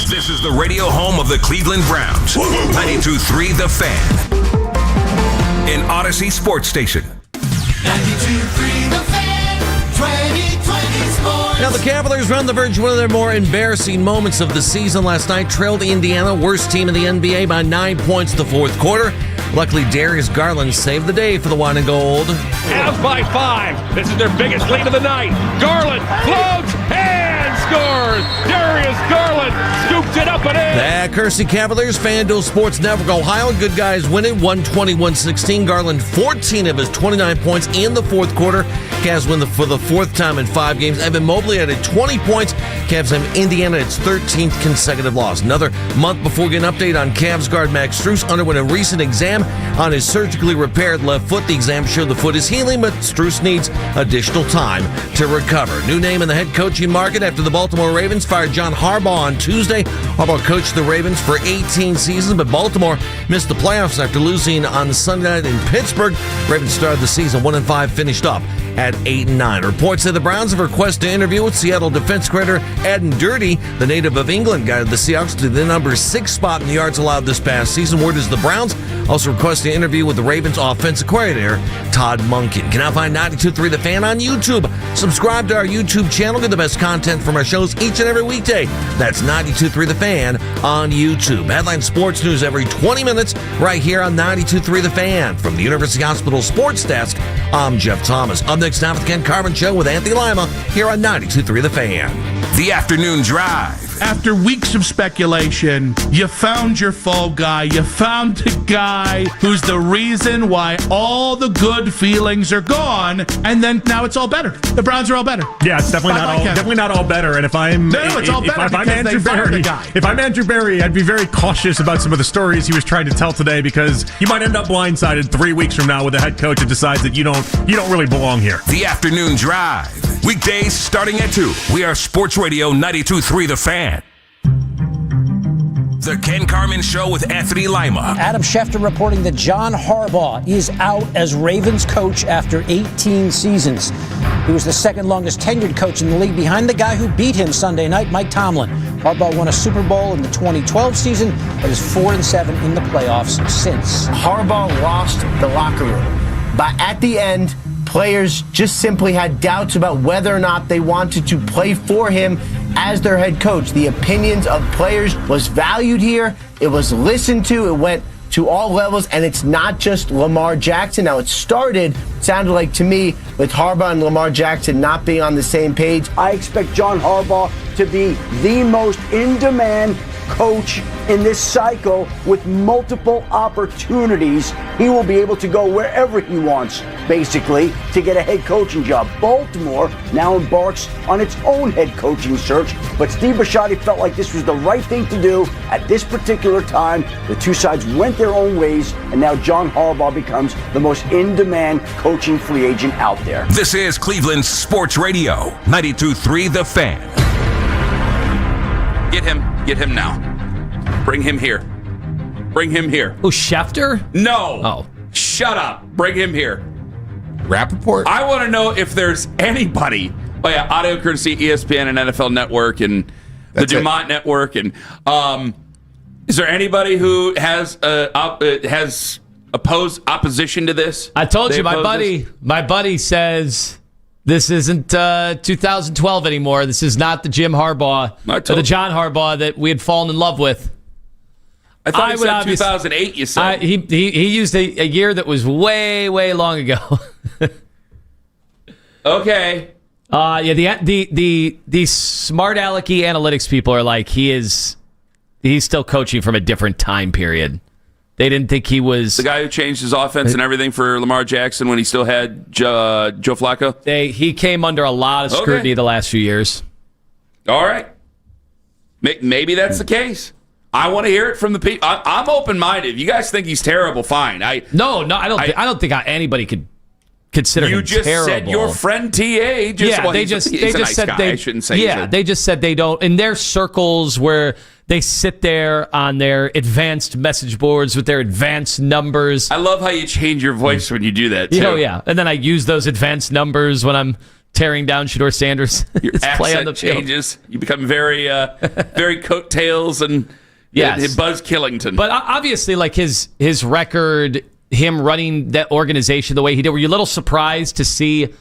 This is the radio home of the Cleveland Browns. 92.3 The Fan. An Odyssey Sports Station. 92.3 The Fan. 2020 Sports. Now the Cavaliers were on the verge of one of their more embarrassing moments of the season last night. Trailed Indiana, worst team in the NBA, by 9 points in the fourth quarter. Luckily, Darius Garland saved the day for the wine and gold. Cavs by 5. This is their biggest lead of the night. Garland floats and scores. Darius Garland scoops it up and in. The Kersey Cavaliers, FanDuel Sports Network, Ohio. Good guys win it, 120-116. Garland, 14 of his 29 points in the fourth quarter. Cavs win for the fourth time in 5 games. Evan Mobley added 20 points. Cavs have Indiana its 13th consecutive loss. Another month before we get an update on Cavs guard Max Strus underwent a recent exam on his surgically repaired left foot. The exam showed the foot is healing, but Strus needs additional time to recover. New name in the head coaching market after the Baltimore Ravens fired John Harbaugh on Tuesday. Harbaugh coached the Ravens for 18 seasons, but Baltimore missed the playoffs after losing on Sunday night in Pittsburgh. Ravens started the season 1-5, finished up at 8-9. Reports say the Browns have requested an interview with Seattle defense coordinator Adam Dirty. The native of England guided the Seahawks to the number 6 spot in the yards allowed this past season. Word is the Browns also requested an interview with the Ravens offensive coordinator Todd Monken. You can now find 92.3 The Fan on YouTube. Subscribe to our YouTube channel. Get the best content from our shows each and every weekday. That's 92.3 The Fan on YouTube. Headline sports news every 20 minutes right here on 92.3 The Fan. From the University Hospital Sports Desk, I'm Jeff Thomas. Up next now with the Ken Carman Show with Anthony Lima here on 92.3 The Fan. The Afternoon Drive. After weeks of speculation, you found your fall guy. You found the guy who's the reason why all the good feelings are gone, and then now it's all better. The Browns are all better. Yeah, it's definitely not all better. And if I'm it's all better if I'm Andrew Berry, if I'm Andrew Berry, I'd be very cautious about some of the stories he was trying to tell today, because you might end up blindsided 3 weeks from now with a head coach that decides that you don't really belong here. The Afternoon Drive. Weekdays starting at 2. We are Sports Radio 92.3 The Fan. The Ken Carman Show with Anthony Lima. Adam Schefter reporting that John Harbaugh is out as Ravens coach after 18 seasons. He was the second longest tenured coach in the league behind the guy who beat him Sunday night, Mike Tomlin. Harbaugh won a Super Bowl in the 2012 season, but is 4-7 in the playoffs since. Harbaugh lost the locker room, but at the end, players just simply had doubts about whether or not they wanted to play for him as their head coach. The opinions of players was valued here. It was listened to. It went to all levels, and it's not just Lamar Jackson. Now, it sounded like to me, with Harbaugh and Lamar Jackson not being on the same page. I expect John Harbaugh to be the most in-demand coach in this cycle with multiple opportunities. He will be able to go wherever he wants, basically, to get a head coaching job. Baltimore now embarks on its own head coaching search, but Steve Bisciotti felt like this was the right thing to do at this particular time. The two sides went their own ways, and now John Harbaugh becomes the most in-demand coaching free agent out there. This is Cleveland Sports Radio 92.3 The Fan. Get him now. Bring him here. Bring him here. Oh, Schefter? No. Oh. Shut up. Bring him here. Rappaport? I want to know if there's anybody. Oh, yeah, audio courtesy ESPN and NFL Network and the Dumont Network. And is there anybody who has opposition to this? I told you, my buddy says this isn't 2012 anymore. This is not the Jim Harbaugh or the John Harbaugh that we had fallen in love with. I thought he said 2008, you said. He used a year that was way, way long ago. Okay. Yeah, the smart alecky analytics people are like, he's still coaching from a different time period. They didn't think he was the guy who changed his offense and everything for Lamar Jackson when he still had Joe Flacco. He came under a lot of scrutiny the last few years. All right, maybe that's the case. I want to hear it from the people. I'm open-minded. If you guys think he's terrible, fine. I don't think anybody could consider him terrible. You just said your friend TA. They just said I shouldn't say. Yeah, they just said they don't in their circles where they sit there on their advanced message boards with their advanced numbers. I love how you change your voice when you do that, too. Yeah. And then I use those advanced numbers when I'm tearing down Shedeur Sanders. Your play on the accent changes. You become very, very coattails and Buzz Killington. But obviously, like his record, him running that organization the way he did, were you a little surprised to see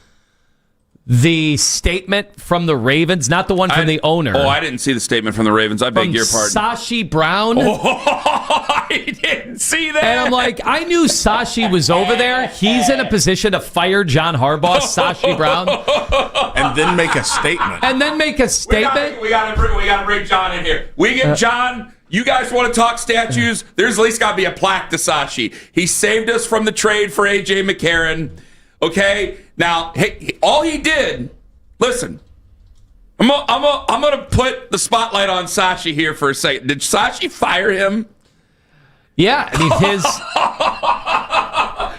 the statement from the Ravens, not the one from the owner? Oh, I didn't see the statement from the Ravens. I beg your pardon. Sashi Brown. Oh, I didn't see that. And I'm like, I knew Sashi was over there. He's in a position to fire John Harbaugh, Sashi Brown, and then make a statement. We got to bring John in here. We get John. You guys want to talk statues? There's at least got to be a plaque to Sashi. He saved us from the trade for A.J. McCarron. Okay? Now, hey, all he did, listen, I'm going to put the spotlight on Sashi here for a second. Did Sashi fire him? Yeah. I mean,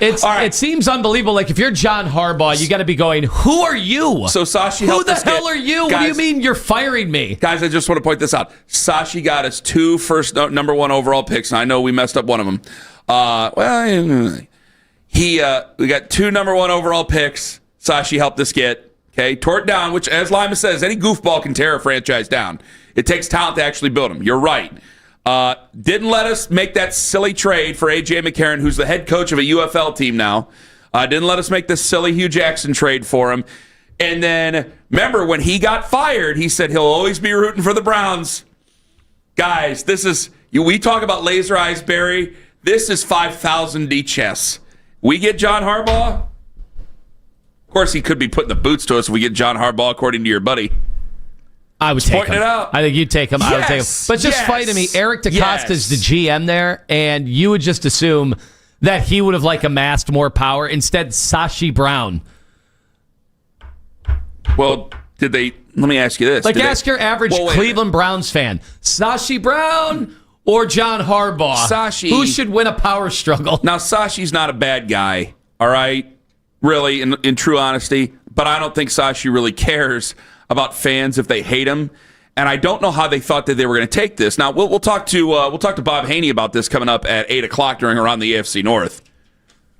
it seems unbelievable. Like, if you're John Harbaugh, you got to be going, who are you? So Sashi Who the hell are you? Guys, what do you mean you're firing me? Guys, I just want to point this out. Sashi got us 2 first number 1 overall picks, and I know we messed up one of them. We got 2 number 1 overall picks. Sashi helped us get. Okay, tore it down, which, as Lima says, any goofball can tear a franchise down. It takes talent to actually build them. You're right. Didn't let us make that silly trade for A.J. McCarron, who's the head coach of a UFL team now. Didn't let us make this silly Hugh Jackson trade for him. And then, remember, when he got fired, he said he'll always be rooting for the Browns. Guys, we talk about laser eyes, Barry. This is 5,000D chess. We get John Harbaugh. Of course, he could be putting the boots to us if we get John Harbaugh, according to your buddy. I would take him. It out. I think you'd take him. I would take him. But just fighting me, Eric DeCosta's the GM there, and you would just assume that he would have amassed more power. Instead, Sashi Brown. Well, did they? Let me ask you this: ask your average Cleveland Browns fan, Sashi Brown or John Harbaugh? Sashi. Who should win a power struggle? Now, Sashi's not a bad guy. All right, really, in true honesty, but I don't think Sashi really cares about fans if they hate him, and I don't know how they thought that they were going to take this. Now we'll talk to Bob Haney about this coming up at 8:00 during Around the AFC North.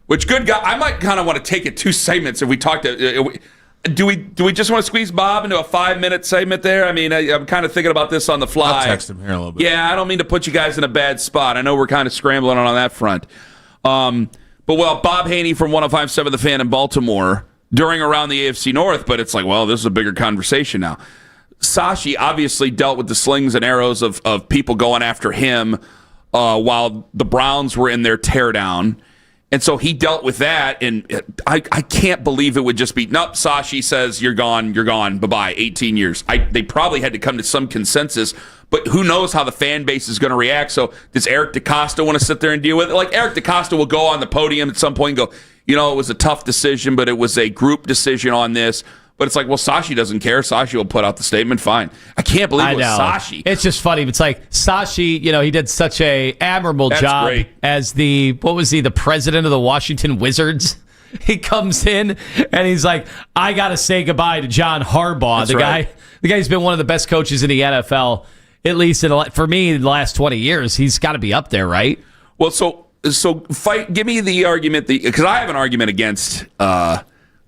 Which good guy? I might kind of want to take it 2 segments if we talk to. Do we just want to squeeze Bob into a 5-minute segment there? I mean, I'm kind of thinking about this on the fly. I'll text him here a little bit. Yeah, I don't mean to put you guys in a bad spot. I know we're kind of scrambling on that front. But Bob Haney from 105.7 The Fan in Baltimore during Around the AFC North, but it's this is a bigger conversation now. Sashi obviously dealt with the slings and arrows of people going after him while the Browns were in their teardown. And so he dealt with that, and I can't believe it would just be, nope, Sashi says, you're gone, bye-bye, 18 years. They probably had to come to some consensus, but who knows how the fan base is going to react. So does Eric DeCosta want to sit there and deal with it? Eric DeCosta will go on the podium at some point and go, it was a tough decision, but it was a group decision on this. But it's Sashi doesn't care. Sashi will put out the statement. Fine. I can't believe it was Sashi. It's just funny. It's Sashi, he did such a admirable job as the president of the Washington Wizards. He comes in and he's like, I got to say goodbye to John Harbaugh, the guy who's been one of the best coaches in the NFL, at least for me in the last 20 years. He's got to be up there, right? Well, so give me the argument, because I have an argument against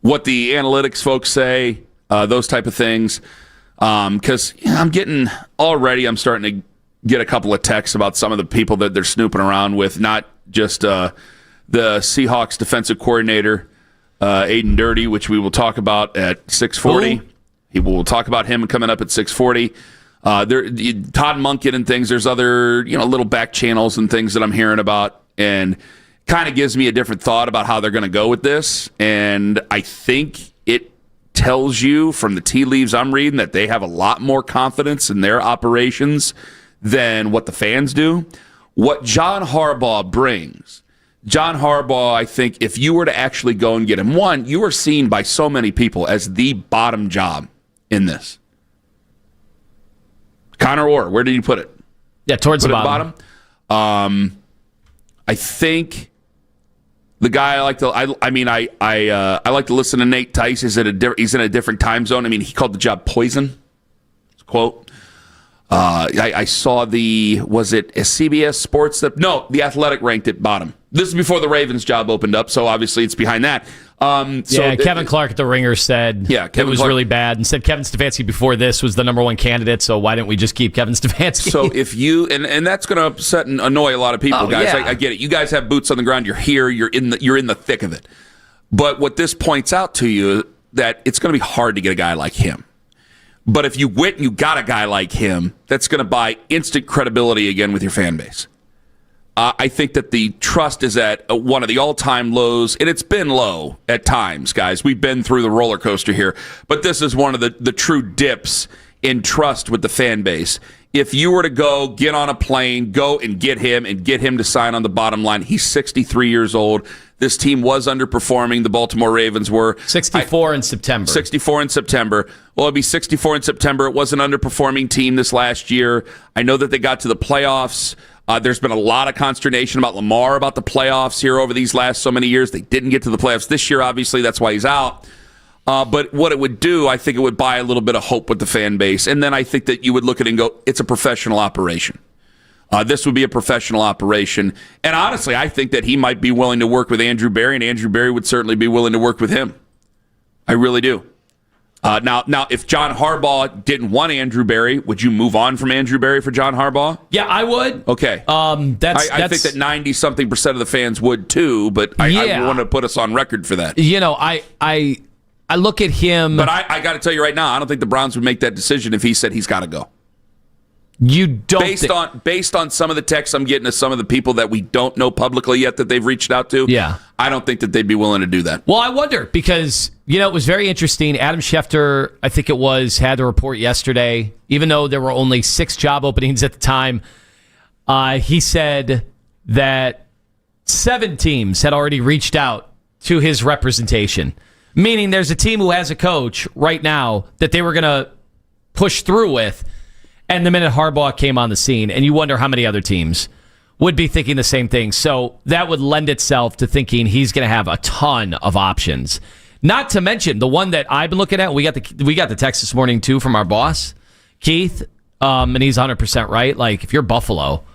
what the analytics folks say, those type of things. Because I'm starting to get a couple of texts about some of the people that they're snooping around with, not just the Seahawks defensive coordinator, Aiden Dirty, which we will talk about at 6:40. We'll talk about him coming up at 6:40. Todd Monken and things. There's other little back channels and things that I'm hearing about, and kind of gives me a different thought about how they're going to go with this. And I think it tells you from the tea leaves I'm reading that they have a lot more confidence in their operations than what the fans do. What John Harbaugh brings, I think if you were to actually go and get him, one, you are seen by so many people as the bottom job in this. Connor Orr, where did you put it? Yeah, towards the bottom. I think the guy I like to listen to Nate Tice. He's in a different time zone. I mean, he called the job poison. Quote. I saw was it a CBS Sports? The Athletic ranked it bottom. This is before the Ravens job opened up, so obviously it's behind that. Kevin Clark at The Ringer said it was really bad, and said Kevin Stfansky before this was the number one candidate, so why didn't we just keep Kevin Stfansky? So if you, and that's going to upset and annoy a lot of people, guys. I get it. You guys have boots on the ground. You're here. You're in the thick of it. But what this points out to you, that it's going to be hard to get a guy like him. But if you went and you got a guy like him, that's going to buy instant credibility again with your fan base. I think that the trust is at one of the all-time lows, and it's been low at times, guys. We've been through the roller coaster here, but this is one of the true dips in trust with the fan base. If you were to go get on a plane, go and get him to sign on the bottom line, he's 63 years old. This team was underperforming. The Baltimore Ravens were 64 in September. 64 in September. Well, it'd be 64 in September. It was an underperforming team this last year. I know that they got to the playoffs. There's been a lot of consternation about Lamar about the playoffs here over these last so many years. They didn't get to the playoffs this year, obviously. That's why he's out. But what it would do, I think it would buy a little bit of hope with the fan base. And then I think that you would look at it and go, it's a professional operation. This would be a professional operation. And honestly, I think that he might be willing to work with Andrew Berry, and Andrew Berry would certainly be willing to work with him. I really do. Now, if John Harbaugh didn't want Andrew Berry, would you move on from Andrew Berry for John Harbaugh? Yeah, I would. Okay. I think that 90-something% of the fans would too, but I want to put us on record for that. I look at him. But I got to tell you right now, I don't think the Browns would make that decision if he said he's got to go. You don't based on some of the texts I'm getting to some of the people that we don't know publicly yet that they've reached out to. Yeah, I don't think that they'd be willing to do that. Well, I wonder because it was very interesting. Adam Schefter, I think it was, had a report yesterday. Even though there were only 6 job openings at the time, he said that 7 teams had already reached out to his representation. Meaning, there's a team who has a coach right now that they were going to push through with. And the minute Harbaugh came on the scene, and you wonder how many other teams would be thinking the same thing. So that would lend itself to thinking he's going to have a ton of options. Not to mention the one that I've been looking at. We got the text this morning too from our boss, Keith, and he's 100% right. Like if you're Buffalo,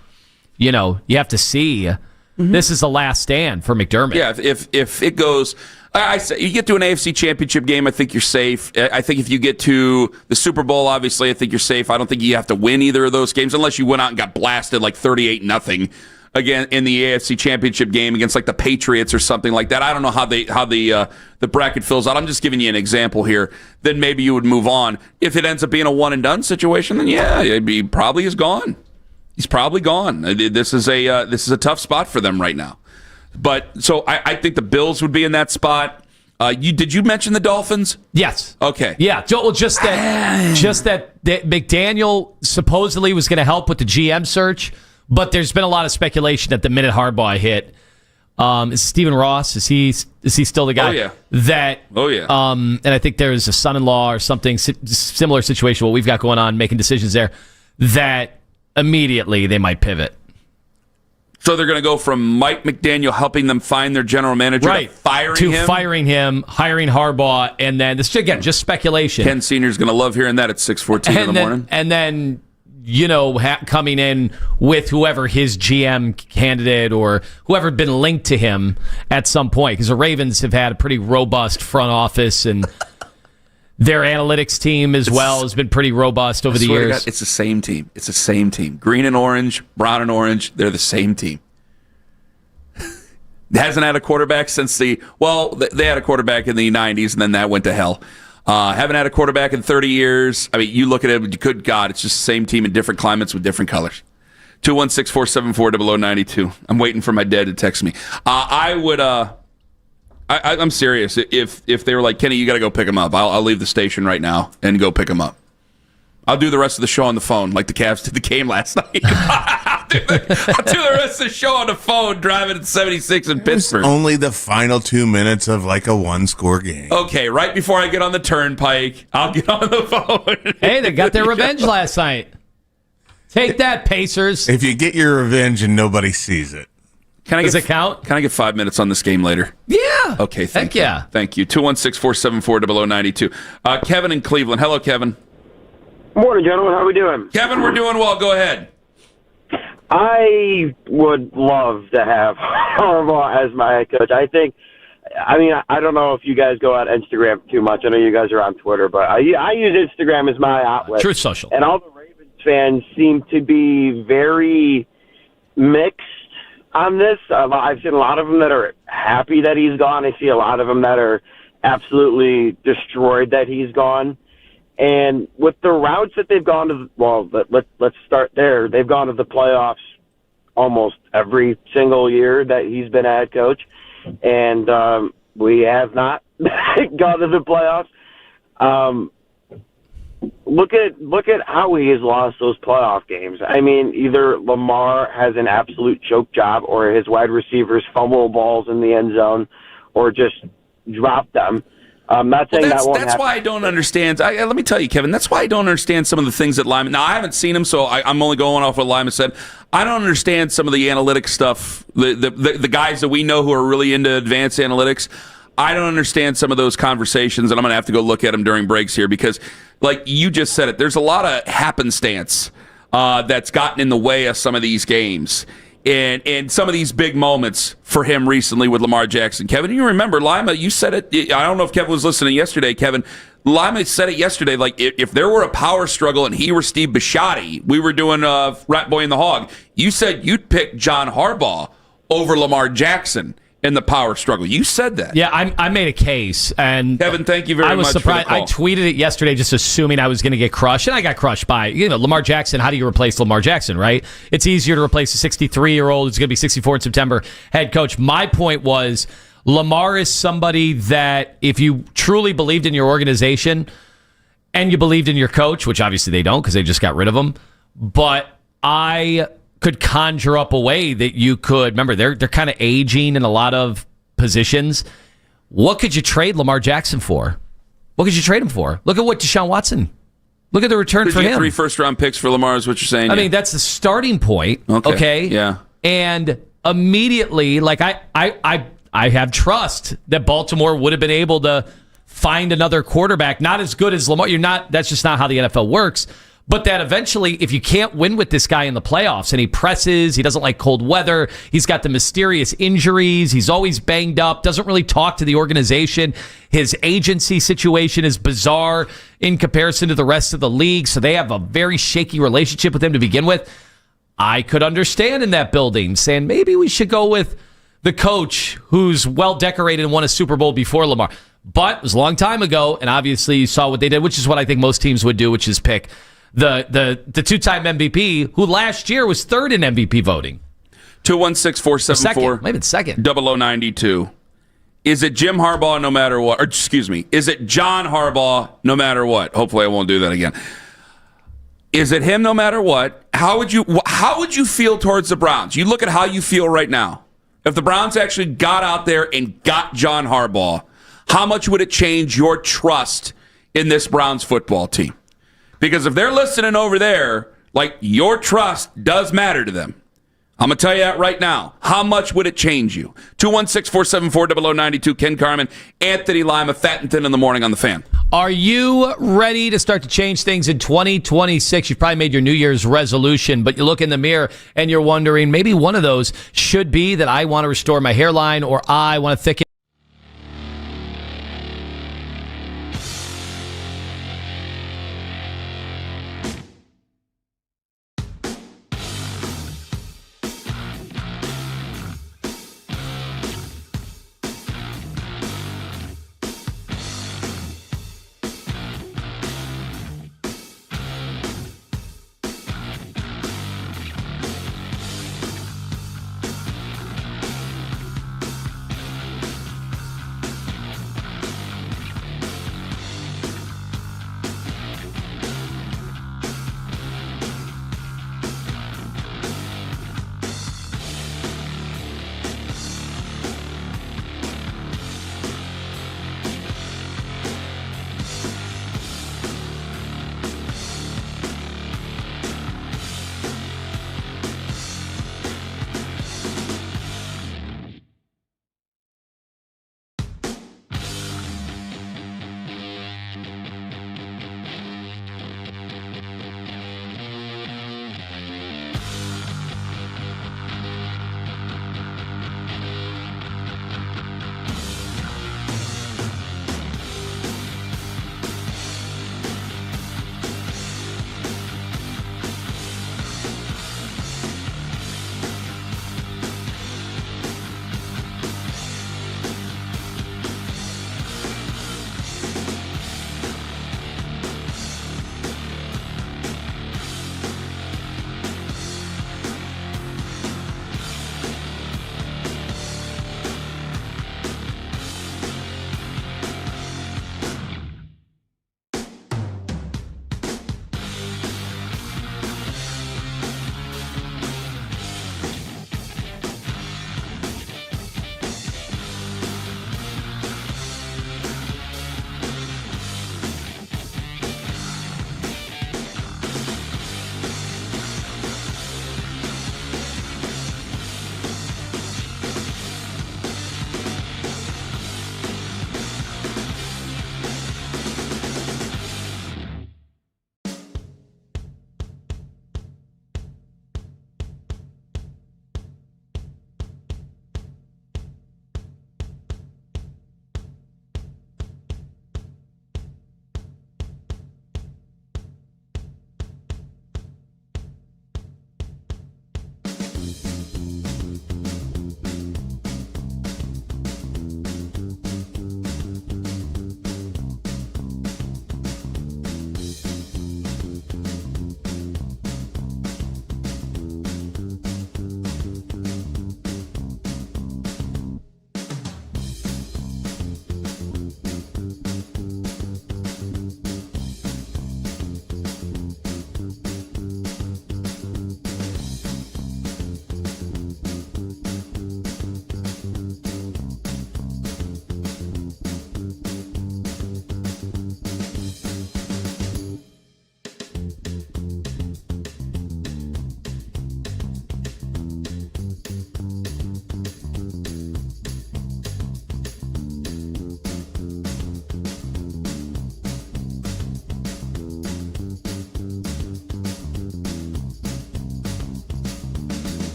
you have to see this is the last stand for McDermott. Yeah, if it goes. I say you get to an AFC Championship game, I think you're safe. I think if you get to the Super Bowl, obviously, I think you're safe. I don't think you have to win either of those games unless you went out and got blasted like 38-0 again in the AFC Championship game against like the Patriots or something like that. I don't know how the bracket fills out. I'm just giving you an example here. Then maybe you would move on. If it ends up being a one and done situation, then he probably is gone. He's probably gone. This is a tough spot for them right now. But so I think the Bills would be in that spot. Did you mention the Dolphins? Yes. Okay. Yeah. Well, just that McDaniel supposedly was going to help with the GM search, but there's been a lot of speculation that the minute Harbaugh hit, is Stephen Ross? Is he still the guy? Oh yeah. And I think there's a son-in-law or something similar situation what we've got going on, making decisions there. That immediately they might pivot. So they're going to go from Mike McDaniel helping them find their general manager to firing him, hiring Harbaugh, and then this again just speculation. Ken Senior's going to love hearing that at 6:14 in the morning. And then coming in with whoever his GM candidate or whoever had been linked to him at some point, because the Ravens have had a pretty robust front office and. Their analytics team as well has been pretty robust over the years. God, it's the same team. It's the same team. Green and orange, brown and orange, they're the same team. It hasn't had a quarterback since they had a quarterback in the 90s, and then that went to hell. Haven't had a quarterback in 30 years. I mean, you look at it, good God, it's just the same team in different climates with different colors. 216-474-0092. I'm waiting for my dad to text me. I'm serious. If they were like, Kenny, you got to go pick him up. I'll leave the station right now and go pick him up. I'll do the rest of the show on the phone like the Cavs did the game last night. I'll do the rest of the show on the phone driving at 76 in Pittsburgh. Only the final 2 minutes of like a one-score game. Okay, right before I get on the turnpike, I'll get on the phone. Hey, they got their revenge last night. Take that, Pacers. If you get your revenge and nobody sees it. Does it count? Can I get 5 minutes on this game later? Yeah. Okay, thank you. Thank you. 216-474-0092. Kevin in Cleveland. Hello, Kevin. Morning, gentlemen. How are we doing? Kevin, we're doing well. Go ahead. I would love to have Harbaugh as my head coach. I don't know if you guys go on Instagram too much. I know you guys are on Twitter, but I use Instagram as my outlet. Truth Social. And all the Ravens fans seem to be very mixed on this. I've seen a lot of them that are happy that he's gone. I see a lot of them that are absolutely destroyed that he's gone. And with the routes that they've gone to, let's start there. They've gone to the playoffs almost every single year that he's been a head coach, and we have not gone to the playoffs. Look at how he has lost those playoff games. I mean, either Lamar has an absolute choke job, or his wide receivers fumble balls in the end zone, or just drop them. I'm not saying that won't happen. That's why I don't understand. Let me tell you, Kevin, that's why I don't understand some of the things that Lima... Now, I haven't seen him, so I'm only going off what Lima said. I don't understand some of the analytics stuff, the guys that we know who are really into advanced analytics. I don't understand some of those conversations, and I'm going to have to go look at them during breaks here because, like you just said it, there's a lot of happenstance that's gotten in the way of some of these games. And some of these big moments for him recently with Lamar Jackson. Kevin, you remember, Lima, you said it. I don't know if Kevin was listening yesterday, Kevin. Lima said it yesterday, like, if there were a power struggle and he were Steve Bisciotti, we were doing Rat Boy and the Hog, you said you'd pick John Harbaugh over Lamar Jackson in the power struggle. You said that. Yeah, I made a case. And Kevin, thank you very much. I was surprised. I tweeted it yesterday just assuming I was going to get crushed, and I got crushed by, Lamar Jackson. How do you replace Lamar Jackson, right? It's easier to replace a 63-year-old who's going to be 64 in September head coach. My point was Lamar is somebody that if you truly believed in your organization and you believed in your coach, which obviously they don't because they just got rid of him, but I could conjure up a way that you could, remember, they're kind of aging in a lot of positions. What could you trade Lamar Jackson for? What could you trade him for? Look at what Deshaun Watson, look at the return for him. 3 first-round picks for Lamar is what you're saying. I mean, that's the starting point. Okay. Yeah. And immediately, like I have trust that Baltimore would have been able to find another quarterback, not as good as Lamar. That's just not how the NFL works. But that eventually, if you can't win with this guy in the playoffs, and he presses, he doesn't like cold weather, he's got the mysterious injuries, he's always banged up, doesn't really talk to the organization, his agency situation is bizarre in comparison to the rest of the league, so they have a very shaky relationship with him to begin with. I could understand in that building saying maybe we should go with the coach who's well-decorated and won a Super Bowl before Lamar. But it was a long time ago, and obviously you saw what they did, which is what I think most teams would do, which is pick the two-time MVP, who last year was third in MVP voting. 216-474. Maybe it's second. 0092. Is it Jim Harbaugh no matter what? Or excuse me, is it John Harbaugh no matter what? Hopefully I won't do that again. Is it him no matter what? How would you feel towards the Browns? You look at how you feel right now. If the Browns actually got out there and got John Harbaugh, how much would it change your trust in this Browns football team? Because if they're listening over there, like, your trust does matter to them. I'm going to tell you that right now. How much would it change you? 216-474-0092, Ken Carman, Anthony Lima, Fattenton in the morning on the Fan. Are you ready to start to change things in 2026? You've probably made your New Year's resolution, but you look in the mirror and you're wondering, maybe one of those should be that I want to restore my hairline, or I want to thicken.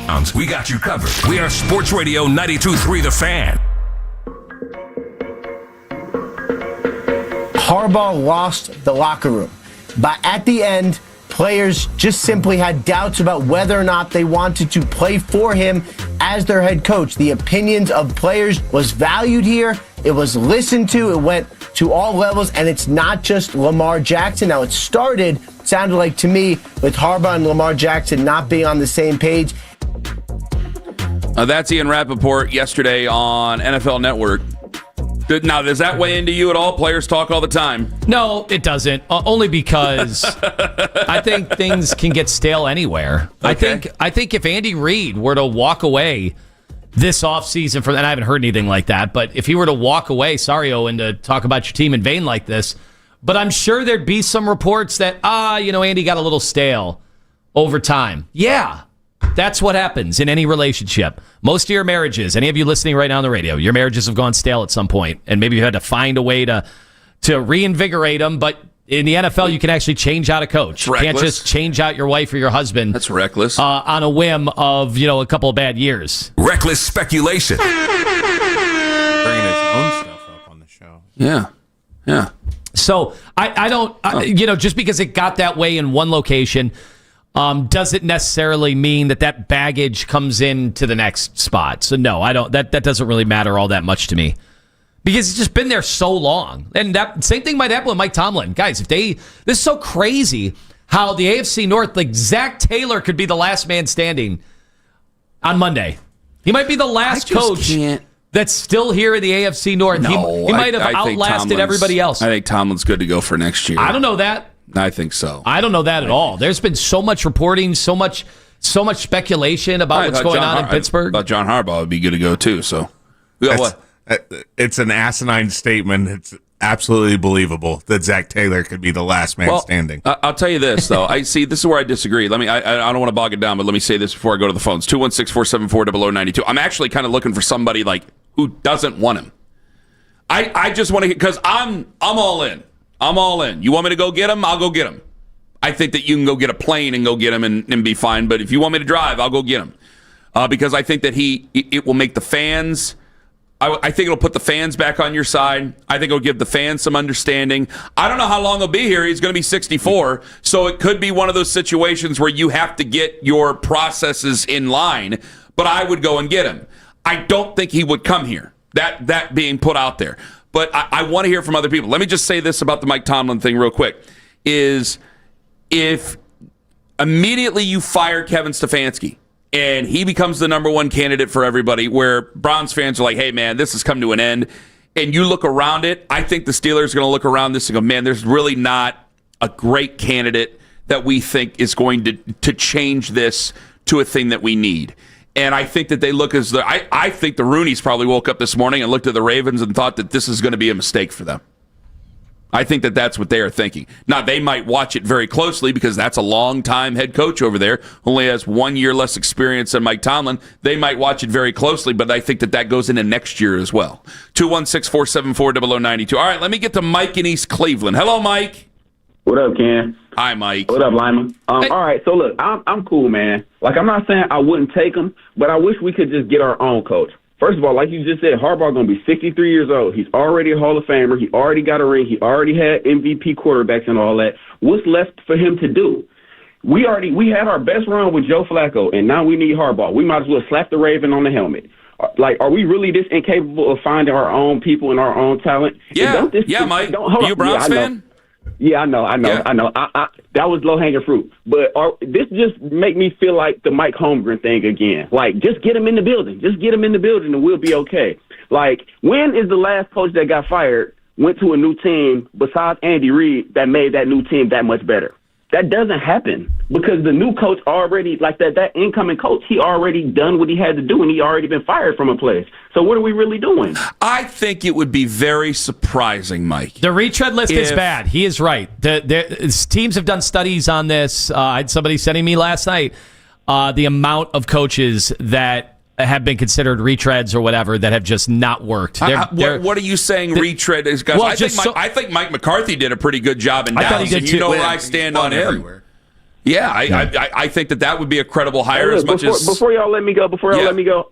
Browns. We got you covered. We are Sports Radio 92.3 The Fan. Harbaugh lost the locker room. But at the end, players just simply had doubts about whether or not they wanted to play for him as their head coach. The opinions of players was valued here. It was listened to. It went to all levels, and it's not just Lamar Jackson. Now, it sounded like to me, with Harbaugh and Lamar Jackson not being on the same page. That's Ian Rappaport yesterday on NFL Network. Now, does that weigh into you at all? Players talk all the time. No, it doesn't. Only because I think things can get stale anywhere. Okay. I think if Andy Reid were to walk away this offseason from, and I haven't heard anything like that, but if he were to walk away, sorry, Owen, to talk about your team in vain like this, but I'm sure there'd be some reports that, Andy got a little stale over time. Yeah. That's what happens in any relationship. Most of your marriages, any of you listening right now on the radio, your marriages have gone stale at some point, and maybe you had to find a way to reinvigorate them. But in the NFL, you can actually change out a coach. You can't just change out your wife or your husband. That's reckless. On a whim of a couple of bad years. Reckless speculation. Bringing his own stuff up on the show. Yeah. So I don't, just because it got that way in one location. Doesn't necessarily mean that baggage comes into the next spot. So no, I don't. That doesn't really matter all that much to me because it's just been there so long. And that same thing might happen with Mike Tomlin, guys. This is so crazy how the AFC North, like Zach Taylor, could be the last man standing on Monday. He might be the last coach that's still here in the AFC North. No, he might have outlasted everybody else. I think Tomlin's good to go for next year. I don't know that. I think so. I don't know that at all. There's been so much reporting, so much speculation about what's going on in Pittsburgh. I thought John Harbaugh would be good to go too. So, it's an asinine statement. It's absolutely believable that Zach Taylor could be the last man standing. I'll tell you this though. This is where I disagree. I don't want to bog it down, but let me say this before I go to the phones. 216-474-0092. I'm actually kind of looking for somebody who doesn't want him. I just want to, because I'm all in. I'm all in. You want me to go get him? I'll go get him. I think that you can go get a plane and go get him and be fine. But if you want me to drive, I'll go get him. Because I think that it will make the fans, I think it'll put the fans back on your side. I think it'll give the fans some understanding. I don't know how long he'll be here. He's going to be 64. So it could be one of those situations where you have to get your processes in line. But I would go and get him. I don't think he would come here. That being put out there. But I want to hear from other people. Let me just say this about the Mike Tomlin thing real quick, is if immediately you fire Kevin Stfansky and he becomes the number one candidate for everybody, where Browns fans are like, hey, man, this has come to an end, and you look around it, I think the Steelers are going to look around this and go, man, there's really not a great candidate that we think is going to change this to a thing that we need. And I think that they look as though, I think the Rooneys probably woke up this morning and looked at the Ravens and thought that this is going to be a mistake for them. I think that that's what they are thinking. Now, they might watch it very closely because that's a long-time head coach over there, only has 1 year less experience than Mike Tomlin. They might watch it very closely, but I think that goes into next year as well. 216-474-0092. All right, let me get to Mike in East Cleveland. Hello, Mike. What up, Ken? Hi, Mike. What up, Lima? Hey. All right, so look, I'm cool, man. I'm not saying I wouldn't take him, but I wish we could just get our own coach. First of all, like you just said, Harbaugh going to be 63 years old. He's already a Hall of Famer. He already got a ring. He already had MVP quarterbacks and all that. What's left for him to do? We had our best run with Joe Flacco, and now we need Harbaugh. We might as well slap the Raven on the helmet. Are we really this incapable of finding our own people and our own talent? Yeah, Mike. Are you a Browns fan? Yeah, I know. That was low-hanging fruit. But this just make me feel like the Mike Holmgren thing again. Just get him in the building. Just get him in the building and we'll be okay. When is the last coach that got fired went to a new team besides Andy Reid that made that new team that much better? That doesn't happen because the new coach already, that incoming coach, he already done what he had to do, and he already been fired from a place. So what are we really doing? I think it would be very surprising, Mike. The retread list is bad. He is right. Teams have done studies on this. I had somebody sending me last night the amount of coaches that have been considered retreads or whatever that have just not worked. What are you saying retread is, guys? Well, I think Mike McCarthy did a pretty good job in Dallas. I thought he did too. You know where I stand on him. Everywhere. Yeah, I think that would be a credible hire as much as before y'all let me go.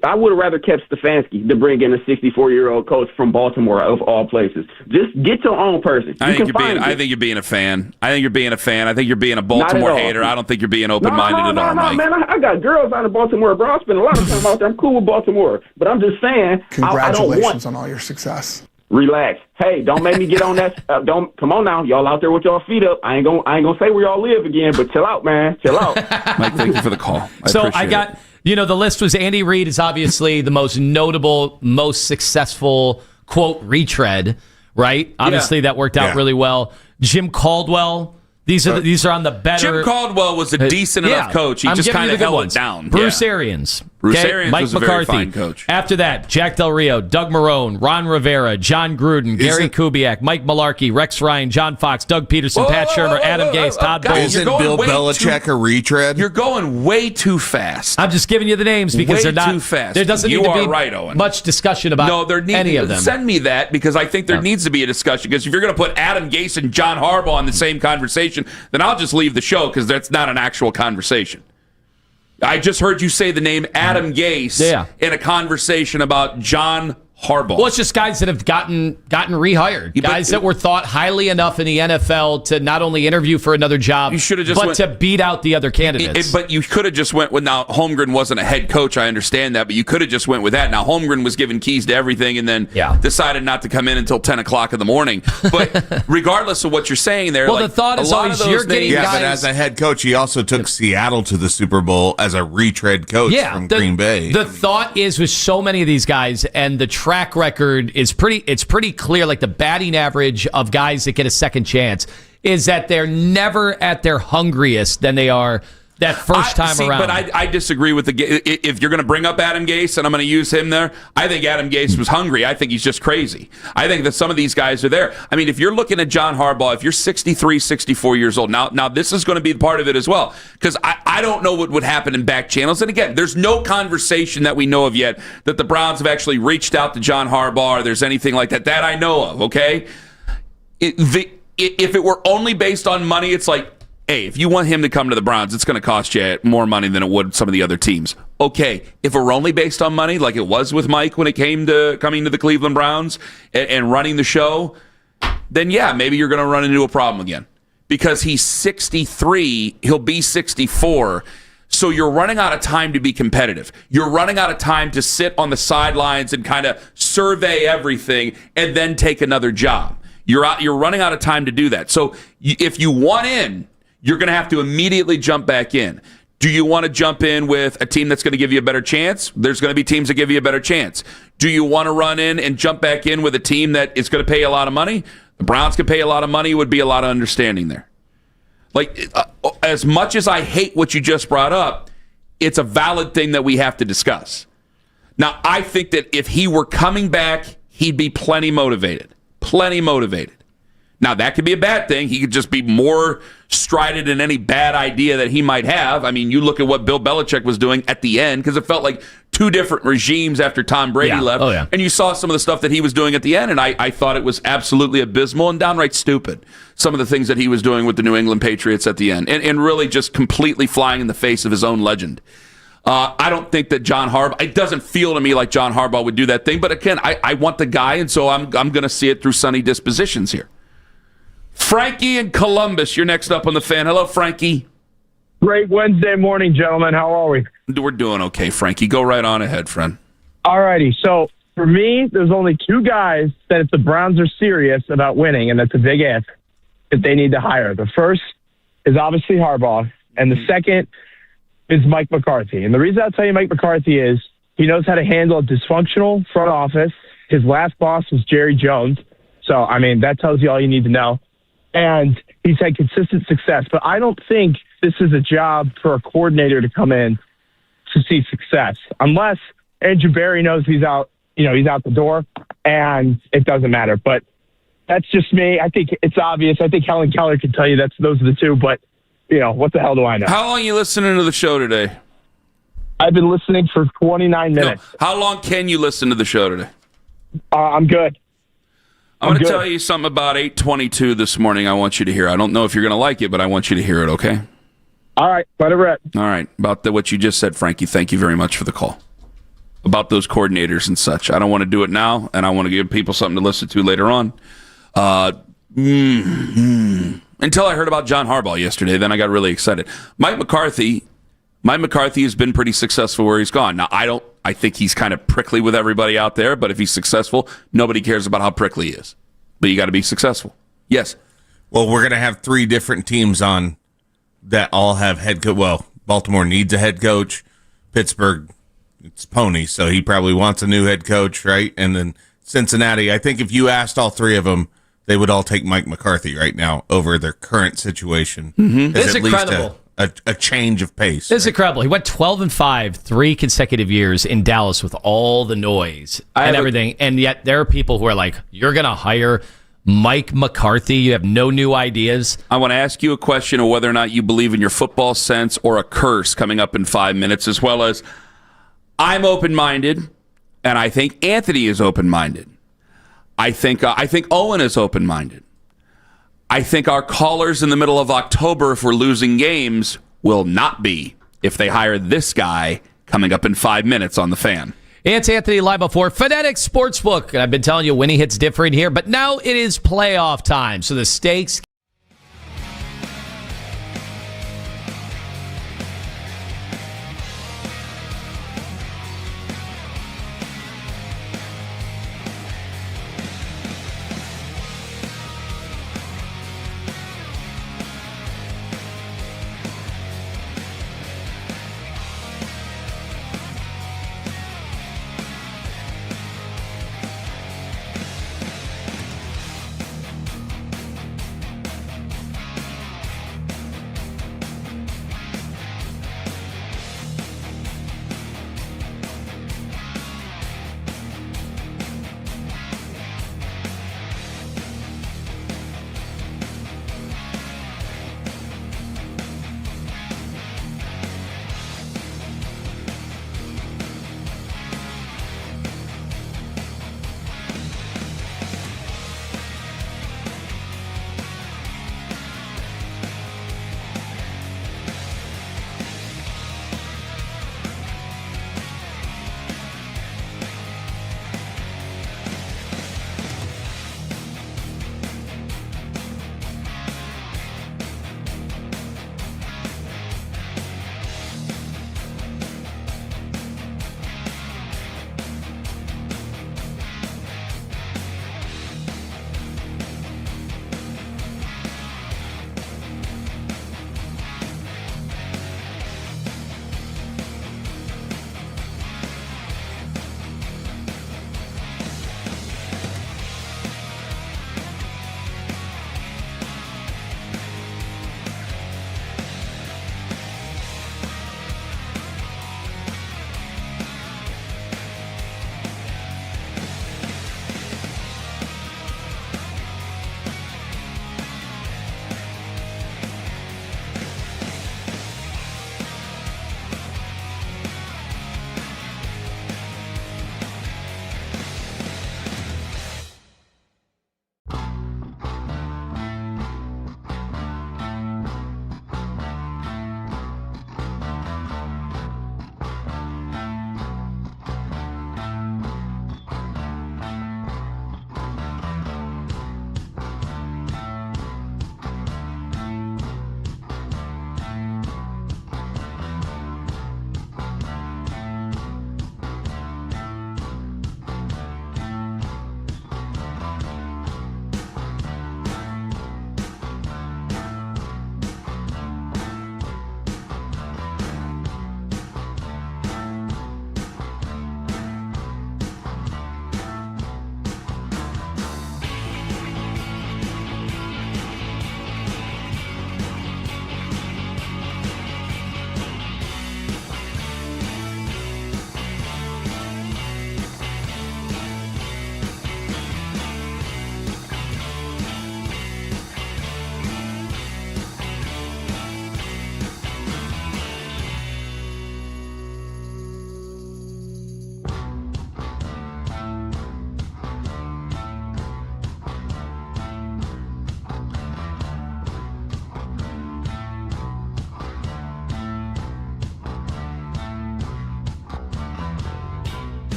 I would have rather kept Stfansky to bring in a 64-year-old coach from Baltimore of all places. Just get your own person. I think you're being a fan. I think you're being a Baltimore hater. I don't think you're being open-minded at all, Mike. Man, I got girls out of Baltimore, bro. I spend a lot of time out there. I'm cool with Baltimore, but I'm just saying. Congratulations on all your success. Relax. Hey, don't make me get on that. Don't come on now, y'all out there with y'all feet up. I ain't gonna say where y'all live again, but chill out, man. Chill out. Mike, thank you for the call. I got. The list was Andy Reid is obviously the most notable, most successful quote retread, right? Obviously that worked out really well. Jim Caldwell. These are on the better. Jim Caldwell was a decent enough coach. He just kind of held it down. Bruce Arians. Bruce Arians Mike was McCarthy. a very fine coach. After that, Jack Del Rio, Doug Marrone, Ron Rivera, John Gruden, Gary Kubiak, Mike Malarkey, Rex Ryan, John Fox, Doug Peterson, Pat Shermer, Adam Gase, Todd Bowles. Isn't Bill Belichick a retread? You're going way too fast. I'm just giving you the names because they're not too fast. There doesn't need to be Owen. much discussion about any of them. Send me that because I think there needs to be a discussion. Because if you're going to put Adam Gase and John Harbaugh in the same conversation, then I'll just leave the show because that's not an actual conversation. I just heard you say the name Adam Gase in a conversation about John Harbaugh. Well, it's just guys that have gotten rehired, guys that were thought highly enough in the NFL to not only interview for another job, but to beat out the other candidates. But you could have just went with, now Holmgren wasn't a head coach, I understand that, but you could have just went with that. Now Holmgren was given keys to everything and then decided not to come in until 10 o'clock in the morning. But regardless of what you're saying there, the thought is always you're getting guys. But as a head coach, he also took Seattle to the Super Bowl as a retread coach from Green Bay. The thought is with so many of these guys and the track record is pretty clear, like the batting average of guys that get a second chance is that they're never at their hungriest than they are that first time around. But I disagree with if you're going to bring up Adam Gase and I'm going to use him there, I think Adam Gase was hungry. I think he's just crazy. I think that some of these guys are there. I mean, if you're looking at John Harbaugh, if you're 63, 64 years old, now this is going to be part of it as well, because I don't know what would happen in back channels. And again, there's no conversation that we know of yet that the Browns have actually reached out to John Harbaugh or there's anything like that I know of, okay? If it were only based on money, it's like, hey, if you want him to come to the Browns, it's going to cost you more money than it would some of the other teams. Okay, if it were only based on money, like it was with Mike when it came to coming to the Cleveland Browns and running the show, then yeah, maybe you're going to run into a problem again. Because he's 63, he'll be 64, so you're running out of time to be competitive. You're running out of time to sit on the sidelines and kind of survey everything and then take another job. You're running out of time to do that. So if you want in, you're going to have to immediately jump back in. Do you want to jump in with a team that's going to give you a better chance? There's going to be teams that give you a better chance. Do you want to run in and jump back in with a team that is going to pay a lot of money? The Browns can pay a lot of money. Would be a lot of understanding there. Like, as much as I hate what you just brought up, it's a valid thing that we have to discuss. Now, I think that if he were coming back, he'd be plenty motivated. Plenty motivated. Now, that could be a bad thing. He could just be more strided in any bad idea that he might have. I mean, you look at what Bill Belichick was doing at the end, because it felt like two different regimes after Tom Brady left. Oh, yeah. And you saw some of the stuff that he was doing at the end, and I thought it was absolutely abysmal and downright stupid. Some of the things that he was doing with the New England Patriots at the end, and really just completely flying in the face of his own legend. I don't think that John Harbaugh, it doesn't feel to me like John Harbaugh would do that thing, but again, I want the guy, and so I'm going to see it through sunny dispositions here. Frankie in Columbus, you're next up on the Fan. Hello, Frankie. Great Wednesday morning, gentlemen. How are we? We're doing okay, Frankie. Go right on ahead, friend. All righty. So, for me, there's only two guys that if the Browns are serious about winning, and that's a big if, that they need to hire. The first is obviously Harbaugh, and the second is Mike McCarthy. And the reason I'll tell you Mike McCarthy is he knows how to handle a dysfunctional front office. His last boss was Jerry Jones. So, I mean, that tells you all you need to know. And he's had consistent success. But I don't think this is a job for a coordinator to come in to see success, unless Andrew Berry knows he's out, he's out the door, and it doesn't matter. But that's just me. I think it's obvious. I think Helen Keller can tell you those are the two. But, what the hell do I know? How long are you listening to the show today? I've been listening for 29 minutes. No. How long can you listen to the show today? I'm good. I'm going to tell you something about 822 this morning I want you to hear. I don't know if you're going to like it, but I want you to hear it, okay? All right, let it rip. All right, about what you just said, Frankie, thank you very much for the call. About those coordinators and such. I don't want to do it now, and I want to give people something to listen to later on. Until I heard about John Harbaugh yesterday, then I got really excited. Mike McCarthy has been pretty successful where he's gone. Now, I think he's kind of prickly with everybody out there, but if he's successful, nobody cares about how prickly he is. But you got to be successful. Yes. Well, we're going to have 3 different teams on that all have head coach. Well, Baltimore needs a head coach. Pittsburgh, it's Pony, so he probably wants a new head coach, right? And then Cincinnati, I think if you asked all 3 of them, they would all take Mike McCarthy right now over their current situation. Mm-hmm. It's at incredible. Least a change of pace. It's incredible. He went 12-5, 3 consecutive years in Dallas with all the noise and everything. And yet there are people who are like, you're going to hire Mike McCarthy? You have no new ideas? I want to ask you a question of whether or not you believe in your football sense or a curse coming up in 5 minutes, as well as I'm open-minded, and I think Anthony is open-minded. I think Owen is open-minded. I think our callers in the middle of October, if we're losing games, will not be if they hire this guy coming up in 5 minutes on The Fan. It's Anthony Lima for Fanatics Sportsbook. And I've been telling you winning hits different here, but now it is playoff time, so the stakes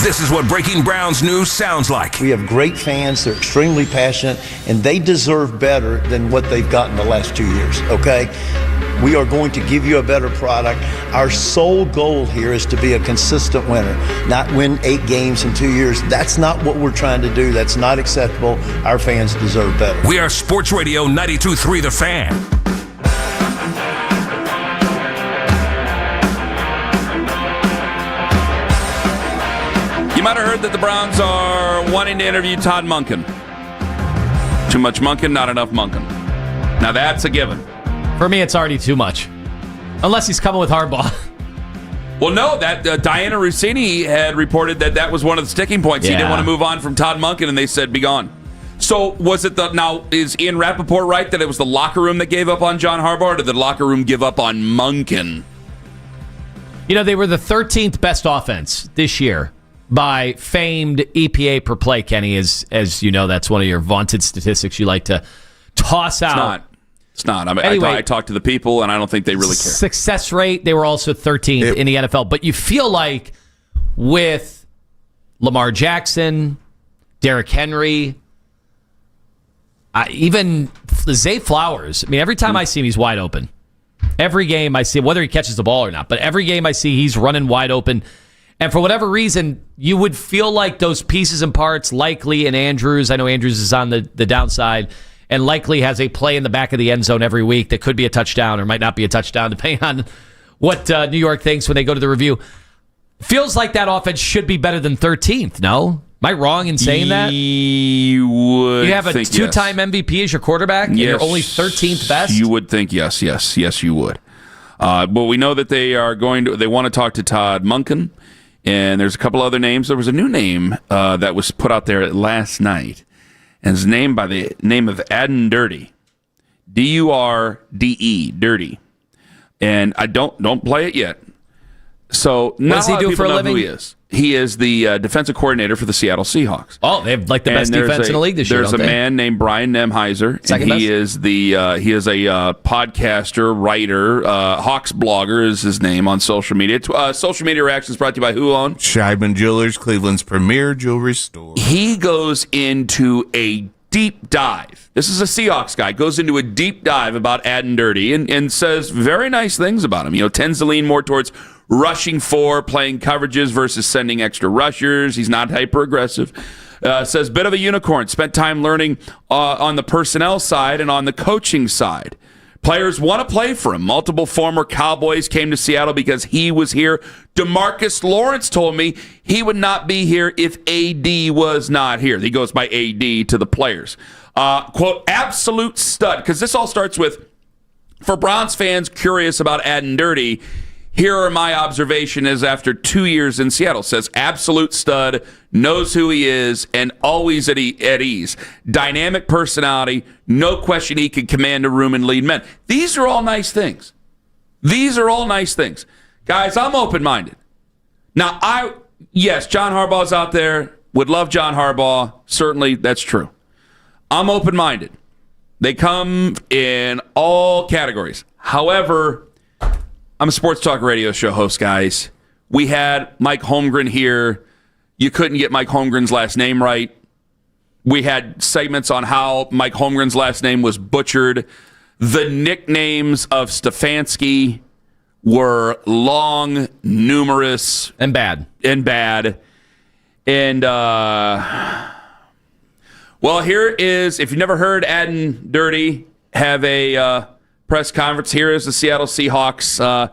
This is what Breaking Browns news sounds like. We have great fans. They're extremely passionate, and they deserve better than what they've gotten the last 2 years, okay? We are going to give you a better product. Our sole goal here is to be a consistent winner, not win 8 games in 2 years. That's not what we're trying to do. That's not acceptable. Our fans deserve better. We are Sports Radio 92.3 The Fan. You might have heard that the Browns are wanting to interview Todd Monken. Too much Monken, not enough Monken. Now that's a given. For me, it's already too much. Unless he's coming with Harbaugh. Well, no, that Diana Rossini had reported that was one of the sticking points. He didn't want to move on from Todd Monken, and they said, be gone. So was it now, is Ian Rappaport right that it was the locker room that gave up on John Harbaugh, or did the locker room give up on Monken? You know, they were the 13th best offense this year by famed EPA per play, Kenny, as you know, that's one of your vaunted statistics you like to toss out. It's not. Anyway, I talked to the people, and I don't think they really care. Success rate, they were also 13th in the NFL. But you feel like with Lamar Jackson, Derrick Henry, even Zay Flowers, I mean, every time I see him, he's wide open. Every game I see him, whether he catches the ball or not, but every game I see, he's running wide open. And for whatever reason, you would feel like those pieces and parts, Likely and Andrews, I know Andrews is on the downside, and Likely has a play in the back of the end zone every week that could be a touchdown or might not be a touchdown, depending on what New York thinks when they go to the review. Feels like that offense should be better than 13th, no? Am I wrong in saying that? You have a two-time MVP as your quarterback, and you're only 13th best? You would think yes, you would. But we know that they want to talk to Todd Monken, and there's a couple other names. There was a new name that was put out there last night. And it's named by the name of Adden Dirty, D-U-R-D-E, Dirty. And I don't play it yet. So what does he do for a living? Who he is. He is the defensive coordinator for the Seattle Seahawks. Oh, they have like the best defense in the league this year. There's a man named Brian Nemheiser, and he is a podcaster, writer, Hawks blogger is his name on social media. Social media reactions brought to you by who on? Scheibman Jewelers, Cleveland's premier jewelry store. He goes into a deep dive. This is a Seahawks guy. Goes into a deep dive about Adden Dirty and says very nice things about him. You know, tends to lean more towards rushing for, playing coverages versus sending extra rushers. He's not hyper-aggressive. Says, bit of a unicorn. Spent time learning on the personnel side and on the coaching side. Players want to play for him. Multiple former Cowboys came to Seattle because he was here. DeMarcus Lawrence told me he would not be here if AD was not here. He goes by AD to the players. Quote, absolute stud. Because this all starts with, for Browns fans curious about Adden Dirty, here are my observations after 2 years in Seattle. Says absolute stud, knows who he is, and always at ease. Dynamic personality, no question he can command a room and lead men. These are all nice things. Guys, I'm open-minded. Now, yes, John Harbaugh's out there. Would love John Harbaugh. Certainly, that's true. I'm open-minded. They come in all categories. However, I'm a sports talk radio show host, guys. We had Mike Holmgren here. You couldn't get Mike Holmgren's last name right. We had segments on how Mike Holmgren's last name was butchered. The nicknames of Stfansky were long, numerous, and bad. And well, here is, if you've never heard Adden Dirty have a press conference, here is the Seattle Seahawks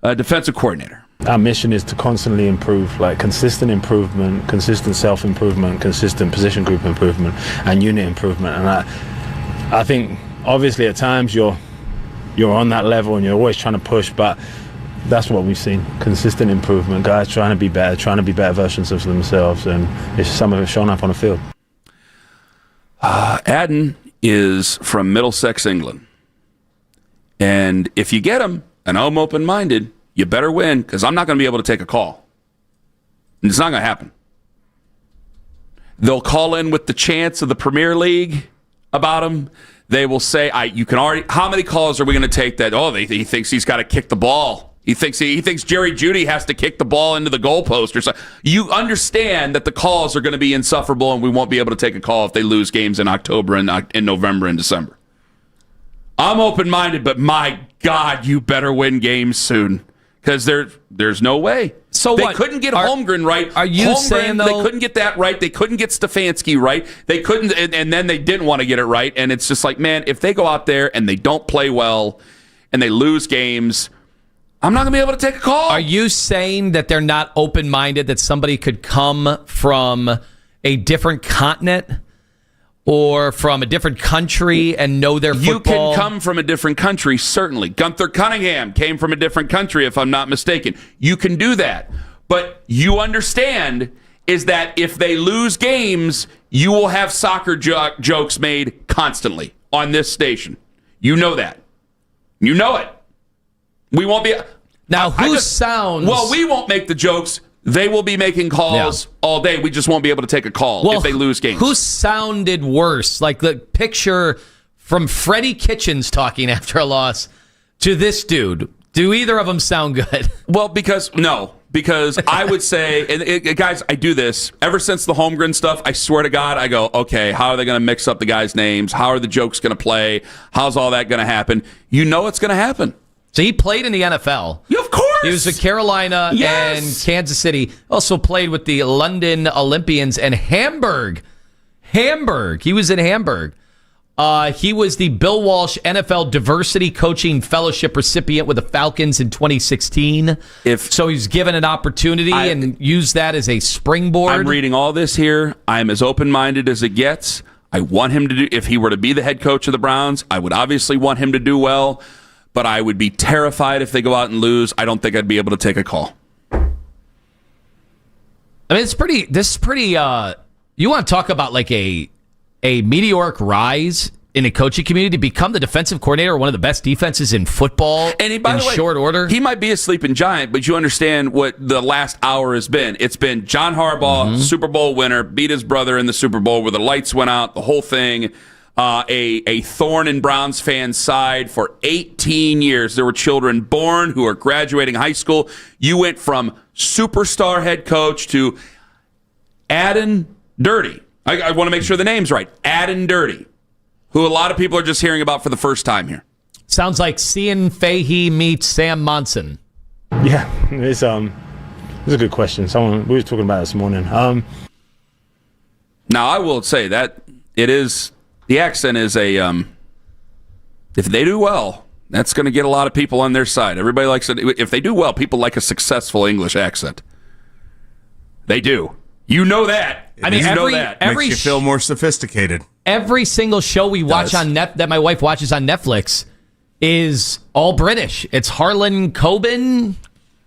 defensive coordinator. Our mission is to constantly improve, like consistent improvement, consistent self-improvement, consistent position group improvement, and unit improvement. And I think, obviously, at times you're on that level and you're always trying to push, but that's what we've seen. Consistent improvement, guys trying to be better versions of themselves, and some of it shown up on the field. Adden is from Middlesex, England. And if you get him, and I'm open-minded, you better win, because I'm not going to be able to take a call. And it's not going to happen. They'll call in with the chance of the Premier League about him. They will say, you can already, how many calls are we going to take that? Oh, he thinks he's got to kick the ball. He thinks Jerry Jeudy has to kick the ball into the goalpost or something. You understand that the calls are going to be insufferable, and we won't be able to take a call if they lose games in October and in November and December. I'm open-minded, but my God, you better win games soon, because there's no way. So they what? couldn't get Holmgren right. Are you saying, though, they couldn't get that right? They couldn't get Stfansky right. They couldn't, and then they didn't want to get it right. And it's just like, man, if they go out there and they don't play well and they lose games, I'm not going to be able to take a call. Are you saying that they're not open-minded, that somebody could come from a different continent or from a different country and know their football? You can come from a different country, certainly. Gunther Cunningham came from a different country, if I'm not mistaken. You can do that. But you understand is that if they lose games, you will have soccer jokes made constantly on this station. You know that. You know it. We won't be... Now, sounds... Well, we won't make the jokes. They will be making calls all day. We just won't be able to take a call if they lose games. Who sounded worse? Like the picture from Freddie Kitchens talking after a loss to this dude. Do either of them sound good? Well, because I would say, and guys, I do this ever since the Holmgren stuff. I swear to God, I go, okay, how are they going to mix up the guys' names? How are the jokes going to play? How's all that going to happen? You know it's going to happen. So he played in the NFL. Yeah, of course. He was with Carolina and Kansas City. Also played with the London Olympians and Hamburg. He was in Hamburg. He was the Bill Walsh NFL Diversity Coaching Fellowship recipient with the Falcons in 2016. So he's given an opportunity and used that as a springboard. I'm reading all this here. I'm as open-minded as it gets. I want him to do, if he were to be the head coach of the Browns, I would obviously want him to do well. But I would be terrified if they go out and lose. I don't think I'd be able to take a call. I mean, this is pretty, you want to talk about like a meteoric rise in a coaching community to become the defensive coordinator of one of the best defenses in football in short order. He might be a sleeping giant, but you understand what the last hour has been. It's been John Harbaugh, Super Bowl winner, beat his brother in the Super Bowl where the lights went out, the whole thing. A thorn in Browns fans' side for 18 years. There were children born who are graduating high school. You went from superstar head coach to Aden Dirty. I want to make sure the name's right. Aden Dirty, who a lot of people are just hearing about for the first time here. Sounds like Cian Fahey meets Sam Monson. Yeah, it's a good question. We were talking about it this morning. Now, I will say that it is... The accent is if they do well, that's going to get a lot of people on their side. Everybody likes it. If they do well, people like a successful English accent. They do. You know that. Makes you feel more sophisticated. Every single show we watch that my wife watches on Netflix is all British. It's Harlan Coben.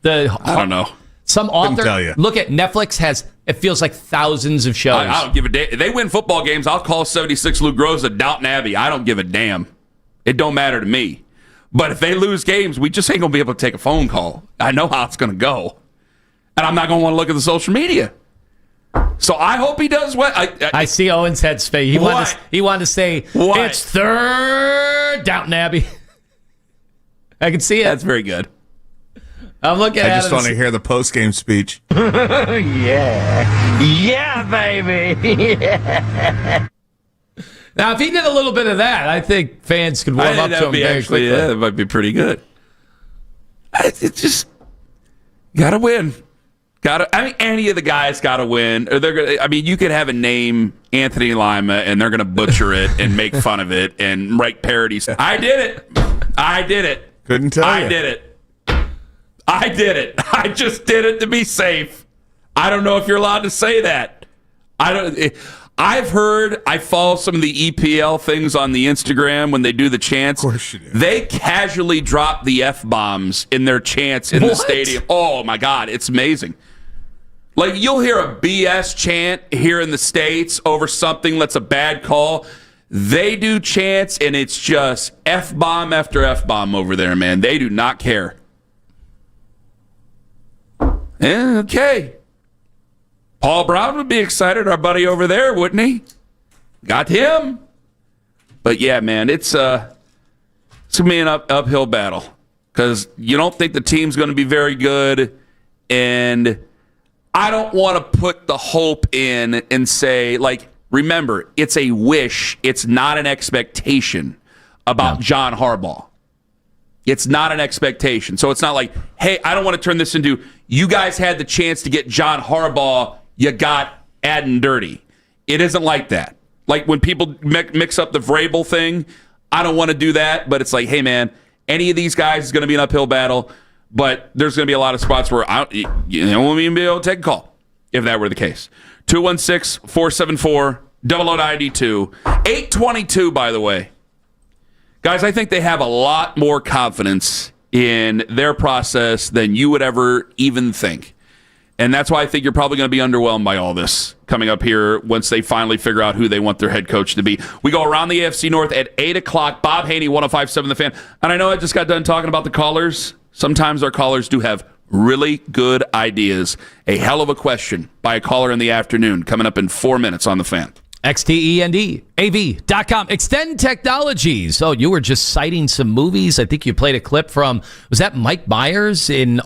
I don't know. Some author. Tell you. Look at Netflix has. It feels like thousands of shows. I don't give a damn. If they win football games, I'll call 76 Lou Groza Downton Abbey. I don't give a damn. It don't matter to me. But if they lose games, we just ain't going to be able to take a phone call. I know how it's going to go. And I'm not going to want to look at the social media. So I hope he does well. I see Owen's head space. He wanted to say, it's third Downton Abbey. I can see it. That's very good. I'm looking at it. I just want to hear the post-game speech. Yeah, baby. Yeah. Now, if he did a little bit of that, I think fans could warm up to him very quickly. Yeah, that might be pretty good. It's just got to win. Any of the guys got to win. Or you could have a name, Anthony Lima, and they're going to butcher it and make fun of it and write parodies. I did it. Couldn't tell you. I did it. I just did it to be safe. I don't know if you're allowed to say that. I've heard, I follow some of the EPL things on the Instagram when they do the chants. Of course you do. They casually drop the F-bombs in their chants in the stadium. Oh, my God. It's amazing. Like, you'll hear a BS chant here in the States over something that's a bad call. They do chants, and it's just F-bomb after F-bomb over there, man. They do not care. Okay. Paul Brown would be excited, our buddy over there, wouldn't he? Got him. But yeah, man, it's going to be an uphill battle. because you don't think the team's going to be very good. And I don't want to put the hope in and say, like, remember, it's a wish. It's not an expectation about John Harbaugh. It's not an expectation. So it's not like, hey, I don't want to turn this into, you guys had the chance to get John Harbaugh, you got adding dirty. It isn't like that. Like when people mix up the Vrabel thing, I don't want to do that, but it's like, hey, man, any of these guys is going to be an uphill battle, but there's going to be a lot of spots where you won't even be able to take a call if that were the case. 216-474-0092. 822, by the way. Guys, I think they have a lot more confidence in their process than you would ever even think. And that's why I think you're probably going to be underwhelmed by all this coming up here once they finally figure out who they want their head coach to be. We go around the AFC North at 8 o'clock. Bob Haney, 105.7 The Fan. And I know I just got done talking about the callers. Sometimes our callers do have really good ideas. A hell of a question by a caller in the afternoon coming up in 4 minutes on The Fan. XTENDAV.com. Extend Technologies. Oh, you were just citing some movies. I think you played a clip from, was that Mike Myers in...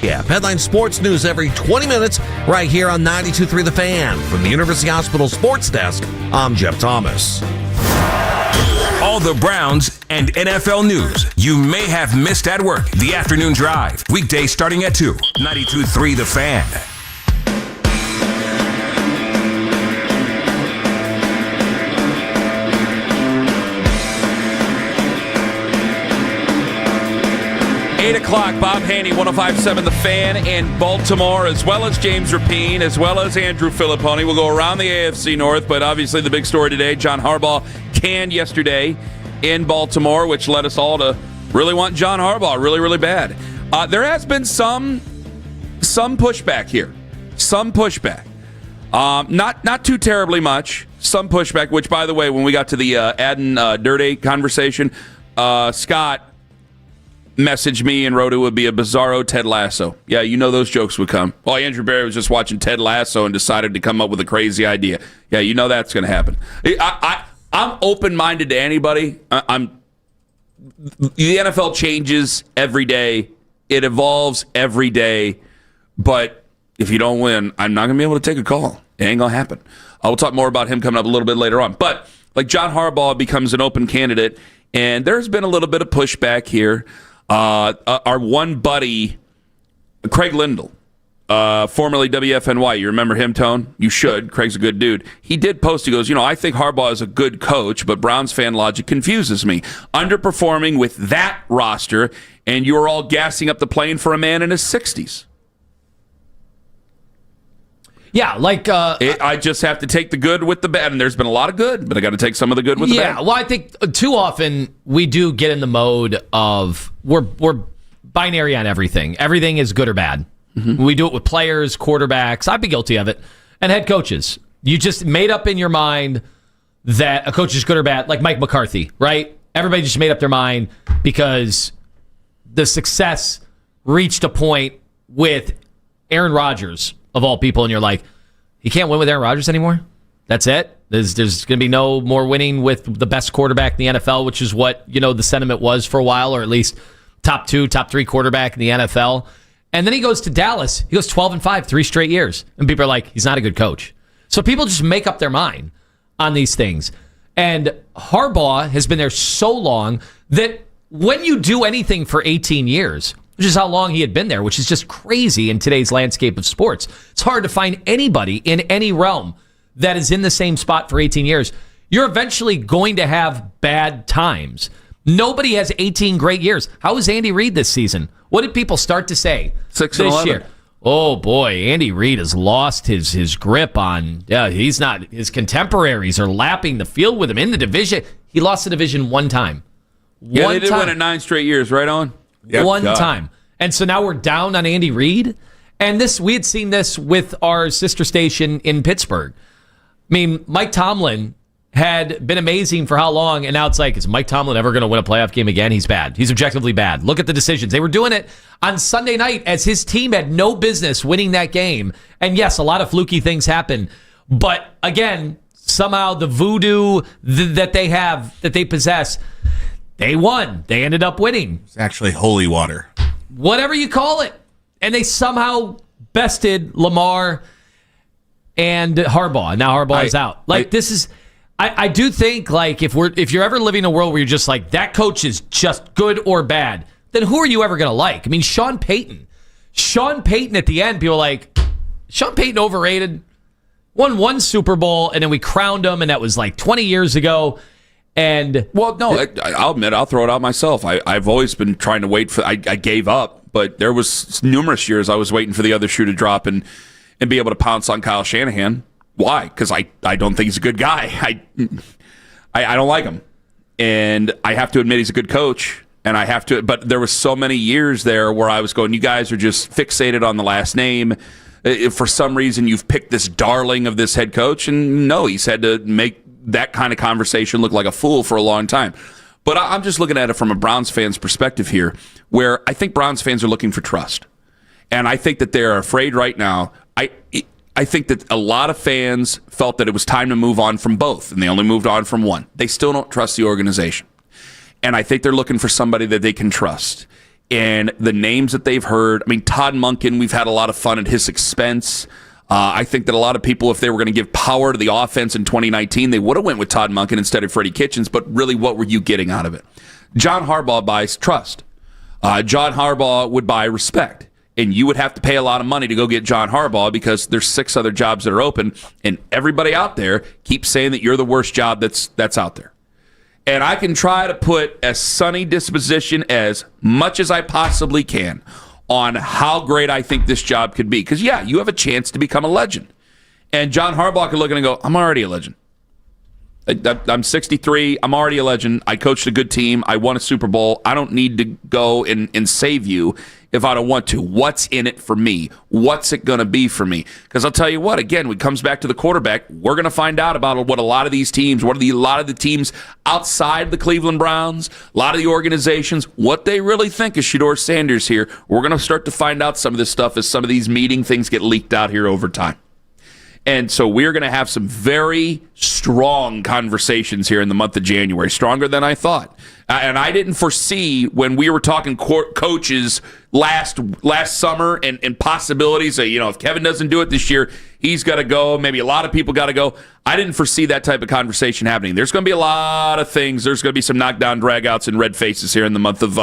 Strongsville app. Headline sports news every 20 minutes right here on 92.3 The Fan. From the University Hospital Sports Desk, I'm Jeff Thomas. All the Browns and NFL news you may have missed at work. The Afternoon Drive. Weekdays starting at 2. 92.3 The Fan. 8 o'clock, Bob Haney, 105.7 The Fan in Baltimore, as well as James Rapine, as well as Andrew Filipponi. We'll go around the AFC North, but obviously the big story today, John Harbaugh canned yesterday in Baltimore, which led us all to really want John Harbaugh really, really bad. There has been some pushback here. Some pushback. Not too terribly much. Some pushback, which, by the way, when we got to the Adden Dirty conversation, Scott messaged me and wrote it would be a bizarro Ted Lasso. Yeah, you know those jokes would come. Well, Andrew Barry was just watching Ted Lasso and decided to come up with a crazy idea. Yeah, you know that's going to happen. I'm open-minded to anybody. The NFL changes every day. It evolves every day. But if you don't win, I'm not going to be able to take a call. It ain't going to happen. We'll talk more about him coming up a little bit later on. But like John Harbaugh becomes an open candidate, and there's been a little bit of pushback here. Our one buddy, Craig Lindell, formerly WFNY. You remember him, Tone? You should. Craig's a good dude. He did post. He goes, I think Harbaugh is a good coach, but Browns fan logic confuses me. Underperforming with that roster, and you're all gassing up the plane for a man in his 60s. Yeah, I just have to take the good with the bad, and there's been a lot of good, but I got to take some of the good with the bad. Yeah, well, I think too often we do get in the mode of we're binary on everything. Everything is good or bad. Mm-hmm. We do it with players, quarterbacks. I've been guilty of it, and head coaches. You just made up in your mind that a coach is good or bad, like Mike McCarthy, right? Everybody just made up their mind because the success reached a point with Aaron Rodgers, of all people, and you're like, you can't win with Aaron Rodgers anymore? That's it? There's going to be no more winning with the best quarterback in the NFL, which is what, the sentiment was for a while, or at least top 2, top 3 quarterback in the NFL. And then he goes to Dallas. He goes 12-5, 3 straight years. And people are like, he's not a good coach. So people just make up their mind on these things. And Harbaugh has been there so long that when you do anything for 18 years, which is how long he had been there, which is just crazy in today's landscape of sports. It's hard to find anybody in any realm that is in the same spot for 18 years. You're eventually going to have bad times. Nobody has 18 great years. How was Andy Reid this season? What did people start to say 6-11 year? Oh, boy, Andy Reid has lost his grip on... Yeah, he's not... His contemporaries are lapping the field with him in the division. He lost the division one time. Yeah, they did win it 9 straight years, right on? Yep. One time. And so now we're down on Andy Reid. And we had seen this with our sister station in Pittsburgh. I mean, Mike Tomlin had been amazing for how long, and now it's like, is Mike Tomlin ever going to win a playoff game again? He's bad. He's objectively bad. Look at the decisions. They were doing it on Sunday night as his team had no business winning that game. And yes, a lot of fluky things happen. But again, somehow the voodoo that they possess, they won. They ended up winning. It's actually holy water. Whatever you call it. And they somehow bested Lamar and Harbaugh. Now Harbaugh is out. I do think, like, if you're ever living in a world where you're just like, that coach is just good or bad, then who are you ever going to like? I mean, Sean Payton at the end, people are like, Sean Payton overrated. Won 1 Super Bowl, and then we crowned him, and that was like 20 years ago. And I'll admit, I'll throw it out myself. I've always been trying to wait for. I gave up, but there was numerous years I was waiting for the other shoe to drop and be able to pounce on Kyle Shanahan. Why? Because I don't think he's a good guy. I don't like him, and I have to admit he's a good coach. And I have to. But there was so many years there where I was going, you guys are just fixated on the last name. If for some reason you've picked this darling of this head coach, and no, he's had to make that kind of conversation look like a fool for a long time. But I'm just looking at it from a Browns fan's perspective here, where I think Browns fans are looking for trust. And I think that they're afraid right now. I think that a lot of fans felt that it was time to move on from both, and they only moved on from one. They still don't trust the organization. And I think they're looking for somebody that they can trust. and the names that they've heard. I mean, Todd Monken, we've had a lot of fun at his expense. I think that a lot of people, if they were going to give power to the offense in 2019, they would have went with Todd Monken instead of Freddie Kitchens. But really, what were you getting out of it? John Harbaugh buys trust. John Harbaugh would buy respect. And you would have to pay a lot of money to go get John Harbaugh because there's 6 other jobs that are open, and everybody out there keeps saying that you're the worst job that's out there. And I can try to put a sunny disposition as much as I possibly can on how great I think this job could be. Because, yeah, you have a chance to become a legend. And John Harbaugh could look at it and go, I'm already a legend. I'm 63. I'm already a legend. I coached a good team. I won a Super Bowl. I don't need to go and save you if I don't want to. What's in it for me? What's it going to be for me? Because I'll tell you what, again, when it comes back to the quarterback, we're going to find out about what a lot of these teams, a lot of the teams outside the Cleveland Browns, a lot of the organizations, what they really think of Shedeur Sanders here. We're going to start to find out some of this stuff as some of these meeting things get leaked out here over time. And so we're going to have some very strong conversations here in the month of January, stronger than I thought. And I didn't foresee when we were talking coaches last summer and possibilities that, if Kevin doesn't do it this year, he's got to go. Maybe a lot of people got to go. I didn't foresee that type of conversation happening. There's going to be a lot of things. There's going to be some knockdown, dragouts, and red faces here in the month of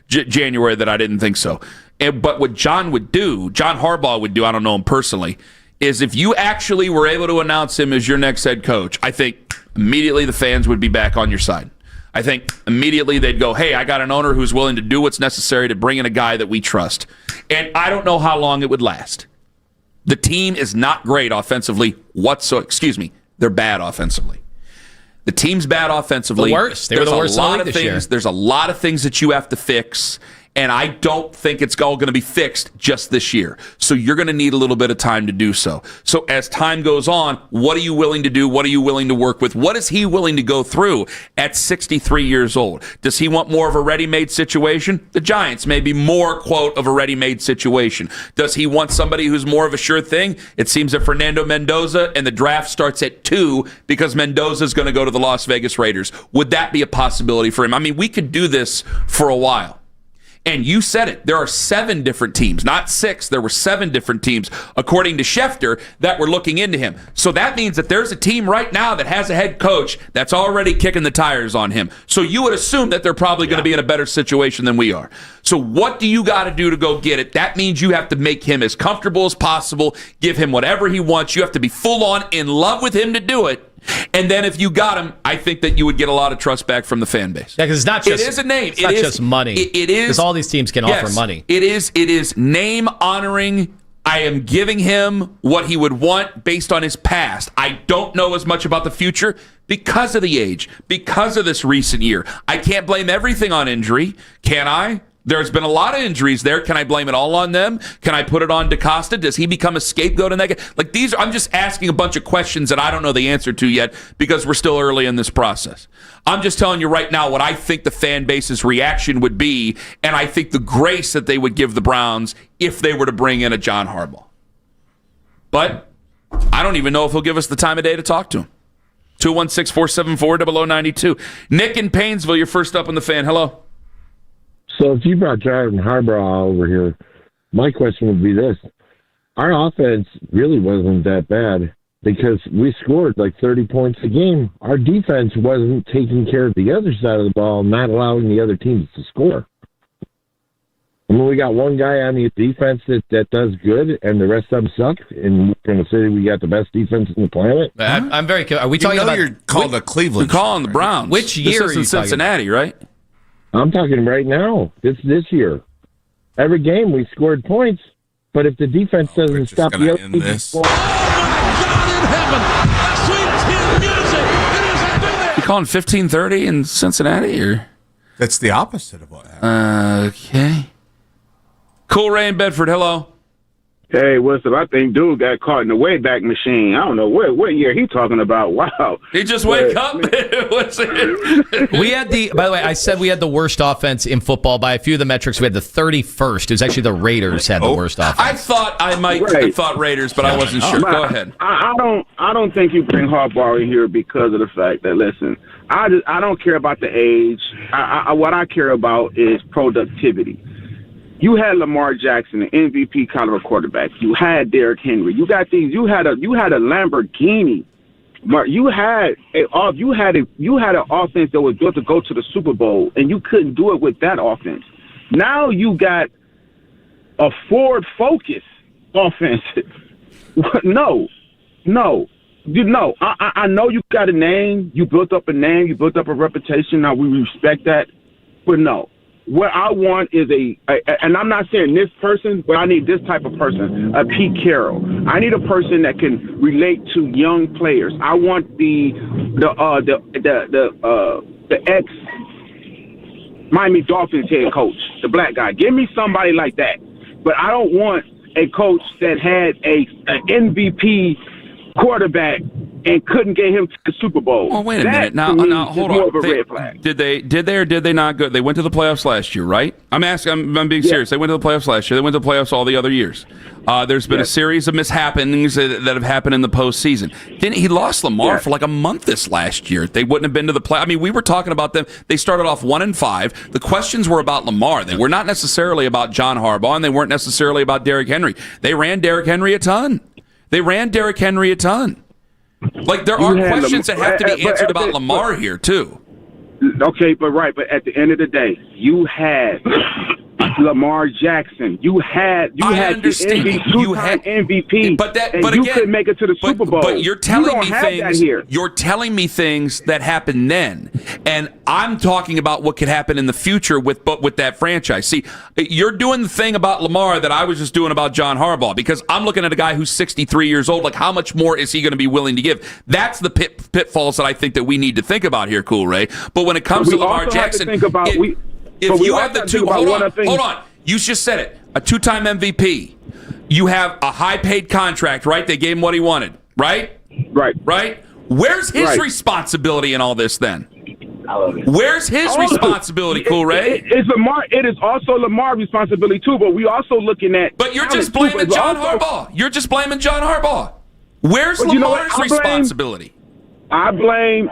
January that I didn't think so. But what John Harbaugh would do, I don't know him personally, is if you actually were able to announce him as your next head coach, I think immediately the fans would be back on your side. I think immediately they'd go, hey, I got an owner who's willing to do what's necessary to bring in a guy that we trust. And I don't know how long it would last. The team is not great offensively whatsoever. They're bad offensively. The team's bad offensively. The worst. They were the worst in the league this year. There's a lot of things that you have to fix. And I don't think it's all going to be fixed just this year. So you're going to need a little bit of time to do so. So as time goes on, what are you willing to do? What are you willing to work with? What is he willing to go through at 63 years old? Does he want more of a ready-made situation? The Giants may be more, quote, of a ready-made situation. Does he want somebody who's more of a sure thing? It seems that Fernando Mendoza and the draft starts at 2 because Mendoza's going to go to the Las Vegas Raiders. Would that be a possibility for him? I mean, we could do this for a while. And you said it. There are 7 different teams, not 6. There were 7 different teams, according to Schefter, that were looking into him. So that means that there's a team right now that has a head coach that's already kicking the tires on him. So you would assume that they're probably going to be in a better situation than we are. So what do you got to do to go get it? That means you have to make him as comfortable as possible, give him whatever he wants. You have to be full on in love with him to do it. And then if you got him, I think that you would get a lot of trust back from the fan base. Yeah, because it's not just, it is a name. It's not just money. It is. Because all these teams can offer money. It is name honoring. I am giving him what he would want based on his past. I don't know as much about the future because of the age, because of this recent year. I can't blame everything on injury, can I? There's been a lot of injuries there. Can I blame it all on them? Can I put it on DaCosta? Does he become a scapegoat in that? Like these, I'm just asking a bunch of questions that I don't know the answer to yet because we're still early in this process. I'm just telling you right now what I think the fan base's reaction would be, and I think the grace that they would give the Browns if they were to bring in a John Harbaugh. But I don't even know if he'll give us the time of day to talk to him. 216-474-0092. Nick in Painesville, you're first up on the Fan. Hello. So if you brought John Harbaugh over here, my question would be this. Our offense really wasn't that bad because we scored like 30 points a game. Our defense wasn't taking care of the other side of the ball, not allowing the other teams to score. I mean, we got one guy on the defense that does good, and the rest of them suck, and we're going to say we got the best defense in the planet. I'm very curious. Are we talking about... You're called a Cleveland. You're calling the Browns. Which year this is in Cincinnati, right? I'm talking right now, this year. Every game we scored points, but if the defense doesn't stop the other team from scoring... You calling 15-30 in Cincinnati, or? That's the opposite of what happened. Okay. Cool Ray in Bedford, hello. Hey, what's up? I think dude got caught in the Wayback Machine. I don't know what year he talking about. Wow. He just wake up. What's it? We had by the way, I said we had the worst offense in football by a few of the metrics. We had the 31st. It was actually the Raiders had the worst offense. I thought I might have thought Raiders, but I wasn't sure. Go ahead. I don't think you bring Harbaugh in here because of the fact that, listen, I don't care about the age. What I care about is productivity. You had Lamar Jackson, an MVP caliber quarterback. You had Derrick Henry. You got these. You had a Lamborghini. You had an offense that was built to go to the Super Bowl, and you couldn't do it with that offense. Now you got a forward-focused offense. No. I know you got a name. You built up a name. You built up a reputation. Now we respect that, but no. What I want is and I'm not saying this person, but I need this type of person, a Pete Carroll. I need a person that can relate to young players. I want the ex Miami Dolphins head coach, the black guy. Give me somebody like that. But I don't want a coach that had an MVP quarterback and couldn't get him to the Super Bowl. Well, wait a minute. Now hold on. Red flag. Did they or did they not go? They went to the playoffs last year, right? I'm being serious. They went to the playoffs last year. They went to the playoffs all the other years. There's been a series of mishappenings that have happened in the postseason. He lost Lamar for like a month this last year. They wouldn't have been to the play. I mean, we were talking about them. They started off 1-5. The questions were about Lamar. They were not necessarily about John Harbaugh, and they weren't necessarily about Derrick Henry. They ran Derrick Henry a ton. Like, there are questions that have to be answered about Lamar here, too. Okay, but at the end of the day, you had Lamar Jackson. You had the MVP, but you couldn't make it to the Super Bowl. But you're telling me things. You're telling me things that happened then, and I'm talking about what could happen in the future with that franchise. See, you're doing the thing about Lamar that I was just doing about John Harbaugh, because I'm looking at a guy who's 63 years old. Like, how much more is he going to be willing to give? That's the pitfalls that I think that we need to think about here, Cool Ray. But when it comes to Lamar Jackson, if you have the two, hold on. You just said it. A two-time MVP. You have a high-paid contract, right? They gave him what he wanted, right? Right. Where's his responsibility in all this then? Where's his responsibility, Cool Ray? It is also Lamar's responsibility too. But we also looking at. But you're just blaming John Harbaugh. You're just blaming John Harbaugh. Where's Lamar's responsibility? I blame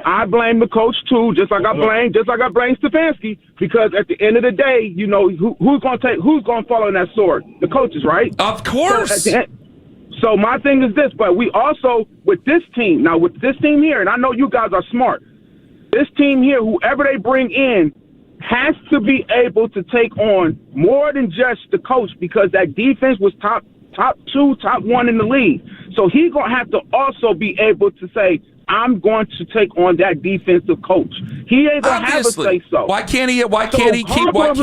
the coach too, just like I blame Stfansky, because at the end of the day, you know, who's going to follow in that sword? The coaches, right? Of course. So my thing is this, but we also with this team here, and I know you guys are smart. This team here, whoever they bring in, has to be able to take on more than just the coach, because that defense was top 2, top 1 in the league. So he's going to have to also be able to say, I'm going to take on that defensive coach. He ain't going to have a say-so. Why can't he? Harbaugh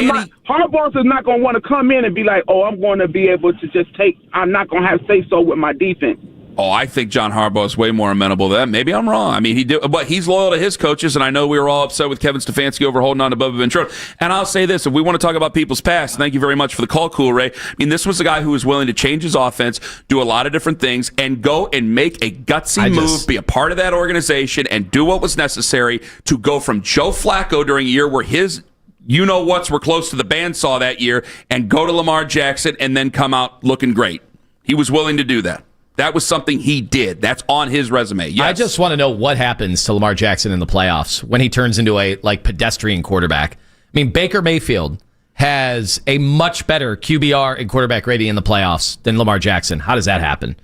is not going to want to come in and be like, oh, I'm going to be able to just I'm not going to have say-so with my defense. Oh, I think John Harbaugh is way more amenable to that. Maybe I'm wrong. I mean, but he's loyal to his coaches, and I know we were all upset with Kevin Stfansky over holding on to Bubba Ventura. And I'll say this, if we want to talk about people's past, thank you very much for the call, Cool Ray. I mean, this was a guy who was willing to change his offense, do a lot of different things, and go and make a gutsy move, be a part of that organization, and do what was necessary to go from Joe Flacco during a year where his you-know-whats were close to the bandsaw that year, and go to Lamar Jackson and then come out looking great. He was willing to do that. That was something he did. That's on his resume. Yes. I just want to know what happens to Lamar Jackson in the playoffs when he turns into a pedestrian quarterback. I mean, Baker Mayfield has a much better QBR and quarterback rating in the playoffs than Lamar Jackson. How does that happen?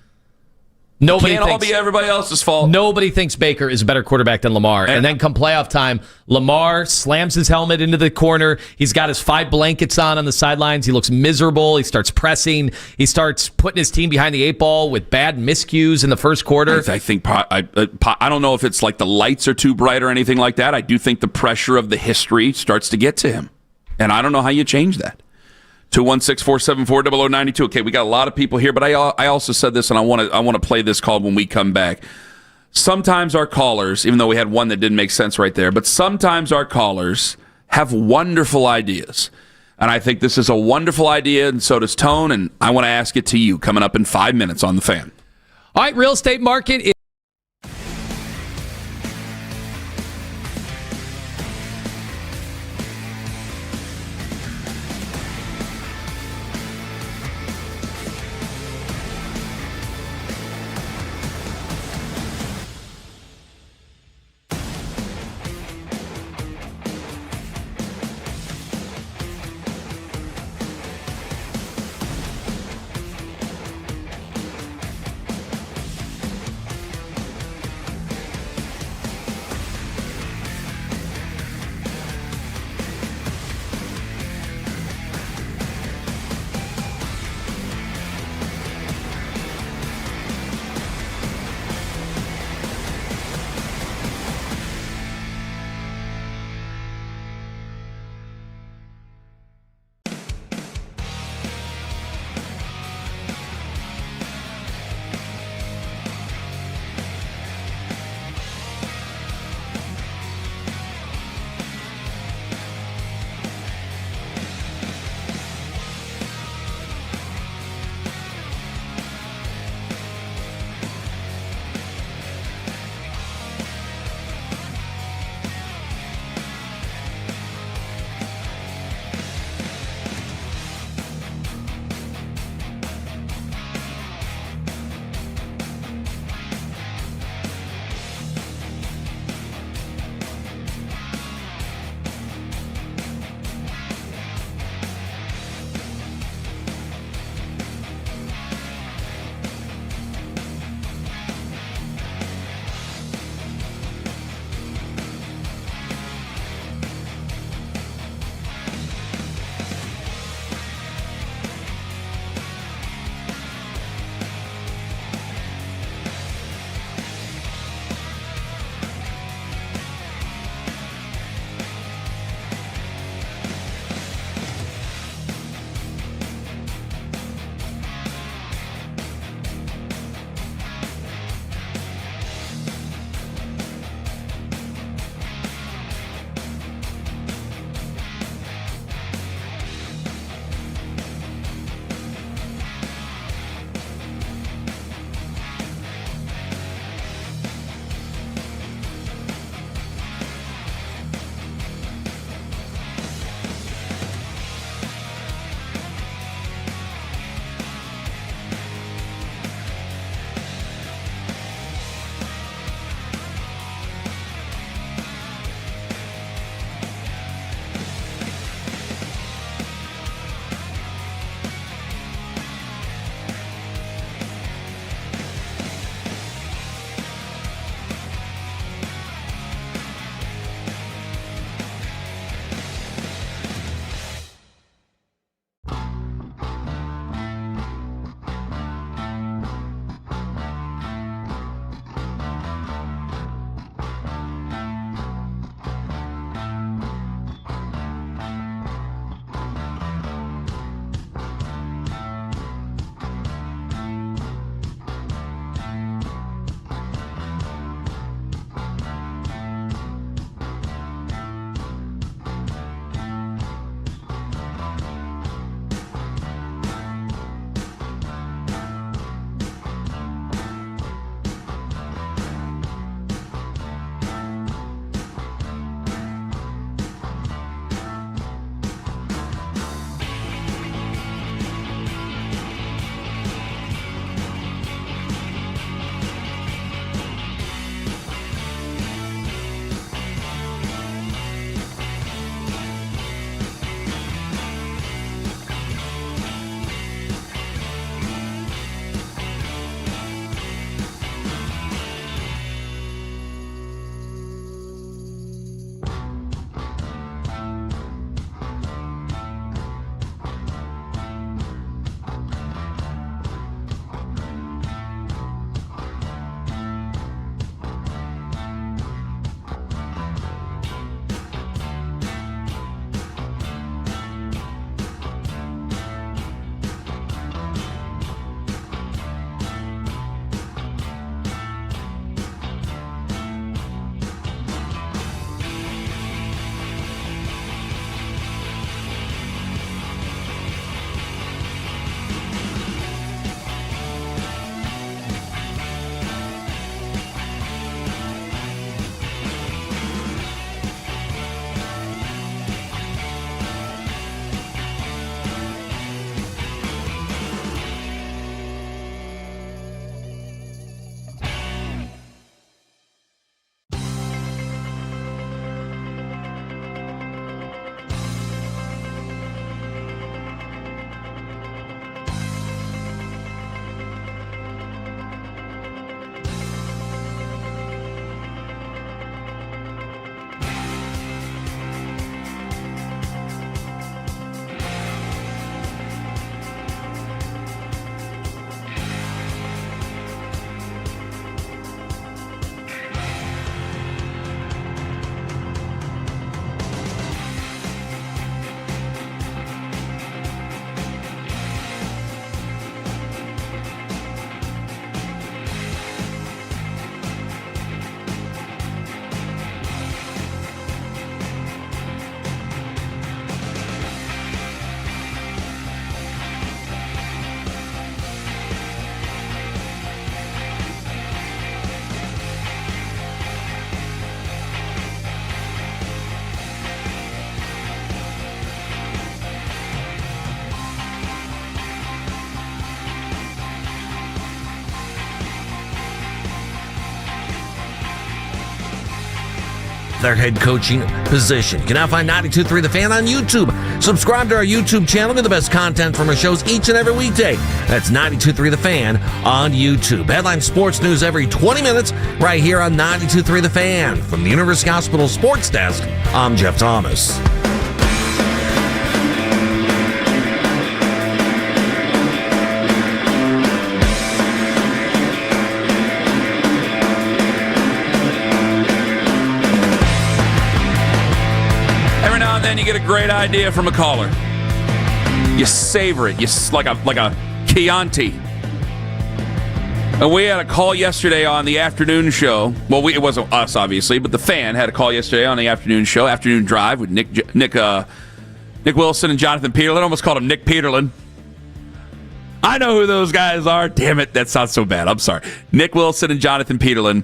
Nobody can't all be everybody else's fault. Nobody thinks Baker is a better quarterback than Lamar. And then come playoff time, Lamar slams his helmet into the corner. He's got his 5 blankets on the sidelines. He looks miserable. He starts pressing. He starts putting his team behind the 8 ball with bad miscues in the first quarter. I think I don't know if it's like the lights are too bright or anything like that. I do think the pressure of the history starts to get to him. And I don't know how you change that. 216-474-0092. Okay, we got a lot of people here, but I also said this, and I want to play this call when we come back. Sometimes our callers, even though we had one that didn't make sense right there, but sometimes our callers have wonderful ideas. And I think this is a wonderful idea, and so does Tone, and I want to ask it to you coming up in 5 minutes on The Fan. All right, real estate market is... their head coaching position. You can now find 92.3 The Fan on YouTube. Subscribe to our YouTube channel for the best content from our shows each and every weekday. That's 92.3 The Fan on YouTube. Headline sports news every 20 minutes right here on 92.3 The Fan. From the University Hospital Sports Desk, I'm Jeff Thomas. Then you get a great idea from a caller. You savor it. You like a Chianti. And we had a call yesterday on the afternoon show. Well, it wasn't us, obviously, but the Fan had a call yesterday on the afternoon show, Afternoon Drive, with Nick Wilson and Jonathan Peterlin. I almost called him Nick Peterlin. I know who those guys are. Damn it, that sounds so bad. I'm sorry. Nick Wilson and Jonathan Peterlin.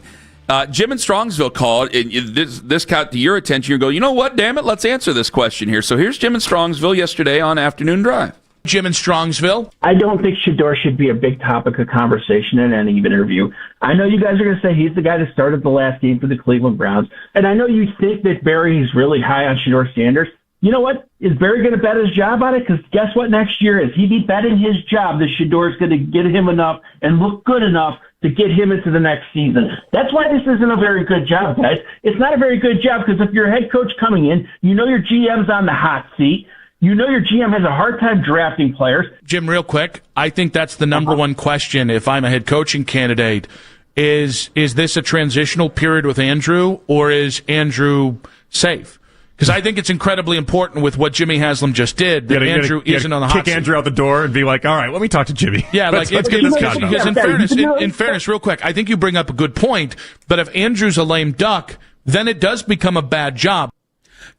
Jim in Strongsville called, and this caught to your attention. You go, you know what, damn it, let's answer this question here. So here's Jim in Strongsville yesterday on Afternoon Drive. Jim in Strongsville. I don't think Shedeur should be a big topic of conversation in any interview. I know you guys are going to say he's the guy that started the last game for the Cleveland Browns, and I know you think that Barry's really high on Shedeur Sanders. You know what? Is Barry going to bet his job on it? Because guess what next year is? He'd be betting his job that Shedeur is going to get him enough and look good enough to get him into the next season. That's why this isn't a very good job, guys. It's not a very good job because if you're a head coach coming in, you know your GM's on the hot seat. You know your GM has a hard time drafting players. Jim, real quick, I think that's the number one question if I'm a head coaching candidate. Is this a transitional period with Andrew, or is Andrew safe? Because I think it's incredibly important with what Jimmy Haslam just did that Andrew isn't on the hot seat. Kick Andrew out the door and be like, all right, let me talk to Jimmy. Yeah, let's get this guy. Because in fairness, real quick, I think you bring up a good point, but if Andrew's a lame duck, then it does become a bad job.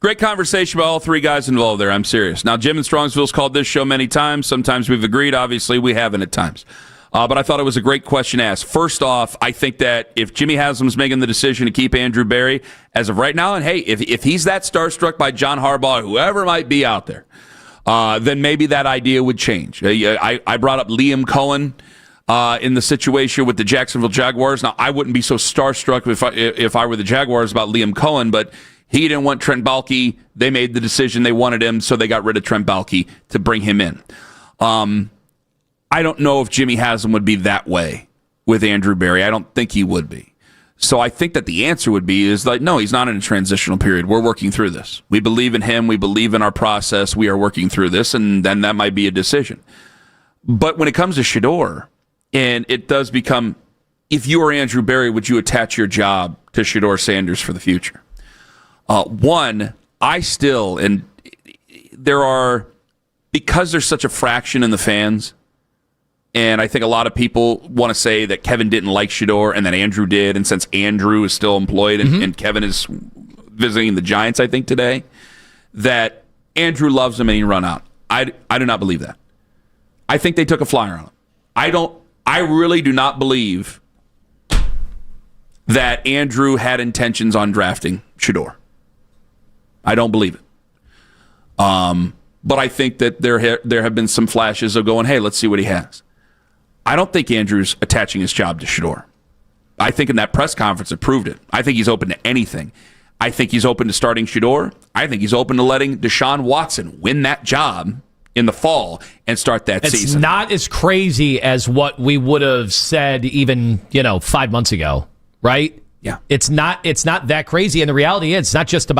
Great conversation by all three guys involved there. I'm serious. Now, Jim in Strongsville's called this show many times. Sometimes we've agreed. Obviously, we haven't at times. But I thought it was a great question asked. First off, I think that if Jimmy Haslam's making the decision to keep Andrew Berry as of right now, and hey, if he's that starstruck by John Harbaugh, whoever might be out there, then maybe that idea would change. I brought up Liam Cohen in the situation with the Jacksonville Jaguars. Now, I wouldn't be so starstruck if I were the Jaguars about Liam Cohen, but he didn't want Trent Baalke. They made the decision they wanted him, so they got rid of Trent Baalke to bring him in. I don't know if Jimmy Haslam would be that way with Andrew Berry. I don't think he would be. So I think that the answer would be is like, no, he's not in a transitional period. We're working through this. We believe in him. We believe in our process. We are working through this, and then that might be a decision. But when it comes to Shedeur, and it does become, if you were Andrew Berry, would you attach your job to Shedeur Sanders for the future? One, I still, and because there's such a fraction in the fans, and I think a lot of people want to say that Kevin didn't like Shedeur and that Andrew did, and since Andrew is still employed and Kevin is visiting the Giants, I think, today, that Andrew loves him and he run out. I do not believe that. I think they took a flyer on him. I really do not believe that Andrew had intentions on drafting Shedeur. I don't believe it. But I think that there have been some flashes of going, hey, let's see what he has. I don't think Andrew's attaching his job to Shedeur. I think in that press conference it proved it. I think he's open to anything. I think he's open to starting Shedeur. I think he's open to letting Deshaun Watson win that job in the fall and start that season. It's not as crazy as what we would have said even, 5 months ago, right? Yeah. It's not that crazy. And the reality is it's not just a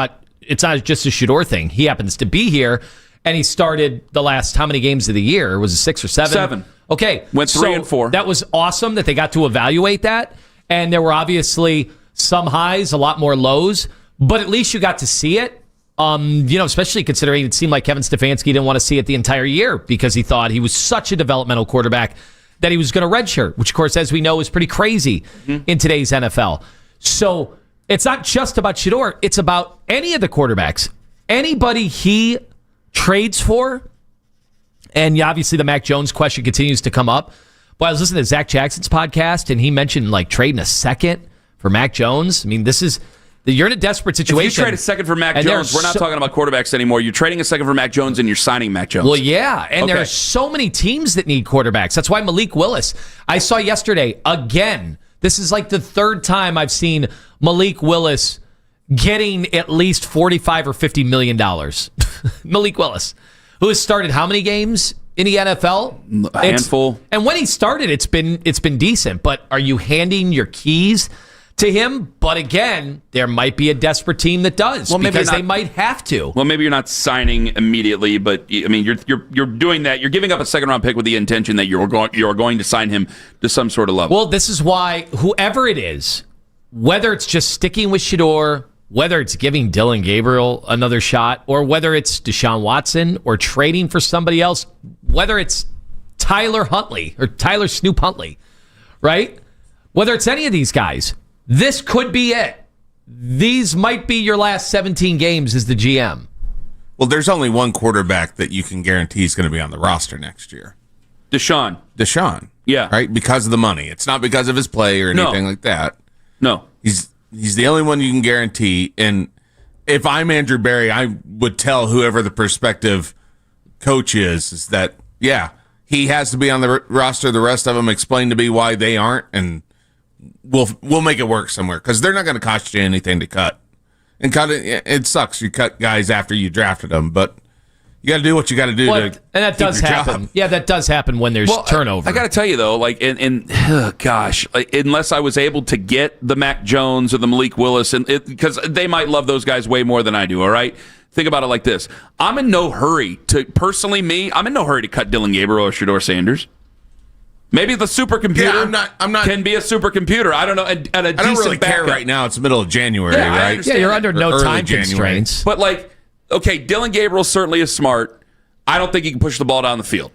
Shedeur thing. He happens to be here, and he started the last how many games of the year? Was it 6 or 7? 7. Okay. Went 3 and 4. That was awesome that they got to evaluate that. And there were obviously some highs, a lot more lows, but at least you got to see it. Especially considering it seemed like Kevin Stfansky didn't want to see it the entire year because he thought he was such a developmental quarterback that he was going to redshirt, which, of course, as we know, is pretty crazy in today's NFL. So it's not just about Shedeur. It's about any of the quarterbacks. Anybody he trades for. And obviously the Mac Jones question continues to come up. But I was listening to Zach Jackson's podcast, and he mentioned trading a second for Mac Jones. I mean, you're in a desperate situation. If you trade a second for Mac Jones, we're not talking about quarterbacks anymore. You're trading a second for Mac Jones, and you're signing Mac Jones. Well, yeah, and there are so many teams that need quarterbacks. That's why Malik Willis, I saw yesterday, again, this is like the third time I've seen Malik Willis getting at least $45 or $50 million. Malik Willis, who has started how many games in the NFL? A handful. And when he started, it's been decent. But are you handing your keys to him? But again, there might be a desperate team that does, because they might have to. Well, maybe you're not signing immediately, but I mean, you're doing that. You're giving up a second-round pick with the intention that you're going to sign him to some sort of level. Well, this is why whoever it is, whether it's just sticking with Shedeur, whether it's giving Dylan Gabriel another shot, or whether it's Deshaun Watson or trading for somebody else, whether it's Tyler Huntley or Tyler Snoop Huntley, right? Whether it's any of these guys, this could be it. These might be your last 17 games as the GM. Well, there's only one quarterback that you can guarantee is going to be on the roster next year. Deshaun. Yeah. Right? Because of the money. It's not because of his play or anything like that. No. He's the only one you can guarantee. And if I'm Andrew Berry, I would tell whoever the prospective coach is that, yeah, he has to be on the roster. The rest of them explain to me why they aren't, and we'll make it work somewhere, because they're not going to cost you anything to cut. And it sucks. You cut guys after you drafted them, but you got to do what you got to do. And that does happen. Job. Yeah, that does happen when there's turnover. I got to tell you though, like, unless I was able to get the Mac Jones or the Malik Willis, because they might love those guys way more than I do. All right. Think about it like this. I'm in no hurry to cut Dylan Gabriel or Shedeur Sanders. Maybe the supercomputer I'm not, can be a supercomputer. I don't know. And a decent I don't really care backup. right now. It's the middle of January, right? Yeah, you're under no time constraints. But okay, Dylan Gabriel certainly is smart. I don't think he can push the ball down the field.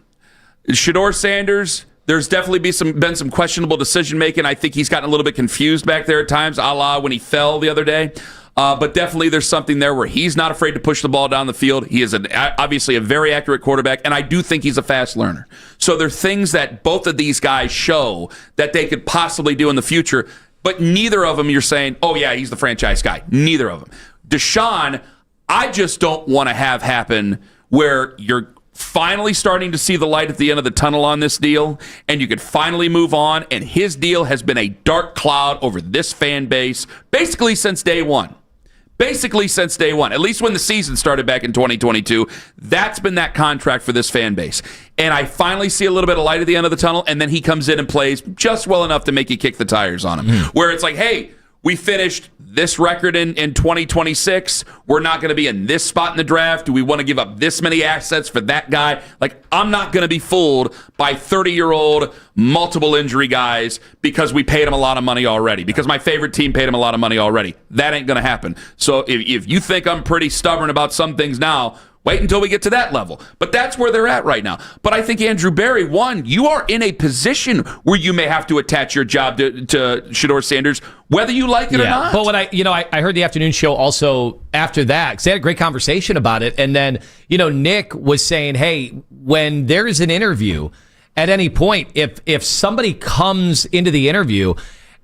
Shedeur Sanders, there's definitely been some questionable decision making. I think he's gotten a little bit confused back there at times, a la when he fell the other day. But definitely there's something there where he's not afraid to push the ball down the field. He is obviously a very accurate quarterback, and I do think he's a fast learner. So there are things that both of these guys show that they could possibly do in the future, but neither of them you're saying, oh, yeah, he's the franchise guy. Neither of them. Deshaun, I just don't want to have happen where you're finally starting to see the light at the end of the tunnel on this deal, and you could finally move on, and his deal has been a dark cloud over this fan base basically since day one. At least when the season started back in 2022, that's been that contract for this fan base. And I finally see a little bit of light at the end of the tunnel, and then he comes in and plays just well enough to make you kick the tires on him. Where it's like, hey, we finished this record in 2026. We're not going to be in this spot in the draft. Do we want to give up this many assets for that guy? Like, I'm not going to be fooled by 30-year-old multiple injury guys because we paid him a lot of money already, because my favorite team paid him a lot of money already. That ain't going to happen. So if you think I'm pretty stubborn about some things now, wait until we get to that level. But that's where they're at right now. But I think, Andrew Berry, you are in a position where you may have to attach your job to Shedeur Sanders, whether you like it or not. But when I heard the afternoon show also after that, because they had a great conversation about it. And then, Nick was saying, hey, when there is an interview, at any point, if somebody comes into the interview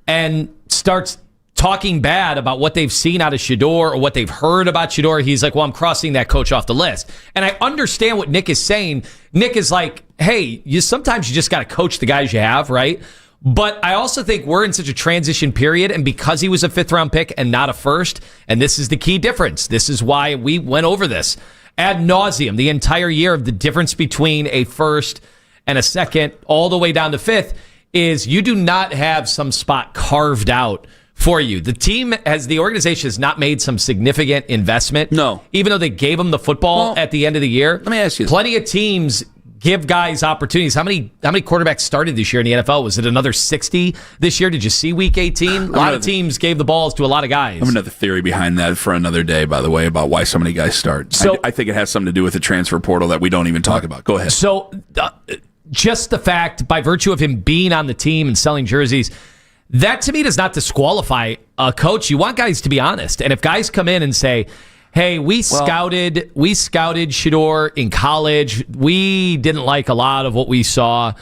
and starts talking bad about what they've seen out of Shedeur or what they've heard about Shedeur, he's like, well, I'm crossing that coach off the list. And I understand what Nick is saying. Nick is like, hey, sometimes you just got to coach the guys you have, right? But I also think we're in such a transition period, and because he was a fifth-round pick and not a first, and this is the key difference. This is why we went over this ad nauseum the entire year of the difference between a first and a second all the way down to fifth is you do not have some spot carved out for you. The organization has not made some significant investment. No. Even though they gave them the football at the end of the year. Let me ask you. Plenty of teams give guys opportunities. How many quarterbacks started this year in the NFL? Was it another 60 this year? Did you see week 18? A lot of teams gave the balls to a lot of guys. I have another theory behind that for another day, by the way, about why so many guys start. So, I think it has something to do with the transfer portal that we don't even talk about. Go ahead. So just the fact, by virtue of him being on the team and selling jerseys, that to me does not disqualify a coach. You want guys to be honest. And if guys come in and say, hey, we scouted Shedeur in college. We didn't like a lot of what we saw.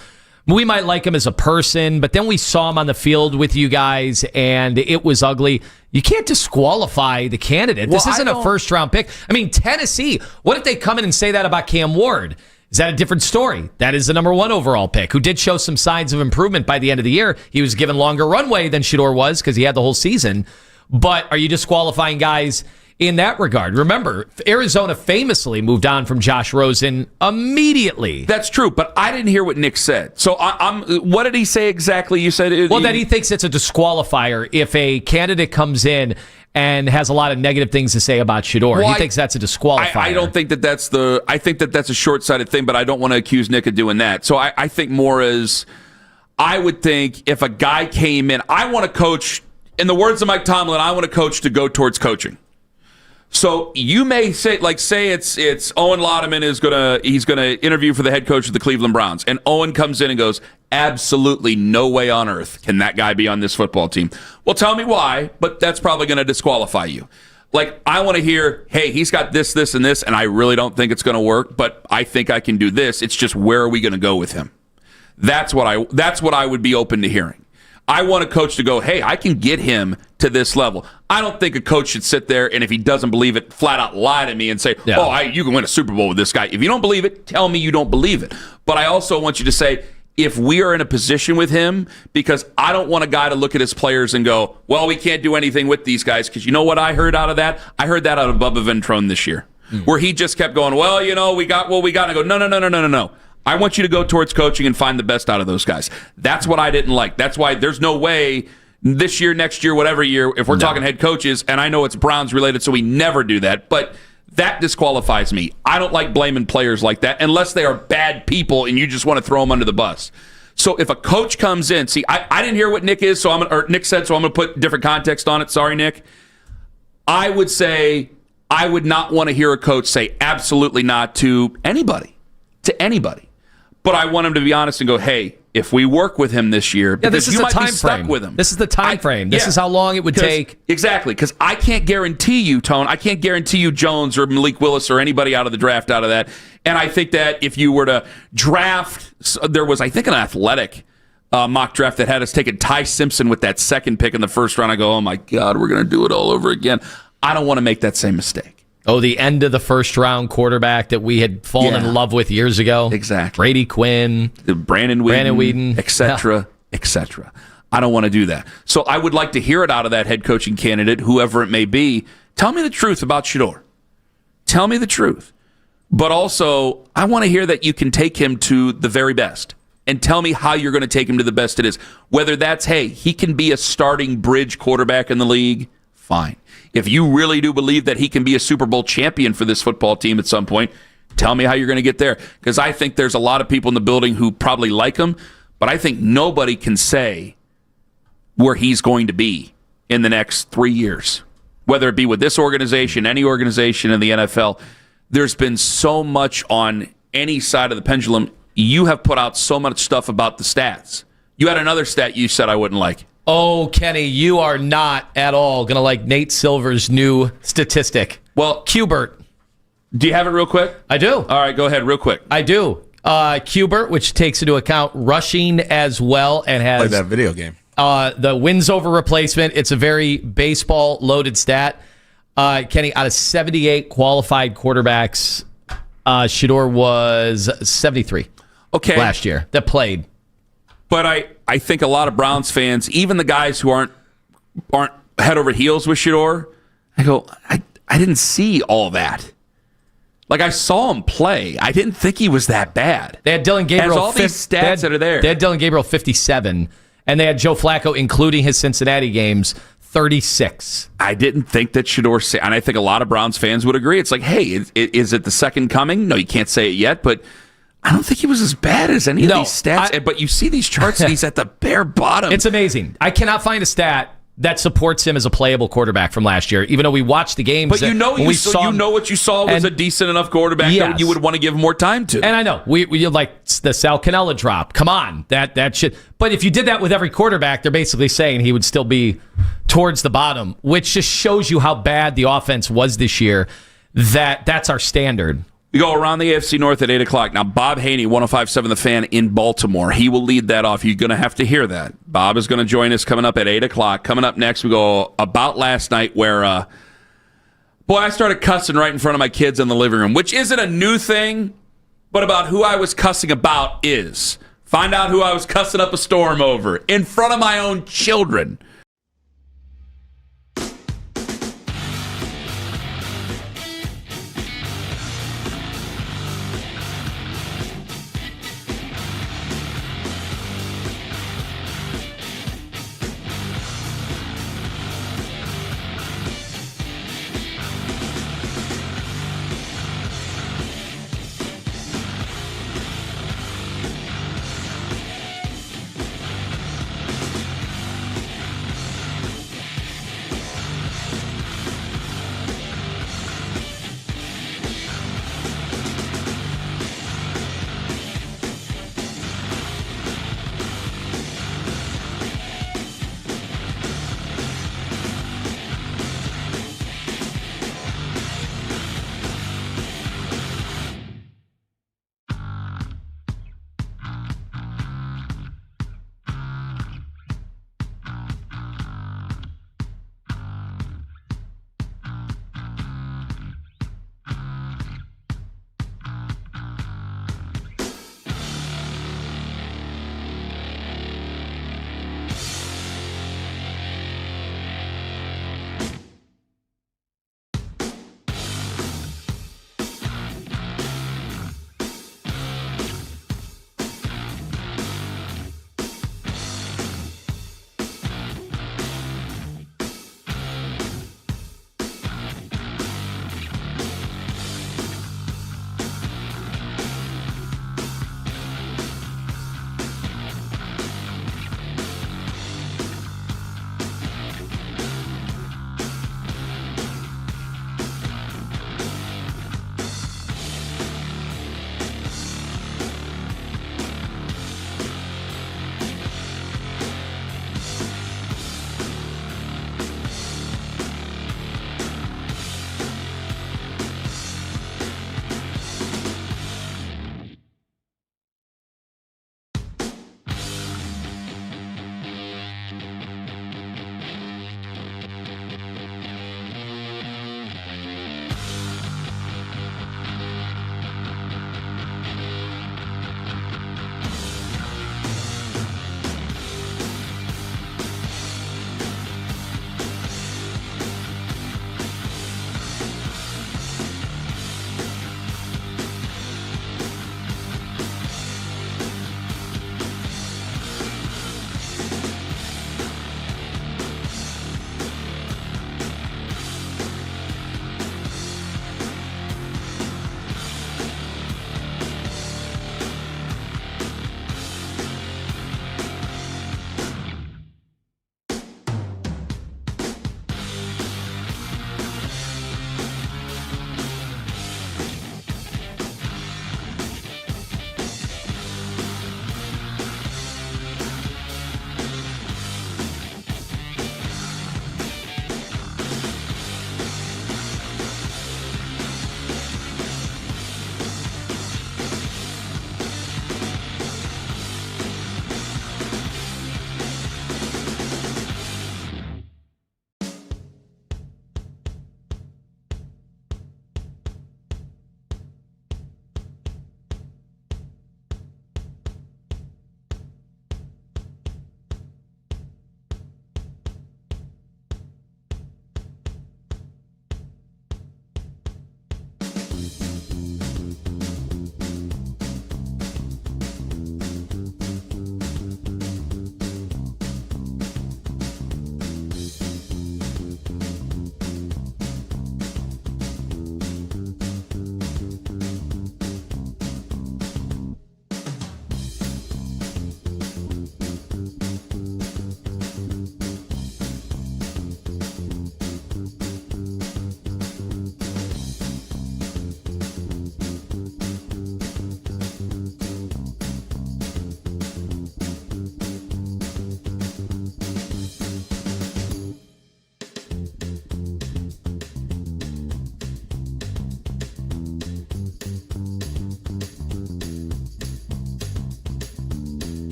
We might like him as a person, but then we saw him on the field with you guys and it was ugly. You can't disqualify the candidate. This isn't a first-round pick. I mean, Tennessee, what if they come in and say that about Cam Ward? Is that a different story? That is the number 1 overall pick, who did show some signs of improvement by the end of the year. He was given longer runway than Shedeur was because he had the whole season. But are you disqualifying guys in that regard? Remember, Arizona famously moved on from Josh Rosen immediately. That's true, but I didn't hear what Nick said. So what did he say exactly? You said that he thinks it's a disqualifier if a candidate comes in and has a lot of negative things to say about Shedeur. Well, he thinks that's a disqualifier. I don't think that's I think that's a short-sighted thing, but I don't want to accuse Nick of doing that. So I think more as I would think if a guy came in, I want to coach, in the words of Mike Tomlin, I want a coach to go towards coaching. So you may say it's Owen Laudeman he's gonna interview for the head coach of the Cleveland Browns, and Owen comes in and goes, absolutely no way on earth can that guy be on this football team. Well, tell me why, but that's probably going to disqualify you. Like, I want to hear, hey, he's got this, this, and this, and I really don't think it's going to work, but I think I can do this. It's just, where are we going to go with him? That's what I would be open to hearing. I want a coach to go, hey, I can get him to this level. I don't think a coach should sit there and if he doesn't believe it, flat out lie to me and say, you can win a Super Bowl with this guy. If you don't believe it, tell me you don't believe it. But I also want you to say, if we are in a position with him, because I don't want a guy to look at his players and go, well, we can't do anything with these guys, because you know what I heard out of that? I heard that out of Bubba Ventrone this year, where he just kept going, well, we got what we got. And I go, no. I want you to go towards coaching and find the best out of those guys. That's what I didn't like. That's why there's no way this year, next year, whatever year, if we're talking head coaches, and I know it's Browns related, so we never do that, but that disqualifies me. I don't like blaming players like that unless they are bad people and you just want to throw them under the bus. So if a coach comes in, see, I didn't hear what Nick is, Nick said, so I'm going to put different context on it. Sorry, Nick. I would say I would not want to hear a coach say absolutely not to anybody. But I want him to be honest and go, hey, if we work with him this year, because you might be stuck with him. This is the time frame. This is how long it would take. Exactly, because I can't guarantee you, Tone. I can't guarantee you Jones or Malik Willis or anybody out of the draft out of that. And I think that if you were to draft, there was, I think, an Athletic mock draft that had us taking Ty Simpson with that second pick in the first round. I go, oh, my God, we're going to do it all over again. I don't want to make that same mistake. Oh, the end of the first round quarterback that we had fallen in love with years ago. Exactly. Brady Quinn, Brandon Weeden, etc., etc. I don't want to do that. So I would like to hear it out of that head coaching candidate, whoever it may be. Tell me the truth about Shedeur. Tell me the truth. But also, I want to hear that you can take him to the very best. And tell me how you're going to take him to the best it is. Whether that's, hey, he can be a starting bridge quarterback in the league, fine. If you really do believe that he can be a Super Bowl champion for this football team at some point, tell me how you're going to get there. Because I think there's a lot of people in the building who probably like him, but I think nobody can say where he's going to be in the next 3 years. Whether it be with this organization, any organization in the NFL, there's been so much on any side of the pendulum. You have put out so much stuff about the stats. You had another stat you said I wouldn't like. Oh, Kenny, you are not at all going to like Nate Silver's new statistic. Well, Qbert. Do you have it real quick? I do. All right, go ahead real quick. I do. Qbert, which takes into account rushing as well and has... Play that video game. The wins over replacement. It's a very baseball-loaded stat. Kenny, out of 78 qualified quarterbacks, Shedeur was 73 last year that played. But I think a lot of Browns fans, even the guys who aren't head over heels with Shedeur, I go, I didn't see all that. Like, I saw him play. I didn't think he was that bad. They had Dylan Gabriel. There's all these stats that are there. They had Dylan Gabriel 57, and they had Joe Flacco, including his Cincinnati games, 36. I didn't think that Shedeur, and I think a lot of Browns fans would agree. It's like, hey, is it the second coming? No, you can't say it yet, but I don't think he was as bad as any of these stats. But you see these charts, and he's at the bare bottom. It's amazing. I cannot find a stat that supports him as a playable quarterback from last year, even though we watched the games. But what you saw was a decent enough quarterback that you would want to give more time to. And I know we like the Sal Cannella drop. Come on, that shit. But if you did that with every quarterback, they're basically saying he would still be towards the bottom, which just shows you how bad the offense was this year. That's our standard. We go around the AFC North at 8 o'clock. Now, Bob Haney, 105.7 The Fan in Baltimore. He will lead that off. You're going to have to hear that. Bob is going to join us coming up at 8 o'clock. Coming up next, we go about last night where, I started cussing right in front of my kids in the living room, which isn't a new thing, but about who I was cussing about is. Find out who I was cussing up a storm over in front of my own children.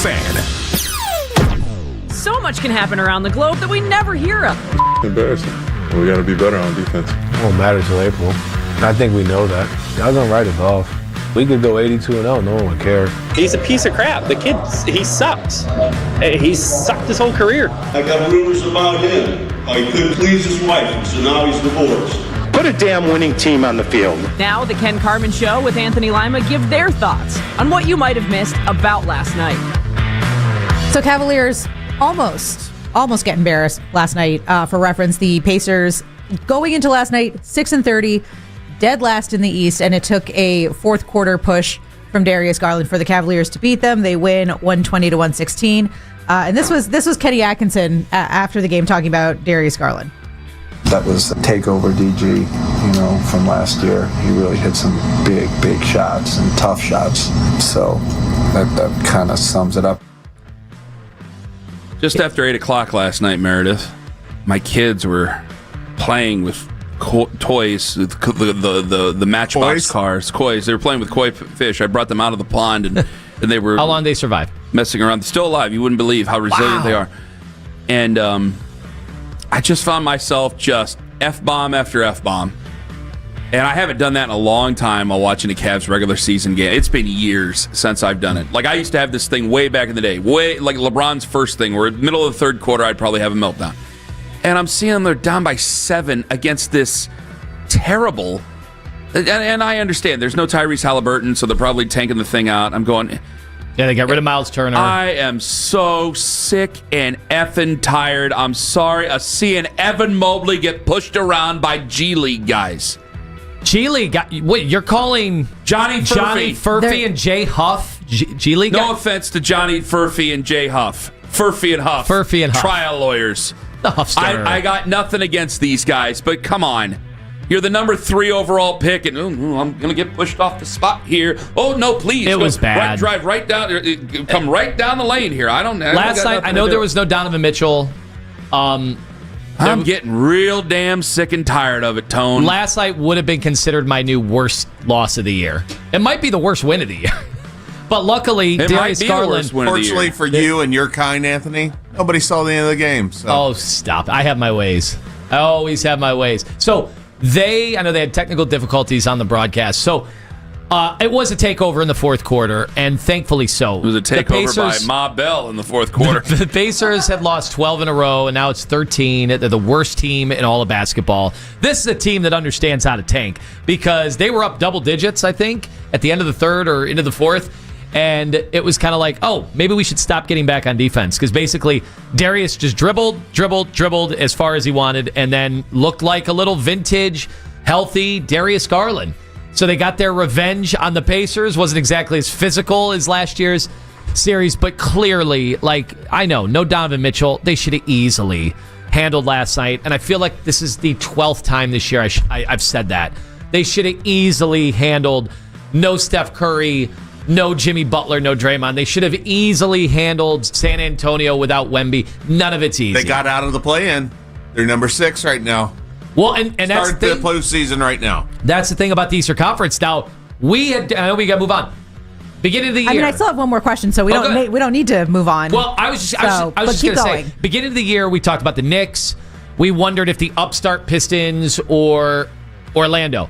Fan. So much can happen around the globe that we never hear of. Embarrassing. We got to be better on defense. It won't matter till April. I think we know that. God's gonna write us off. We could go 82-0, no one would care. He's a piece of crap. The kid, he sucks. He's sucked his whole career. I got rumors about him. How he couldn't please his wife, and so now he's divorced. Put a damn winning team on the field. Now the Ken Carman Show with Anthony Lima give their thoughts on what you might have missed about last night. So Cavaliers almost get embarrassed last night. For reference, the Pacers going into last night 6-30, dead last in the East, and it took a fourth quarter push from Darius Garland for the Cavaliers to beat them. They win 120-116. And this was Kenny Atkinson after the game talking about Darius Garland. That was a takeover DG, from last year. He really hit some big shots and tough shots. So that kind of sums it up. Just after 8 o'clock last night, Meredith, my kids were playing with toys, the Matchbox cars, kois. They were playing with koi fish. I brought them out of the pond, and they were... How long did they survive? Messing around. They're still alive. You wouldn't believe how resilient they are. And I just found myself just F-bomb after F-bomb. And I haven't done that in a long time while watching a Cavs regular season game. It's been years since I've done it. Like, I used to have this thing way back in the day, like LeBron's first thing, where in the middle of the third quarter, I'd probably have a meltdown. And I'm seeing them, they're down by 7 against this terrible... And I understand, there's no Tyrese Halliburton, so they're probably tanking the thing out. I'm going... Yeah, they got rid of Miles Turner. I am so sick and effing tired. I'm sorry of seeing Evan Mobley get pushed around by G League guys. G League? Wait, you're calling Johnny Furphy and Jay Huff G League? No offense to Johnny Furphy and Jay Huff. Furphy and Huff. Trial lawyers. The Huffster. I got nothing against these guys, but come on. You're the number 3 overall pick, and I'm going to get pushed off the spot here. Oh, no, please. It was bad. Drive right down. Come right down the lane here. Last night, I know there was no Donovan Mitchell. I'm getting real damn sick and tired of it, Tone. Last night would have been considered my new worst loss of the year. It might be the worst win of the year. But luckily, Darius Garland... Fortunately for you and your kind, Anthony, nobody saw the end of the game. So. Oh, stop. I have my ways. I always have my ways. So... I know they had technical difficulties on the broadcast. So it was a takeover in the fourth quarter, and thankfully so. It was a takeover by Ma Bell in the fourth quarter. The Pacers had lost 12 in a row, and now it's 13. They're the worst team in all of basketball. This is a team that understands how to tank because they were up double digits, I think, at the end of the third or into the fourth. And it was kind of like, oh, maybe we should stop getting back on defense. Because basically, Darius just dribbled as far as he wanted, and then looked like a little vintage, healthy Darius Garland. So they got their revenge on the Pacers. Wasn't exactly as physical as last year's series, but clearly, I know, no Donovan Mitchell. They should have easily handled last night. And I feel like this is the 12th time this year I've said that. They should have easily handled no Steph Curry, no Jimmy Butler, no Draymond. They should have easily handled San Antonio without Wemby. None of it's easy. They got out of the play-in. They're number 6 right now. Well, and that's the postseason right now. That's the thing about the Eastern Conference. Now, I know we got to move on. Beginning of the year. I mean, I still have one more question, so we don't need to move on. Well, I was just going to say, beginning of the year, we talked about the Knicks. We wondered if the upstart Pistons or Orlando.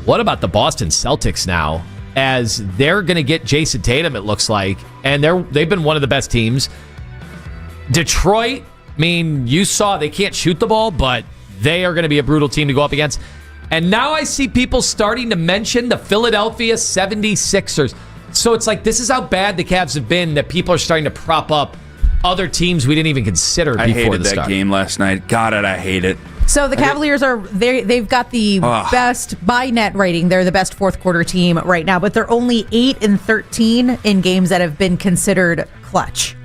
What about the Boston Celtics now? As they're going to get Jason Tatum, it looks like, and they've been one of the best teams. Detroit, I mean, you saw they can't shoot the ball, but they are going to be a brutal team to go up against. And now I see people starting to mention the Philadelphia 76ers. So it's like this is how bad the Cavs have been that people are starting to prop up other teams we didn't even consider before the start. I hated that game last night. God, I hate it. So the Cavaliers they've got the best by net rating. They're the best fourth quarter team right now, but they're only 8-13 in games that have been considered clutch.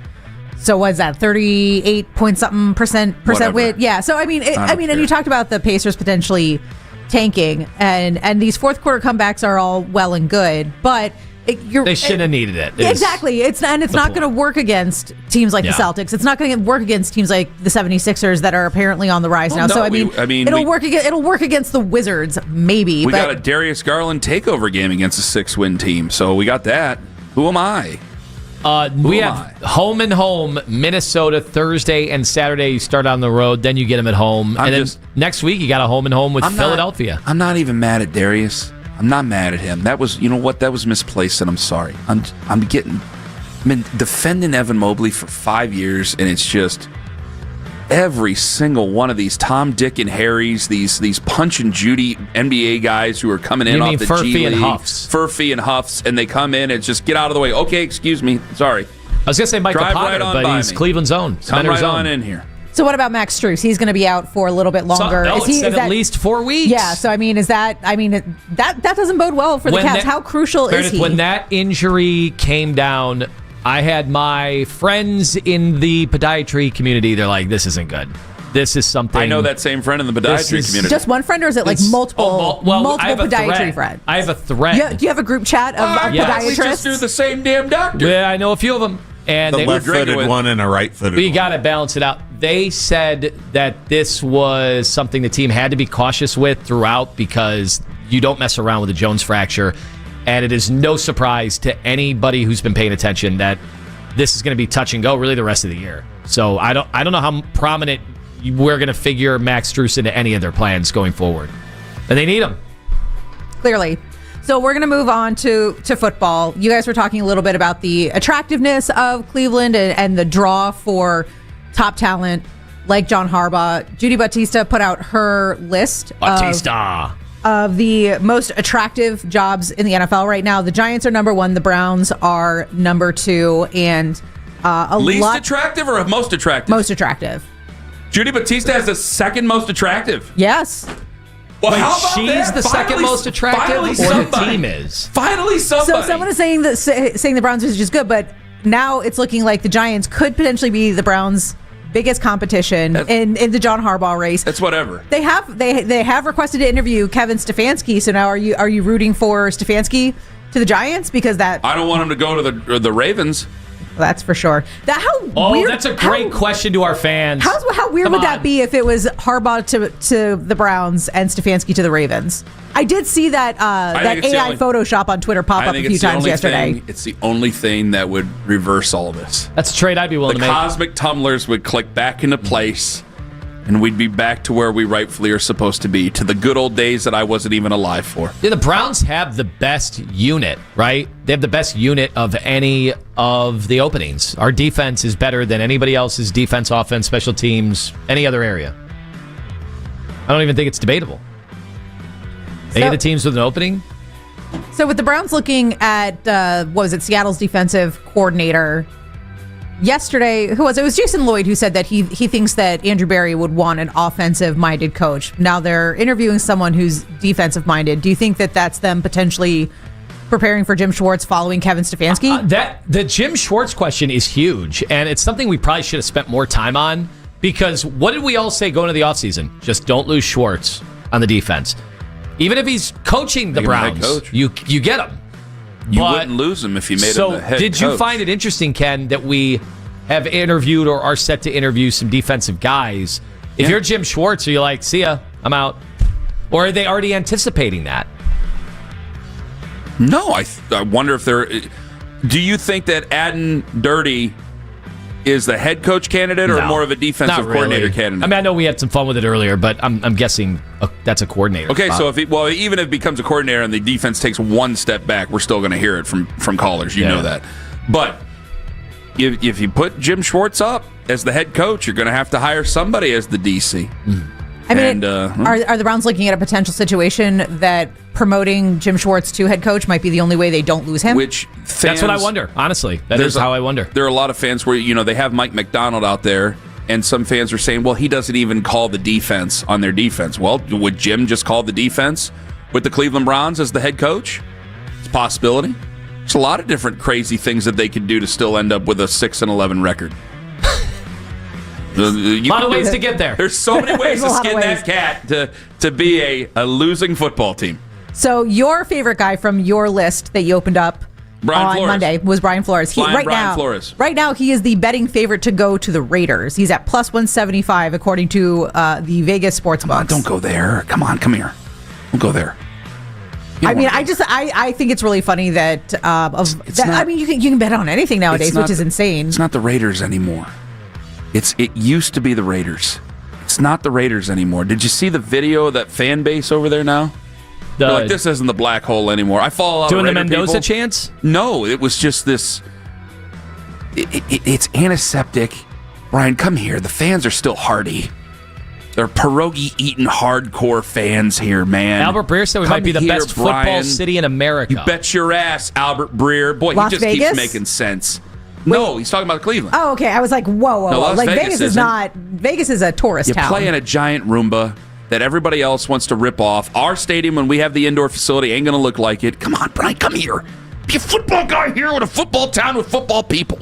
So what's that? 38 point something percent win. Yeah. So I mean, and you talked about the Pacers potentially tanking, and these fourth quarter comebacks are all well and good, but. They shouldn't have needed it. Exactly. It's not going to work against teams like the Celtics. It's not going to work against teams like the 76ers that are apparently on the rise now. No, so it'll work against the Wizards maybe. We got a Darius Garland takeover game against a 6-win team, so we got that. Who am I? We have home and home, Minnesota, Thursday and Saturday. You start on the road, then you get them at home. Then next week, you got a home and home with Philadelphia. I'm not even mad at Darius. I'm not mad at him. That was, you know what? That was misplaced, and I'm sorry. I've been defending Evan Mobley for 5 years, and it's just every single one of these Tom, Dick, and Harrys, these Punch and Judy NBA guys who are coming in off the G League. Furphy and Huffs, and they come in and just get out of the way. Okay, excuse me. Sorry. I was going to say Michael Potter, but he's Cleveland's own. Come right on in here. So what about Max Strus? He's going to be out for a little bit longer. Is at least 4 weeks. Yeah, so that doesn't bode well for the Cavs. How crucial is he? When that injury came down, I had my friends in the podiatry community. They're like, this isn't good. This is something. I know that same friend in the podiatry community. Just one friend, or is it like multiple podiatry friends? I have a thread. Do you have a group chat of podiatrists? We just do the same damn doctor. Yeah, I know a few of them. And the left-footed one and a right-footed one. You got to balance it out. They said that this was something the team had to be cautious with throughout because you don't mess around with a Jones fracture. And it is no surprise to anybody who's been paying attention that this is going to be touch and go really the rest of the year. So I don't know how prominent we're going to figure Max Strus into any of their plans going forward. And they need him. Clearly. So we're going to move on to football. You guys were talking a little bit about the attractiveness of Cleveland and the draw for top talent like John Harbaugh. Judy Bautista put out her list of the most attractive jobs in the NFL right now. The Giants are number 1. The Browns are number 2. And least attractive or most attractive? Most attractive. Judy Bautista has the second most attractive? Yes. Well, how about she's the second most attractive, or the team is? Finally, somebody. So someone is saying the Browns is just good, but now it's looking like the Giants could potentially be the Browns' biggest competition in the John Harbaugh race. That's whatever. They have requested to interview Kevin Stfansky. So now are you rooting for Stfansky to the Giants because that? I don't want him to go to the Ravens. That's for sure. That's a great question to our fans. How weird would that be if it was Harbaugh to the Browns and Stefanski to the Ravens? I did see that AI Photoshop on Twitter pop up a few times yesterday. It's the only thing that would reverse all of this. That's a trade I'd be willing to make. The cosmic tumblers would click back into place, and we'd be back to where we rightfully are supposed to be, to the good old days that I wasn't even alive for. Yeah, the Browns have the best unit, right? They have the best unit of any of the openings. Our defense is better than anybody else's defense, offense, special teams, any other area. I don't even think it's debatable. Any of the teams with an opening? So with the Browns looking at, Seattle's defensive coordinator yesterday, it was Jason Lloyd who said that he thinks that Andrew Berry would want an offensive-minded coach. Now they're interviewing someone who's defensive-minded. Do you think that that's them potentially preparing for Jim Schwartz following Kevin Stefanski? The Jim Schwartz question is huge, and it's something we probably should have spent more time on, because what did we all say going into the offseason? Just don't lose Schwartz on the defense. Even if he's coaching the Browns, you get him. You wouldn't lose him if you made him the head coach. Did you find it interesting, Ken, that we have interviewed or are set to interview some defensive guys? If you're Jim Schwartz, are you like, see ya, I'm out? Or are they already anticipating that? No, I wonder if they're... Do you think that Adden Dirty is the head coach candidate or more of a defensive coordinator candidate? I mean, I know we had some fun with it earlier, but I'm guessing that's a coordinator. Okay, spot. so even if it becomes a coordinator and the defense takes one step back, we're still going to hear it from callers. You know that. But if you put Jim Schwartz up as the head coach, you're going to have to hire somebody as the DC. I mean, are the Browns looking at a potential situation that promoting Jim Schwartz to head coach might be the only way they don't lose him? That's what I wonder, honestly. That is how I wonder. There are a lot of fans where, they have Mike McDonald out there, and some fans are saying, well, he doesn't even call the defense on their defense. Well, would Jim just call the defense with the Cleveland Browns as the head coach? It's a possibility. There's a lot of different crazy things that they could do to still end up with a 6-11 record. A lot of ways to get there. There's so many ways to skin that cat to be a losing football team. So your favorite guy from your list that you opened up on Monday was Brian Flores. Flores. Right now, he is the betting favorite to go to the Raiders. He's at plus 175 according to the Vegas sports books. Don't go there. Come on, come here. Don't go there. I mean, I think it's really funny that I mean, you can bet on anything nowadays, which is insane. It's not the Raiders anymore. It used to be the Raiders. It's not the Raiders anymore. Did you see the video of that fan base over there now? They're like, this isn't the black hole anymore. I follow a lot doing of the Raider Mendoza people. chants? No, it was just this. It's antiseptic. Brian, come here. The fans are still hardy. They're pierogi-eating hardcore fans here, man. Albert Breer said we might be the best football city in America. You bet your ass, Albert Breer. Boy, Las he just Vegas? keeps making sense. No, he's talking about Cleveland. Oh, okay. I was like, whoa. No, Las like Vegas is not. Vegas is a tourist town. You play in a giant Roomba that everybody else wants to rip off. Our stadium, when we have the indoor facility, ain't going to look like it. Come on, Brian, come here. Be a football guy here with a football town with football people.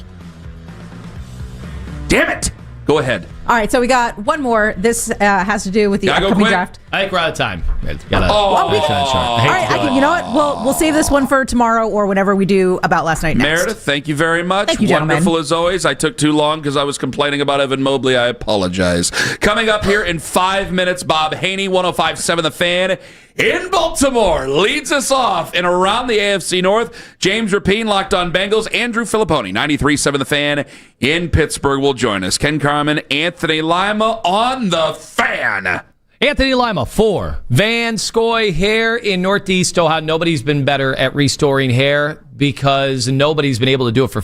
Damn it. Go ahead. All right, so we got one more. This has to do with the upcoming draft. I think we're out of time. All right, you know what? We'll save this one for tomorrow or whenever we do About Last Night next. Meredith, thank you very much. Thank you, gentlemen. Wonderful as always. I took too long because I was complaining about Evan Mobley. I apologize. Coming up here in 5 minutes, Bob Haney, 105.7 The Fan in Baltimore, leads us off and around the AFC North. James Rapine, Locked On Bengals. Andrew Filipponi, 93.7 The Fan in Pittsburgh will join us. Ken Carman, Anthony Lima on The Fan. Anthony Lima for Van Scoy Hair in Northeast Ohio. Nobody's been better at restoring hair because nobody's been able to do it for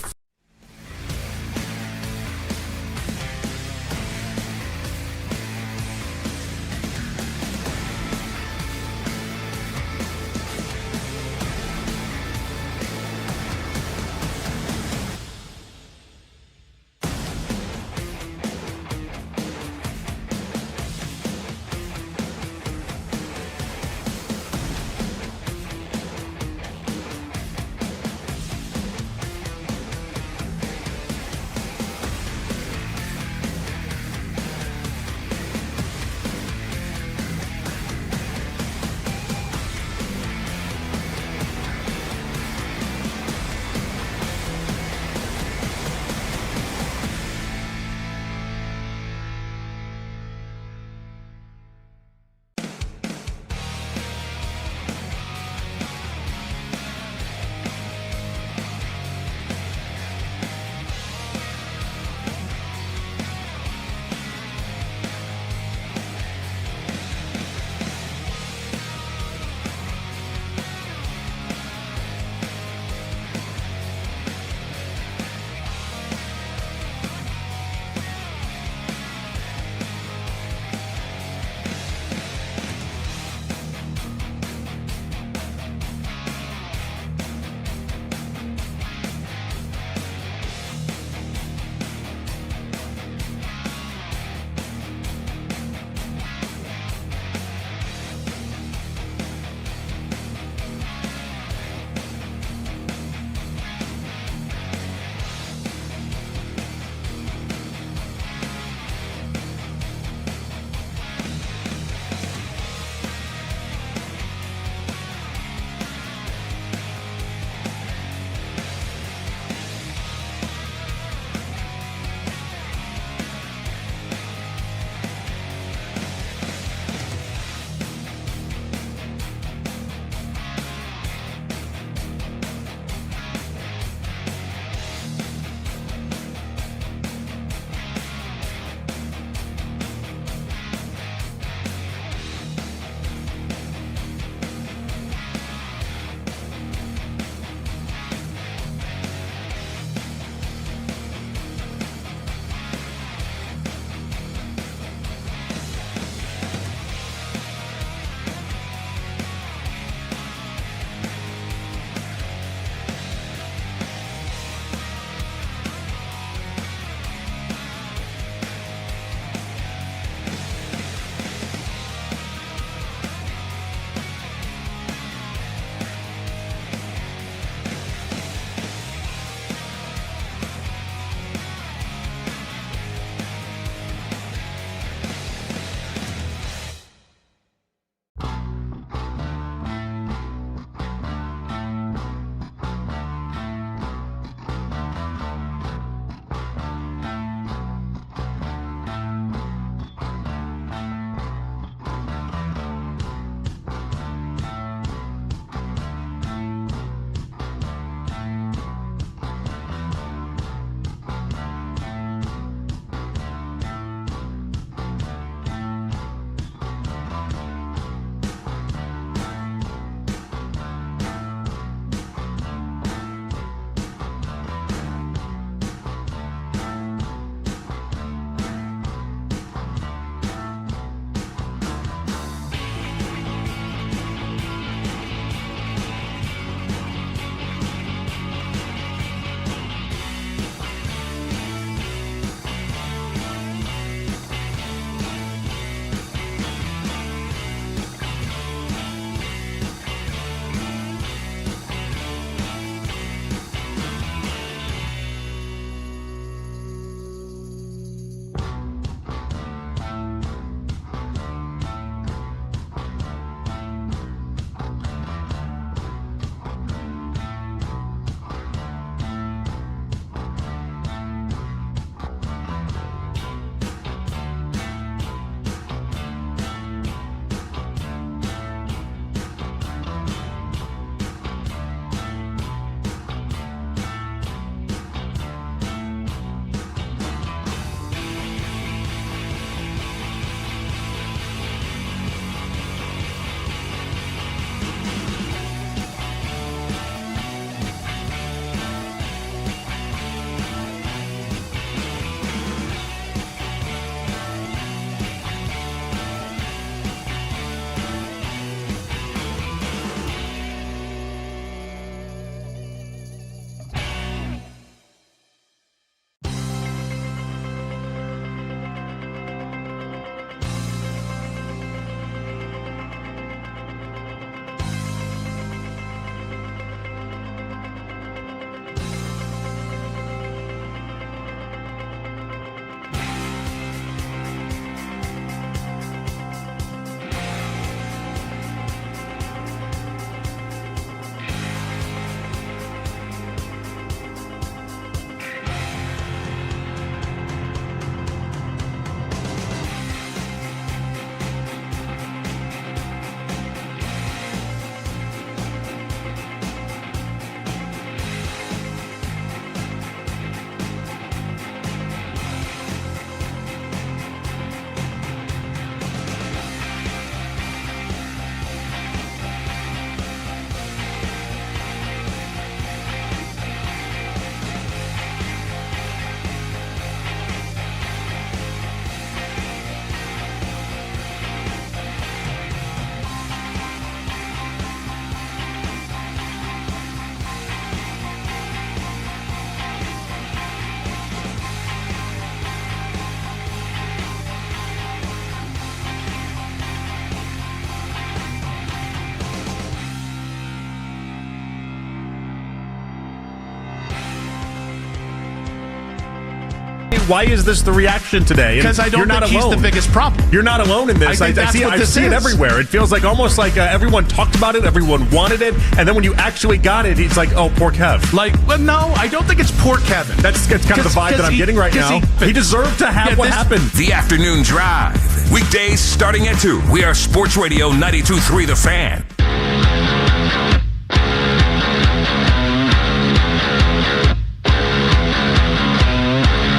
Why is this the reaction today? Because I don't think he's the biggest problem. You're not alone in this. I see it everywhere. It feels like almost like everyone talked about it, everyone wanted it, and then when you actually got it, it's like, oh, poor Kev. Well, no, I don't think it's poor Kevin. That's kind of the vibe that I'm getting right now. He deserved to have what happened. The Afternoon Drive. Weekdays starting at 2. We are Sports Radio 92.3 The Fan.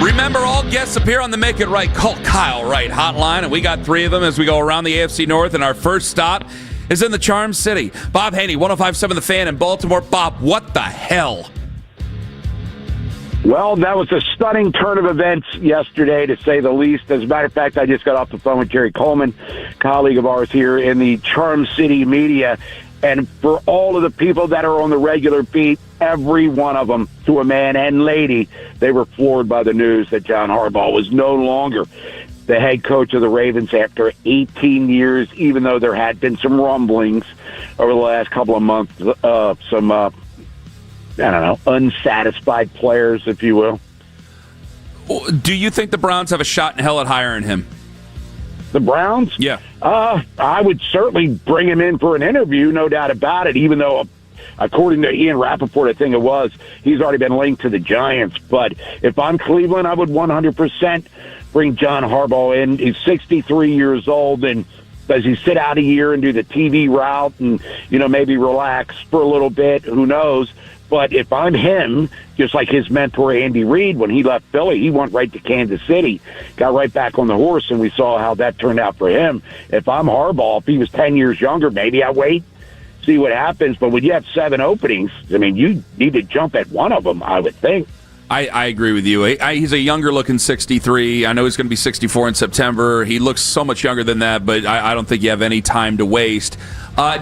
Remember, all guests appear on the Make It Right, Call Kyle Right hotline, and we got 3 of them as we go around the AFC North, and our first stop is in the Charm City. Bob Haney, 105.7 The Fan in Baltimore. Bob, what the hell? Well, that was a stunning turn of events yesterday, to say the least. As a matter of fact, I just got off the phone with Jerry Coleman, colleague of ours here in the Charm City media. And for all of the people that are on the regular beat, every one of them, to a man and lady, they were floored by the news that John Harbaugh was no longer the head coach of the Ravens after 18 years, even though there had been some rumblings over the last couple of months, some unsatisfied players, if you will. Do you think the Browns have a shot in hell at hiring him? The Browns? Yeah. I would certainly bring him in for an interview, no doubt about it, even though, according to Ian Rappaport, I think it was, he's already been linked to the Giants. But if I'm Cleveland, I would 100% bring John Harbaugh in. He's 63 years old, and does he sit out a year and do the TV route and, maybe relax for a little bit? Who knows? But if I'm him, just like his mentor Andy Reid, when he left Philly, he went right to Kansas City, got right back on the horse, and we saw how that turned out for him. If I'm Harbaugh, if he was 10 years younger, maybe I wait, see what happens. But when you have 7 openings, I mean, you need to jump at one of them, I would think. I agree with you. He's a younger-looking 63. I know he's going to be 64 in September. He looks so much younger than that, but I don't think you have any time to waste.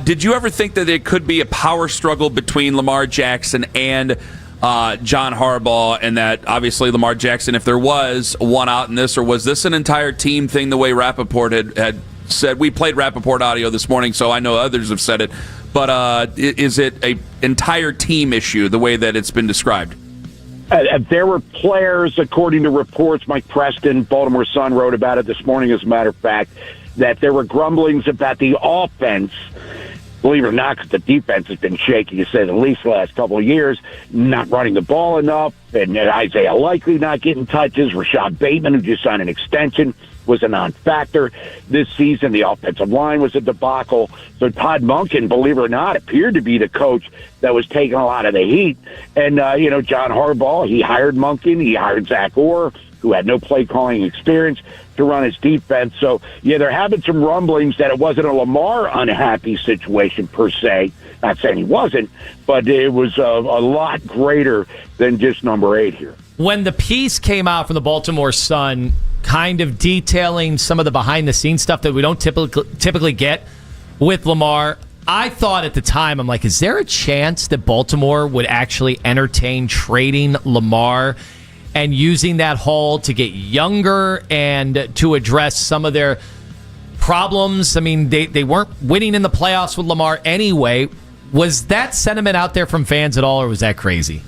Did you ever think that it could be a power struggle between Lamar Jackson and John Harbaugh, and that obviously Lamar Jackson, if there was, won out in this, or was this an entire team thing the way Rappaport had said? We played Rappaport audio this morning, so I know others have said it, but is it an entire team issue the way that it's been described? There were players, according to reports, Mike Preston, Baltimore Sun, wrote about it this morning, as a matter of fact, that there were grumblings about the offense. Believe it or not, because the defense has been shaky, to say the least, the last couple of years, not running the ball enough, and Isaiah Likely not getting touches. Rashad Bateman, who just signed an extension, was a non-factor this season. The offensive line was a debacle. So Todd Monken, believe it or not, appeared to be the coach that was taking a lot of the heat. And, John Harbaugh, he hired Monken. He hired Zach Orr, who had no play-calling experience, to run his defense. So, yeah, there have been some rumblings that it wasn't a Lamar unhappy situation per se. Not saying he wasn't, but it was a lot greater than just number 8 here. When the piece came out from the Baltimore Sun kind of detailing some of the behind-the-scenes stuff that we don't typically get with Lamar, I thought at the time, I'm like, is there a chance that Baltimore would actually entertain trading Lamar and using that haul to get younger and to address some of their problems? I mean, they weren't winning in the playoffs with Lamar anyway. Was that sentiment out there from fans at all, or was that crazy?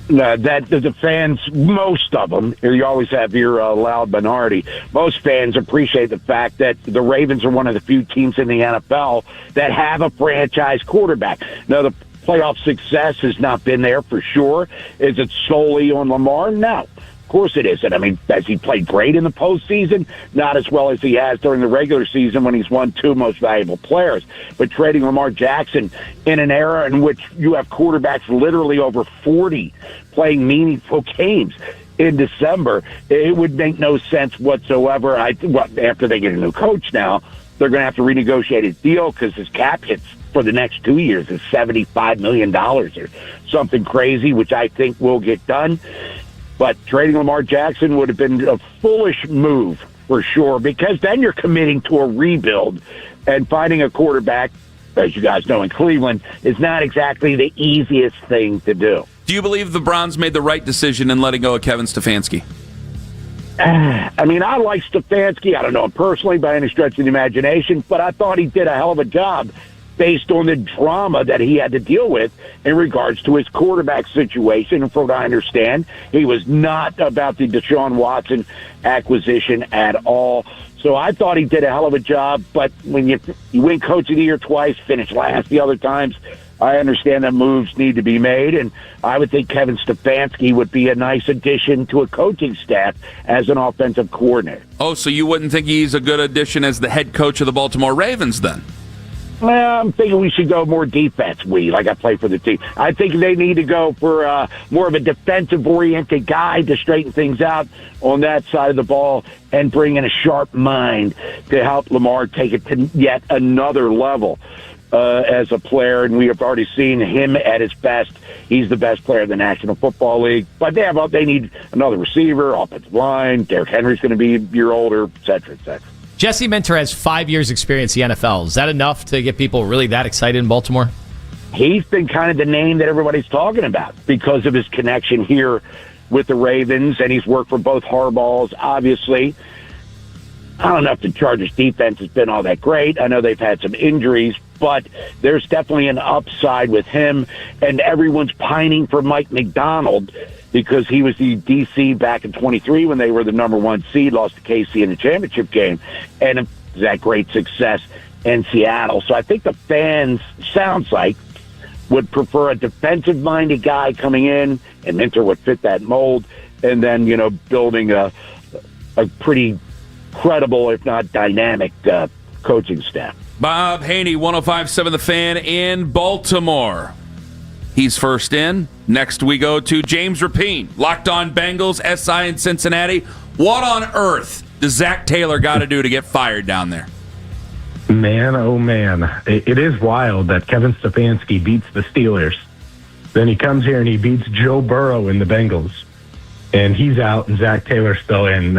That the fans, most of them, you always have your loud minority. Most fans appreciate the fact that the Ravens are one of the few teams in the NFL that have a franchise quarterback. Now, the playoff success has not been there for sure. Is it solely on Lamar? No. Of course it isn't. I mean, has he played great in the postseason? Not as well as he has during the regular season when he's won 2 most valuable players. But trading Lamar Jackson in an era in which you have quarterbacks literally over 40 playing meaningful games in December, it would make no sense whatsoever. After they get a new coach now, they're going to have to renegotiate his deal because his cap hits for the next 2 years is $75 million or something crazy, which I think will get done. But trading Lamar Jackson would have been a foolish move for sure, because then you're committing to a rebuild, and finding a quarterback, as you guys know, in Cleveland is not exactly the easiest thing to do. Do you believe the Browns made the right decision in letting go of Kevin Stfansky? I mean, I like Stfansky. I don't know him personally by any stretch of the imagination, but I thought he did a hell of a job based on the drama that he had to deal with in regards to his quarterback situation. And from what I understand, he was not about the Deshaun Watson acquisition at all. So I thought he did a hell of a job, but when you win Coach of the Year twice, finish last the other times, I understand that moves need to be made, and I would think Kevin Stfansky would be a nice addition to a coaching staff as an offensive coordinator. Oh, so you wouldn't think he's a good addition as the head coach of the Baltimore Ravens then? Well, I'm thinking we should go more defense. Like I play for the team. I think they need to go for more of a defensive-oriented guy to straighten things out on that side of the ball and bring in a sharp mind to help Lamar take it to yet another level as a player. And we have already seen him at his best. He's the best player in the National Football League. But they need another receiver, offensive line. Derrick Henry's going to be a year older, et cetera, et cetera. Jesse Minter has 5 years experience in the NFL. Is that enough to get people really that excited in Baltimore? He's been kind of the name that everybody's talking about because of his connection here with the Ravens, and he's worked for both Harbaughs, obviously. I don't know if the Chargers' defense has been all that great. I know they've had some injuries, but there's definitely an upside with him, and everyone's pining for Mike McDonald because he was the DC back in 23 when they were the number one seed, lost to KC in the championship game, and that great success in Seattle. So I think the fans, sounds like, would prefer a defensive-minded guy coming in, and Minter would fit that mold, and then, building a pretty credible, if not dynamic, coaching staff. Bob Haney, 105.7 The Fan in Baltimore. He's first in. Next we go to James Rapine, Locked On Bengals, SI in Cincinnati. What on earth does Zach Taylor got to do to get fired down there? Man, oh man. It is wild that Kevin Stefanski beats the Steelers. Then he comes here and he beats Joe Burrow in the Bengals. And he's out and Zach Taylor's still in.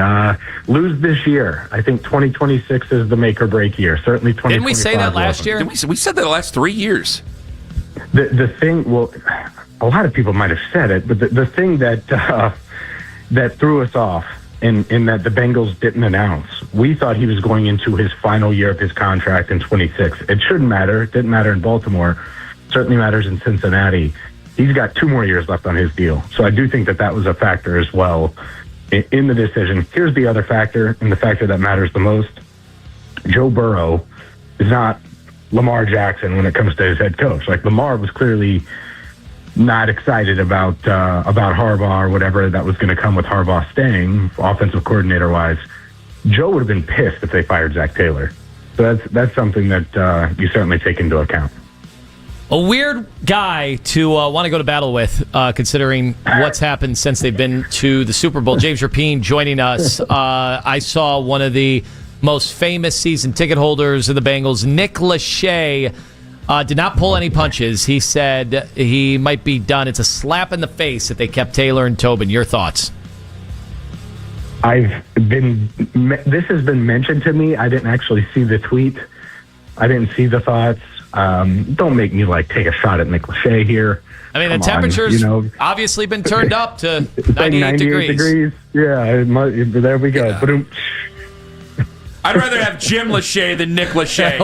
Lose this year. I think 2026 is the make or break year. Certainly 2025. Didn't we say that last year? We said that the last 3 years. The thing, well, a lot of people might have said it, but the thing that that threw us off in that the Bengals didn't announce, we thought he was going into his final year of his contract in 26. It shouldn't matter. It didn't matter in Baltimore. It certainly matters in Cincinnati. He's got 2 more years left on his deal. So I do think that was a factor as well in the decision. Here's the other factor, and the factor that matters the most. Joe Burrow is not Lamar Jackson when it comes to his head coach. Like, Lamar was clearly not excited about Harbaugh or whatever that was going to come with Harbaugh staying, offensive coordinator-wise. Joe would have been pissed if they fired Zach Taylor. So that's something that you certainly take into account. A weird guy to want to go to battle with, considering what's happened since they've been to the Super Bowl. James Rapine joining us. I saw one of the most famous season ticket holders of the Bengals, Nick Lachey, did not pull any punches. He said he might be done. It's a slap in the face that they kept Taylor and Tobin. Your thoughts? This has been mentioned to me. I didn't actually see the tweet. I didn't see the thoughts. Don't make me take a shot at Nick Lachey here. I mean, the temperature's obviously been turned up to 98 degrees. Yeah, there we go. Yeah. But I'd rather have Jim Lachey than Nick Lachey.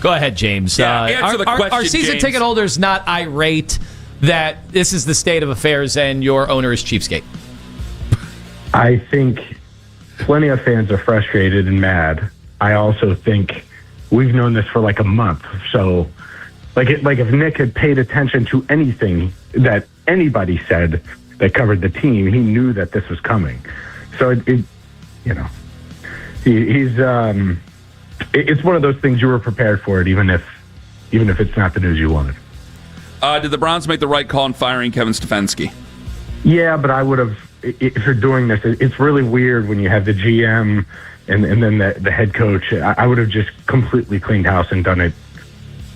Go ahead, James. Answer the question, are season James. ticket holders not irate that this is the state of affairs and your owner is cheapskate? I think plenty of fans are frustrated and mad. I also think we've known this for a month. So, if Nick had paid attention to anything that anybody said that covered the team, he knew that this was coming. So it's one of those things you were prepared for it, even if it's not the news you wanted. Did the Browns make the right call in firing Kevin Stfansky? Yeah, but I would have. If you're doing this, it's really weird when you have the GM and then the head coach. I would have just completely cleaned house and done it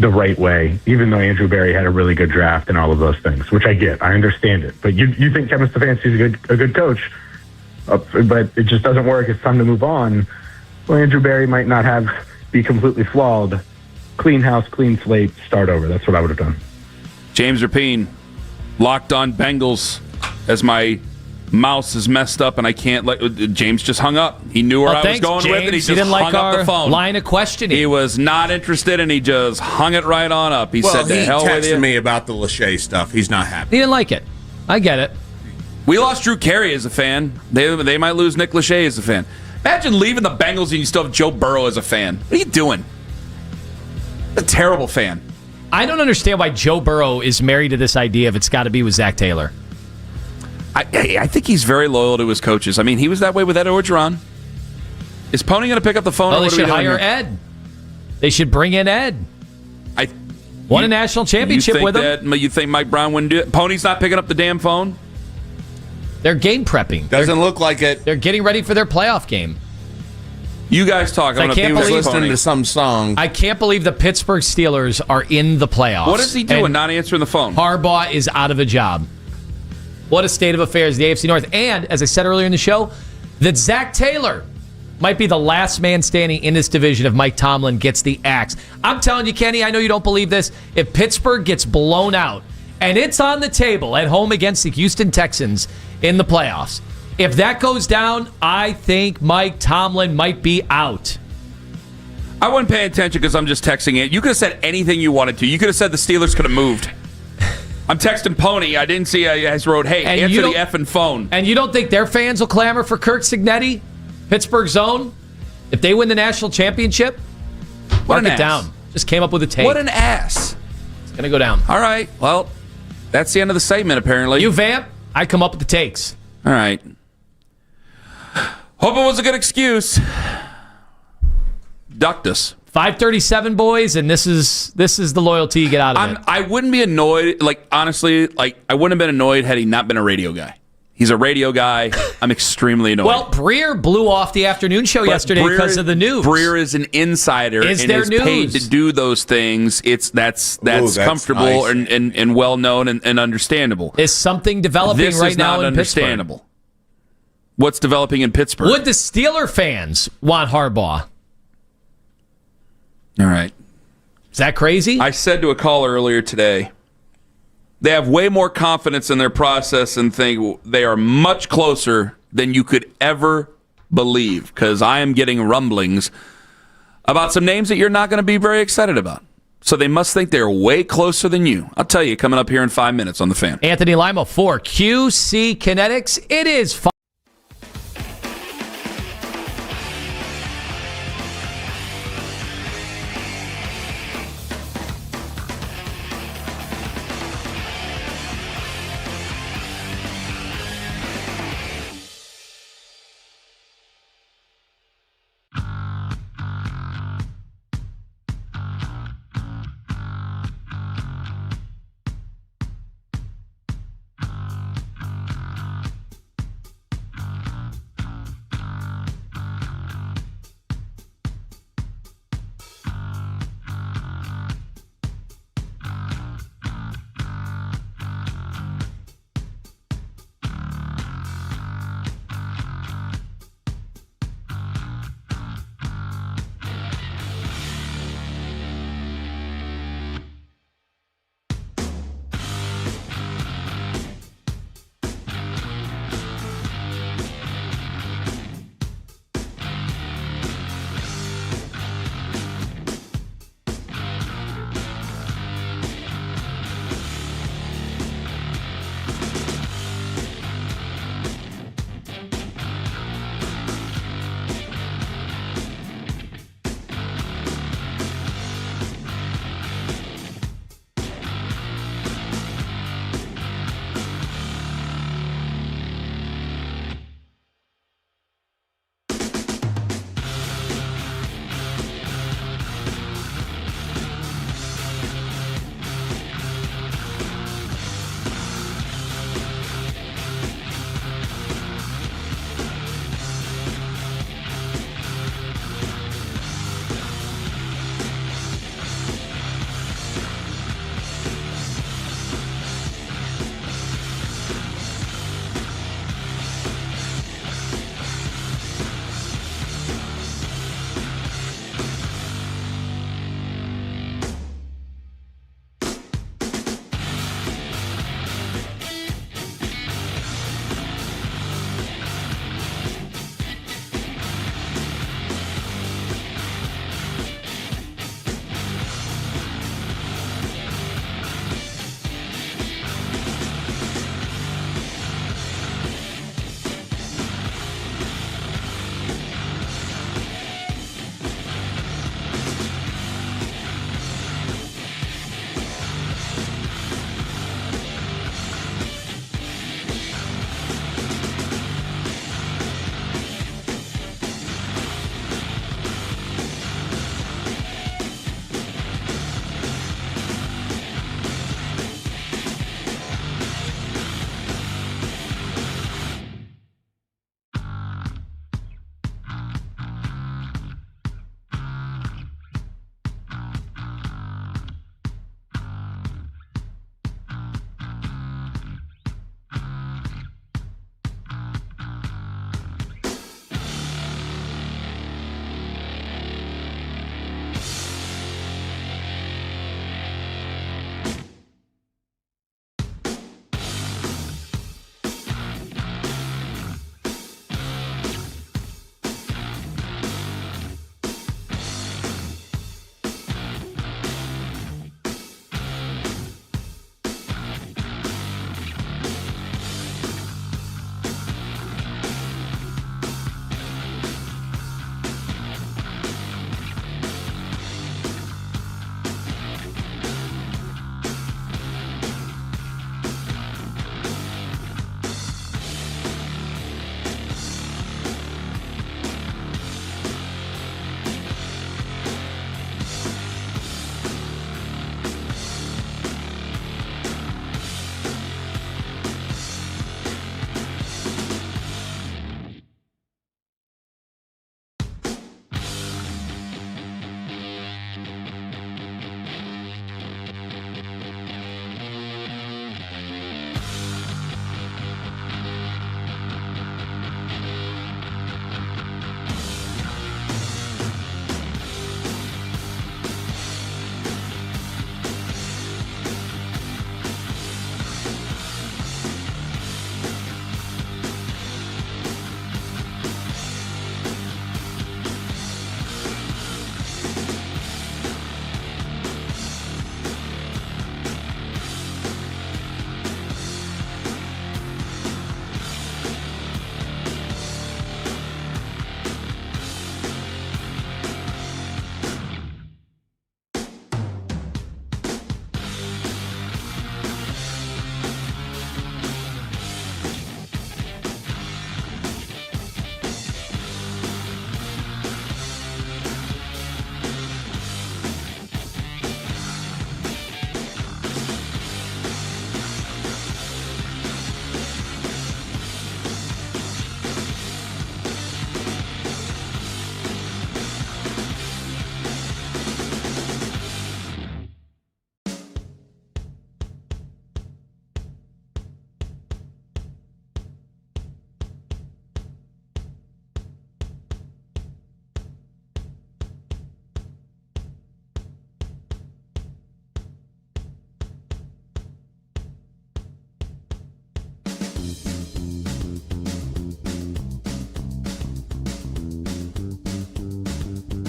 the right way, even though Andrew Berry had a really good draft and all of those things, which I get. I understand it. But you think Kevin Stefanski's a good coach, but it just doesn't work. It's time to move on. Well, Andrew Berry might not be completely flawed. Clean house, clean slate, start over. That's what I would have done. James Rapine, Locked On Bengals, as my mouse is messed up and I can't James just hung up. He knew where I was going James. with it. He just didn't hung up the phone. Line of questioning. He was not interested and he just hung it right on up. He said, he hell with you. texted me about the Lachey stuff. He's not happy. He didn't like it. I get it. We lost Drew Carey as a fan. They might lose Nick Lachey as a fan. Imagine leaving the Bengals and you still have Joe Burrow as a fan. What are you doing? A terrible fan. I don't understand why Joe Burrow is married to this idea of it's got to be with Zach Taylor. I think he's very loyal to his coaches. I mean, he was that way with Ed Orgeron. Is Pony going to pick up the phone? Well, or they should hire Ed. They should bring in Ed. Won a national championship with him. You think Mike Brown wouldn't do it? Pony's not picking up the damn phone? They're game prepping. Doesn't look like it. They're getting ready for their playoff game. You guys talk. I can't believe listening to some song. I can't believe the Pittsburgh Steelers are in the playoffs. What is he doing? Not answering the phone. Harbaugh is out of a job. What a state of affairs, the AFC North. And, as I said earlier in the show, that Zach Taylor might be the last man standing in this division if Mike Tomlin gets the axe. I'm telling you, Kenny, I know you don't believe this. If Pittsburgh gets blown out, and it's on the table at home against the Houston Texans in the playoffs, if that goes down, I think Mike Tomlin might be out. I wasn't paying attention because I'm just texting it. You could have said anything you wanted to. You could have said the Steelers could have moved. I'm texting Pony. I didn't see I just wrote, hey, And answer the effing phone. And you don't think their fans will clamor for Kirk Cignetti, Pittsburgh's own, if they win the national championship? Mark it down. Just came up with a take. What an ass. It's going to go down. All right. Well, that's the end of the segment, apparently. You vamp, I come up with the takes. All right. Hope it was a good excuse. Ducked us. 537, boys, and this is the loyalty you get out of it. I wouldn't be annoyed. Honestly, I wouldn't have been annoyed had he not been a radio guy. He's a radio guy. I'm extremely annoyed. Well, Breer blew off the afternoon show yesterday because of the news. Breer is an insider and is paid to do those things. That's comfortable nice. and well known and understandable. Is something developing right now in understandable. Pittsburgh? What's developing in Pittsburgh? Would the Steeler fans want Harbaugh? All right. Is that crazy? I said to a caller earlier today, they have way more confidence in their process and think they are much closer than you could ever believe, because I am getting rumblings about some names that you're not going to be very excited about. So they must think they're way closer than you. I'll tell you coming up here in 5 minutes on The Fan. Anthony Lima for QC Kinetics. It is 5.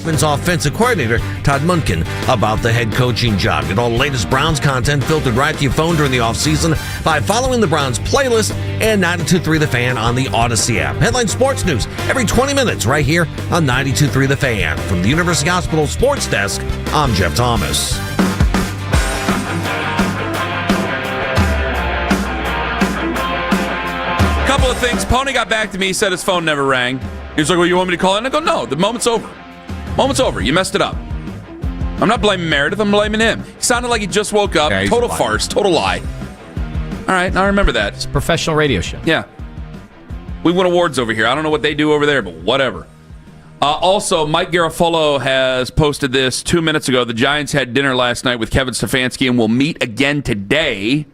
Dolphins offensive coordinator Todd Monken about the head coaching job. Get all the latest Browns content filtered right to your phone during the offseason by following the Browns playlist and 92.3 The Fan on the Odyssey app. Headline sports news every 20 minutes right here on 92.3 The Fan. From the University Hospital Sports Desk, I'm Jeff Thomas. Couple of things. Pony got back to me. He said his phone never rang. He was like, well, you want me to call in? I go, no, the moment's over. Moment's over. You messed it up. I'm not blaming Meredith. I'm blaming him. He sounded like he just woke up. Yeah, total farce. Total lie. All right, now I remember that. It's a professional radio show. Yeah. We win awards over here. I don't know what they do over there, but whatever. Also, Mike Garafolo has posted this 2 minutes ago. The Giants had dinner last night with Kevin Stfansky and will meet again today.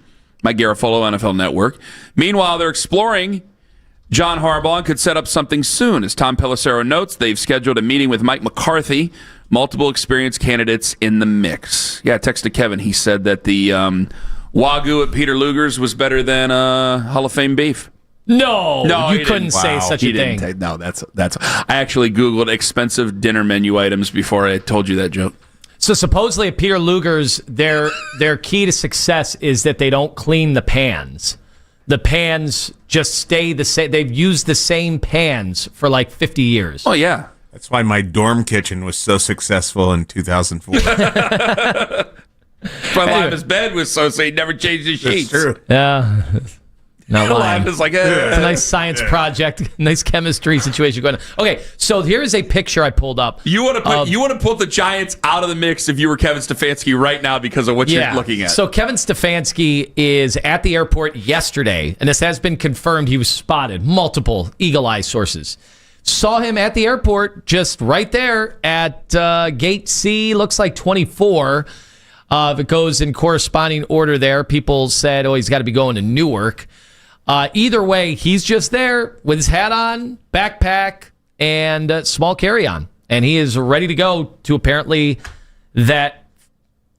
Mike Garafolo, NFL Network. Meanwhile, they're exploring John Harbaugh and could set up something soon. As Tom Pelissero notes, they've scheduled a meeting with Mike McCarthy, multiple experienced candidates in the mix. Yeah, text to Kevin. He said that the Wagyu at Peter Luger's was better than Hall of Fame beef. No, you couldn't say such a thing. That's. I actually Googled expensive dinner menu items before I told you that joke. So supposedly at Peter Luger's, their key to success is that they don't clean the pans. The pans just stay the same. They've used the same pans for like 50 years. Oh, yeah. That's why my dorm kitchen was so successful in 2004. Lima's bed was so he never changed his sheets. That's true. Yeah. Not lying. Lima's like, it's a nice science project, nice chemistry situation going on. Okay, so here's a picture I pulled up. You want to put the Giants out of the mix if you were Kevin Stefanski right now because of what you're looking at. So Kevin Stefanski is at the airport yesterday, and this has been confirmed. He was spotted. Multiple Eagle Eye sources saw him at the airport, just right there at Gate C. Looks like 24. If it goes in corresponding order there, people said, "Oh, he's got to be going to Newark." Either way, he's just there with his hat on, backpack, and small carry-on. And he is ready to go to apparently that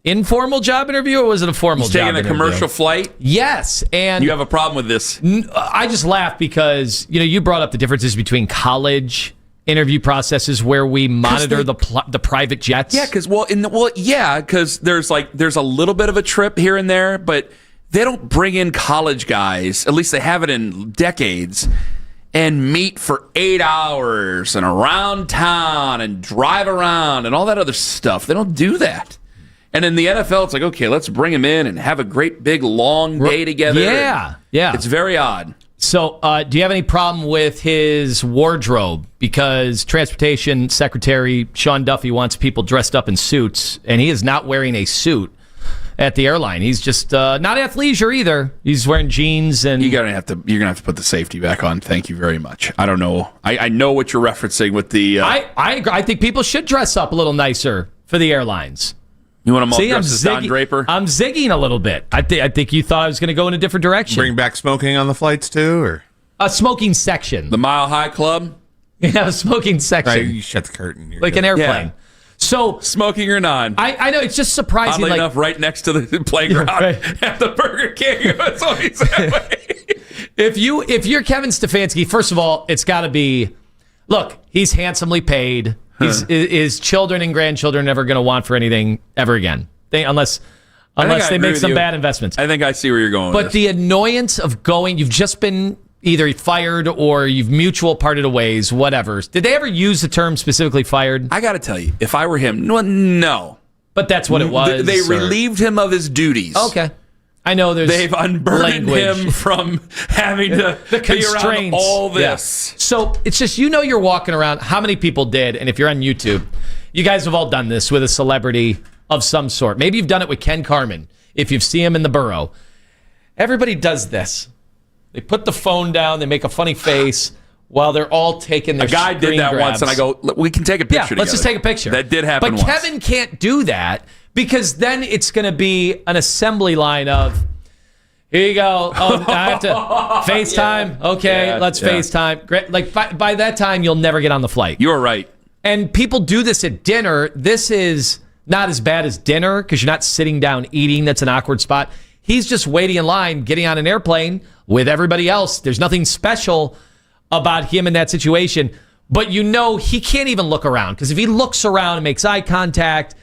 informal job interview, or was it a formal job interview? He's taking a commercial flight? Yes. And you have a problem with this? I just laugh because, you brought up the differences between college interview processes where we monitor the private jets. Yeah, because there's a little bit of a trip here and there, but they don't bring in college guys, at least they haven't in decades, and meet for 8 hours and around town and drive around and all that other stuff. They don't do that. And in the NFL, it's like, okay, let's bring them in and have a great big long day together. Yeah. It's very odd. So do you have any problem with his wardrobe? Because Transportation Secretary Sean Duffy wants people dressed up in suits, and he is not wearing a suit at the airline. He's just not athleisure either. He's wearing jeans, and you're gonna have to put the safety back on. Thank you very much. I don't know. I know what you're referencing with the. I agree. I think people should dress up a little nicer for the airlines. You want them all dressed as Don Draper? I'm zigging a little bit. I think you thought I was going to go in a different direction. Bring back smoking on the flights too, or a smoking section. The Mile High Club. Yeah, a smoking section. Right, you shut the curtain. Like good. An airplane. Yeah. So smoking or non? I know, it's just surprising. Oddly enough, right next to the playground at the Burger King. That's always that way. If you're Kevin Stefanski, first of all, it's got to be. Look, he's handsomely paid. His children and grandchildren are never going to want for anything ever again, unless they make some bad investments. I think I see where you're going. But the annoyance of going, you've just been either fired or you've mutual parted ways, whatever. Did they ever use the term specifically fired? I got to tell you, if I were him, no. But that's what it was. They relieved him of his duties. Okay. I know they've unburdened him from having to be around all this. Yeah. So it's just, you're walking around. How many people did? And if you're on YouTube, you guys have all done this with a celebrity of some sort. Maybe you've done it with Ken Carman, if you see him in the borough. Everybody does this. They put the phone down. They make a funny face while they're all taking their A guy did that grabs. once, and I go, we can take a picture together. Let's just take a picture. That did happen once. But Kevin can't do that because then it's going to be an assembly line of, here you go. Oh, I have to FaceTime. Yeah. Okay, let's FaceTime. Great. Like by that time, you'll never get on the flight. You're right. And people do this at dinner. This is not as bad as dinner because you're not sitting down eating. That's an awkward spot. He's just waiting in line, getting on an airplane with everybody else. There's nothing special about him in that situation. But he can't even look around, because if he looks around and makes eye contact,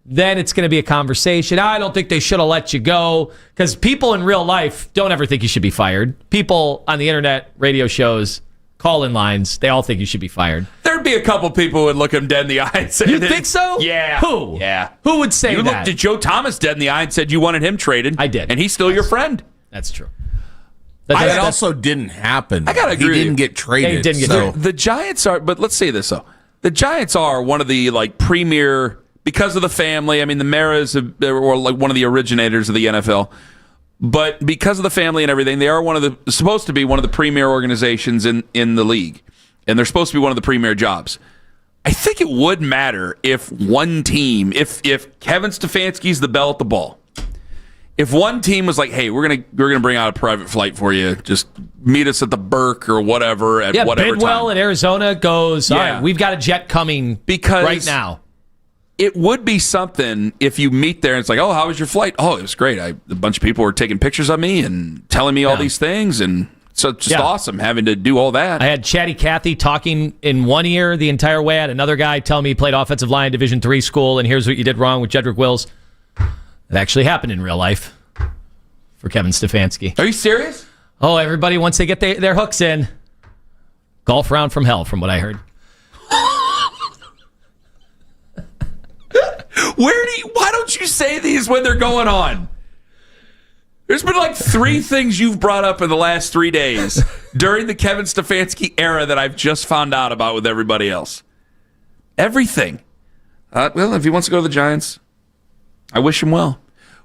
then it's going to be a conversation. I don't think they should have let you go, because people in real life don't ever think you should be fired. People on the internet, radio shows, call-in lines, they all think you should be fired. There'd be a couple people who would look him dead in the eye and say, you think so? Yeah. Who? Yeah. Who would say that? You looked at Joe Thomas dead in the eye and said you wanted him traded. I did. And he's still your friend. That's true. That also didn't happen. I gotta agree. He didn't get traded. He didn't get traded. The Giants are, but let's say this though. The Giants are one of the premier, because of the family. I mean, the Maras were like one of the originators of the NFL. But because of the family and everything, they are supposed to be one of the premier organizations in the league. And they're supposed to be one of the premier jobs. I think it would matter if one team, if Kevin Stefanski's the bell at the ball, if one team was like, "Hey, we're gonna bring out a private flight for you. Just meet us at the Burke or whatever at whatever Bidwell time." in Arizona goes, "All right, we've got a jet coming right now." It would be something if you meet there and it's like, "Oh, how was your flight?" "Oh, it was great. A bunch of people were taking pictures of me and telling me all these things, and so it's just awesome having to do all that." I had Chatty Cathy talking in one ear the entire way. I had another guy tell me he played offensive line Division III school, and here's what you did wrong with Jedrick Wills. It actually happened in real life for Kevin Stefanski. Are you serious? Oh, everybody, once they get their hooks in, golf round from hell, from what I heard. Why don't you say these when they're going on? There's been 3 things you've brought up in the last 3 days during the Kevin Stefanski era that I've just found out about with everybody else. Everything. Well, if he wants to go to the Giants, I wish him well.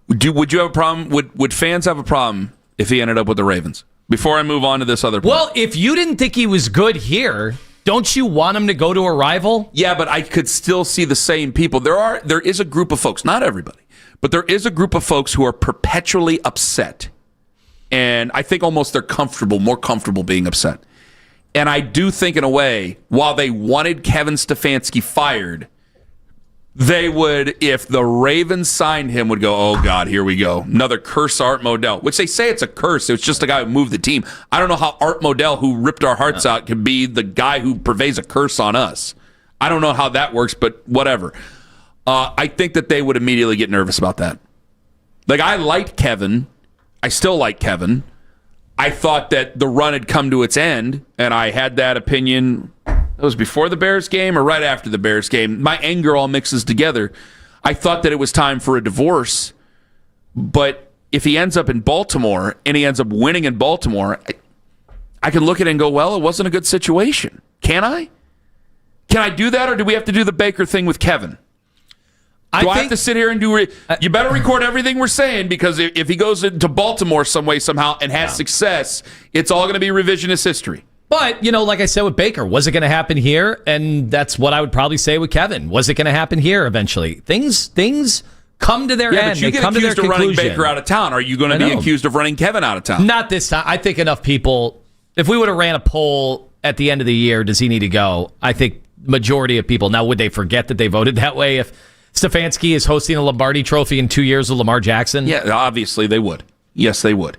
Would you have a problem? Would fans have a problem if he ended up with the Ravens? Before I move on to this other point. Well, if you didn't think he was good here, don't you want him to go to a rival? Yeah, but I could still see the same people. There is a group of folks, not everybody, but there is a group of folks who are perpetually upset. And I think almost they're more comfortable being upset. And I do think, in a way, while they wanted Kevin Stefanski fired, they would, if the Ravens signed him, would go, "Oh, God, here we go. Another curse Art Modell," which they say it's a curse. It's just a guy who moved the team. I don't know how Art Modell, who ripped our hearts out, can be the guy who purveys a curse on us. I don't know how that works, but whatever. I think that they would immediately get nervous about that. I liked Kevin. I still like Kevin. I thought that the run had come to its end, and I had that opinion. It was before the Bears game or right after the Bears game. My anger all mixes together. I thought that it was time for a divorce, but if he ends up in Baltimore and he ends up winning in Baltimore, I can look at it and go, well, it wasn't a good situation. Can I? Can I do that, or do we have to do the Baker thing with Kevin? I have to sit here and do you better record everything we're saying, because if he goes into Baltimore some way, somehow, and has success, it's all going to be revisionist history. But, like I said with Baker, was it going to happen here? And that's what I would probably say with Kevin. Was it going to happen here eventually? Things come to their end. But you get accused of running Baker out of town. Are you going to be accused of running Kevin out of town? Not this time. I think enough people, if we would have ran a poll at the end of the year, does he need to go? I think majority of people, now would they forget that they voted that way if Stefanski is hosting a Lombardi Trophy in 2 years with Lamar Jackson? Yeah, obviously they would. Yes, they would.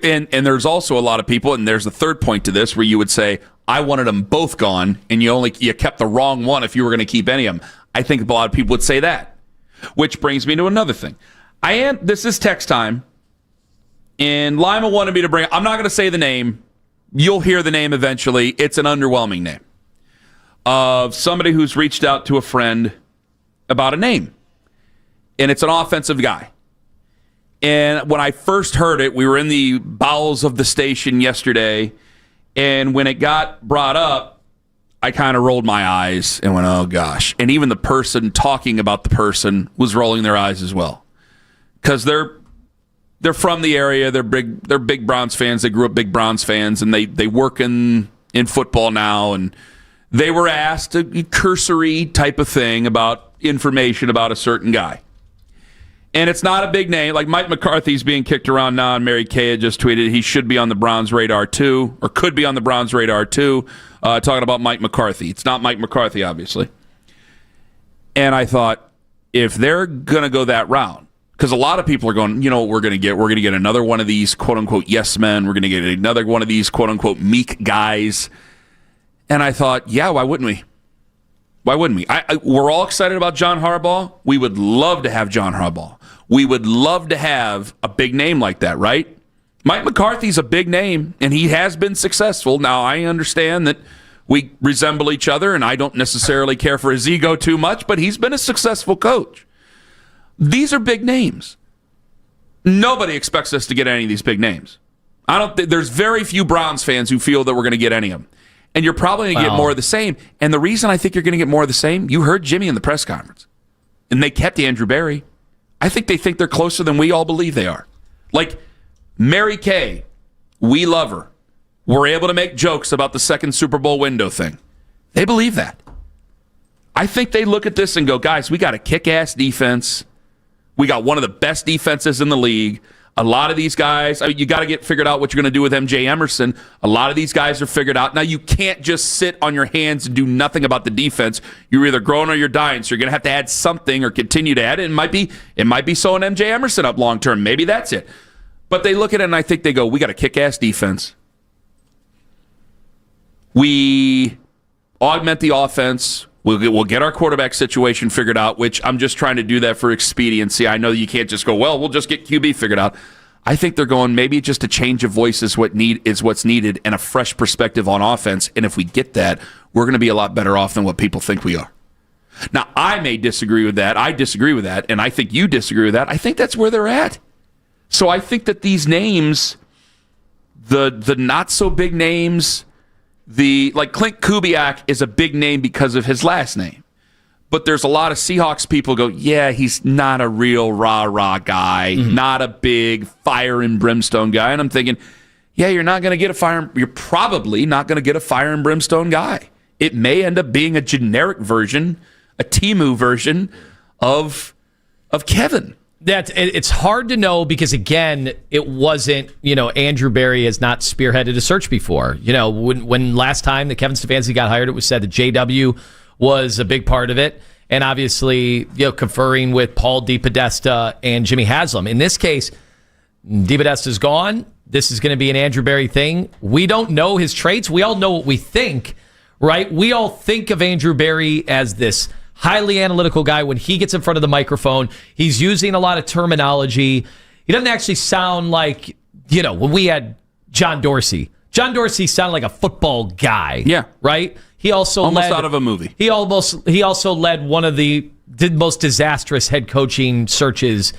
And there's also a lot of people, and there's a third point to this, where you would say, I wanted them both gone, and you kept the wrong one if you were going to keep any of them. I think a lot of people would say that. Which brings me to another thing. This is text time, and Lima wanted me to bring, I'm not going to say the name. You'll hear the name eventually. It's an underwhelming name of somebody who's reached out to a friend about a name. And it's an offensive guy. And when I first heard it, we were in the bowels of the station yesterday, and when it got brought up, I kind of rolled my eyes and went, oh gosh. And even the person talking about the person was rolling their eyes as well. Because they're from the area, they're big Browns fans, they grew up big Browns fans, and they work in football now, and they were asked a cursory type of thing about information about a certain guy. And it's not a big name. Like Mike McCarthy's being kicked around now, and Mary Kay had just tweeted he should be on the Browns' radar too, or could be on the Browns' radar too, talking about Mike McCarthy. It's not Mike McCarthy, obviously. And I thought, if they're going to go that route, because a lot of people are going, you know what we're going to get? We're going to get another one of these quote-unquote yes men. We're going to get another one of these quote-unquote meek guys. And I thought, yeah, why wouldn't we? Why wouldn't we? We're all excited about John Harbaugh. We would love to have John Harbaugh. We would love to have a big name like that, right? Mike McCarthy's a big name, and he has been successful. Now, I understand that we resemble each other, and I don't necessarily care for his ego too much, but he's been a successful coach. These are big names. Nobody expects us to get any of these big names. There's very few Browns fans who feel that we're going to get any of them. And you're probably going to get more of the same. And the reason I think you're going to get more of the same, you heard Jimmy in the press conference. And they kept Andrew Berry. I think they think they're closer than we all believe they are. Like Mary Kay, we love her. We're able to make jokes about the second Super Bowl window thing. They believe that. I think they look at this and go, guys, we got a kick-ass defense. We got one of the best defenses in the league. A lot of these guys, you got to get figured out what you're going to do with MJ Emerson. A lot of these guys are figured out. Now, you can't just sit on your hands and do nothing about the defense. You're either growing or you're dying, so you're going to have to add something or continue to add it. It might be sewing MJ Emerson up long term. Maybe that's it. But they look at it and I think they go, we got a kick-ass defense. We augment the offense. We'll get our quarterback situation figured out, which I'm just trying to do that for expediency. I know you can't just go, well, we'll just get QB figured out. I think they're going, maybe just a change of voice is what's needed and a fresh perspective on offense. And if we get that, we're going to be a lot better off than what people think we are. Now, I may disagree with that. I disagree with that. And I think you disagree with that. I think that's where they're at. So I think that these names, the not so big names, like Clint Kubiak is a big name because of his last name. But there's a lot of Seahawks people go, yeah, he's not a real rah-rah guy, not a big fire and brimstone guy. And I'm thinking, yeah, you're probably not going to get a fire and brimstone guy. It may end up being a generic version, a Temu version of Kevin. It's hard to know because, again, it wasn't, Andrew Berry has not spearheaded a search before. When last time that Kevin Stfansky got hired, it was said that JW was a big part of it. And obviously, conferring with Paul DePodesta and Jimmy Haslam. In this case, DePodesta's gone. This is going to be an Andrew Berry thing. We don't know his traits. We all know what we think, right? We all think of Andrew Berry as this highly analytical guy. When he gets in front of the microphone, he's using a lot of terminology. He doesn't actually sound like, when we had John Dorsey. John Dorsey sounded like a football guy. Yeah. Right? He also almost out of a movie. He also led one of the most disastrous head coaching searches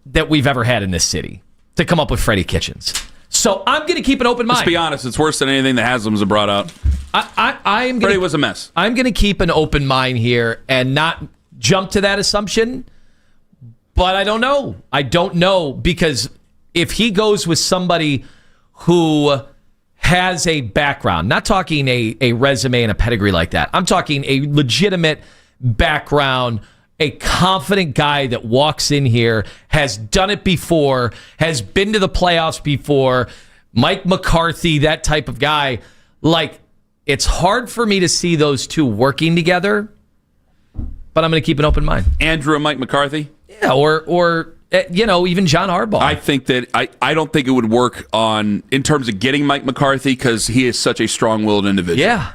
that we've ever had in this city to come up with Freddie Kitchens. So I'm going to keep an open mind. Let's be honest, it's worse than anything the Haslams have brought out. Freddie was a mess. I'm going to keep an open mind here and not jump to that assumption, but I don't know. I don't know, because if he goes with somebody who has a background, not talking a resume and a pedigree like that, I'm talking a legitimate background, a confident guy that walks in here, has done it before, has been to the playoffs before, Mike McCarthy, that type of guy, it's hard for me to see those two working together, but I'm going to keep an open mind. Andrew and Mike McCarthy? Yeah, or even John Harbaugh. I think that I don't think it would work in terms of getting Mike McCarthy, because he is such a strong-willed individual. Yeah.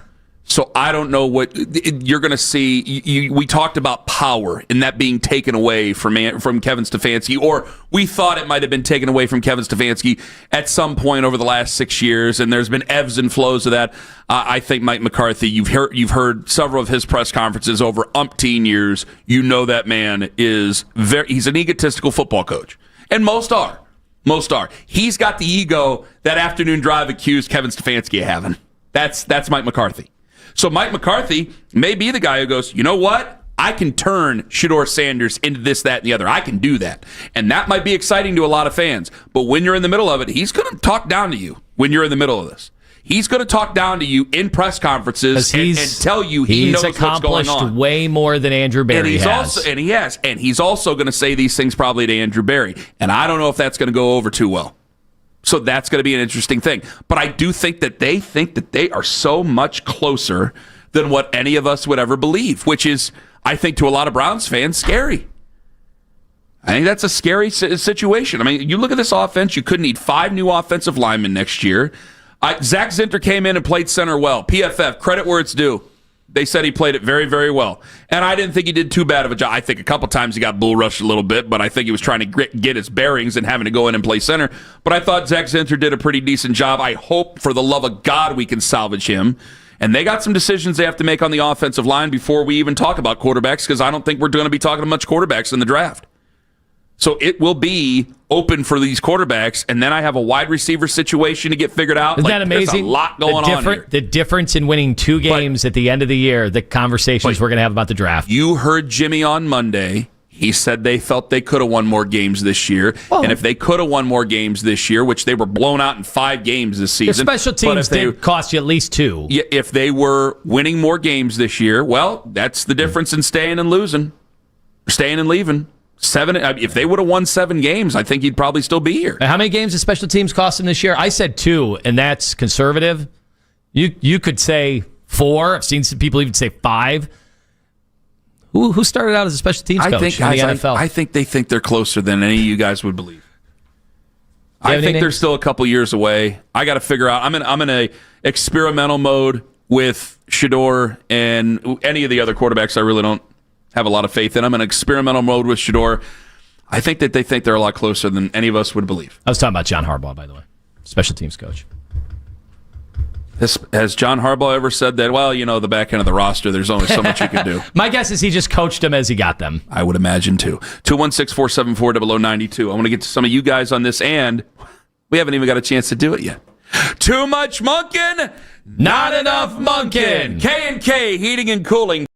So I don't know what you're going to see. We talked about power and that being taken away from Kevin Stfansky, or we thought it might have been taken away from Kevin Stfansky at some point over the last 6 years, and there's been ebbs and flows of that. I think Mike McCarthy, you've heard several of his press conferences over umpteen years. You know that man is he's an egotistical football coach, and most are. He's got the ego that afternoon drive accused Kevin Stefanski of having. That's Mike McCarthy. So Mike McCarthy may be the guy who goes, you know what? I can turn Shedeur Sanders into this, that, and the other. I can do that. And that might be exciting to a lot of fans. But when you're in the middle of it, he's going to talk down to you when you're in the middle of this. He's going to talk down to you in press conferences and tell you he knows what's going on. He's accomplished way more than Andrew Berry has. And he's also going to say these things probably to Andrew Berry. And I don't know if that's going to go over too well. So that's going to be an interesting thing. But I do think that they are so much closer than what any of us would ever believe, which is, I think, to a lot of Browns fans, scary. I think that's a scary situation. I mean, you look at this offense, you could need 5 new offensive linemen next year. Zach Zinter came in and played center well. PFF, credit where it's due. They said he played it very, very well. And I didn't think he did too bad of a job. I think a couple times he got bull rushed a little bit, but I think he was trying to get his bearings and having to go in and play center. But I thought Zach Zinter did a pretty decent job. I hope, for the love of God, we can salvage him. And they got some decisions they have to make on the offensive line before we even talk about quarterbacks, because I don't think we're going to be talking much quarterbacks in the draft. So it will be open for these quarterbacks, and then I have a wide receiver situation to get figured out. Isn't that amazing? There's a lot going on here. The difference in winning 2 games at the end of the year, the conversations we're going to have about the draft. You heard Jimmy on Monday. He said they felt they could have won more games this year. And if they could have won more games this year, which they were blown out in 5 games this season. Your special teams did cost you at least 2. If they were winning more games this year, well, that's the difference in staying and losing. Staying and leaving. 7. If they would have won 7 games, I think he'd probably still be here. How many games did special teams cost him this year? I said 2, and that's conservative. You could say 4. I've seen some people even say 5. Who started out as a special teams coach in the NFL? I think they think they're closer than any of you guys would believe. I think they're still a couple years away. I got to figure out. I'm in a experimental mode with Shedeur and any of the other quarterbacks. I really don't have a lot of faith in. I'm in experimental mode with Shedeur. I think that they think they're a lot closer than any of us would believe. I was talking about John Harbaugh, by the way, special teams coach. Has John Harbaugh ever said that, well, the back end of the roster, there's only so much you can do? My guess is he just coached them as he got them. I would imagine, too. 216-474-0092. I want to get to some of you guys on this, and we haven't even got a chance to do it yet. Too much monkin', not enough monkin'. K&K Heating and Cooling.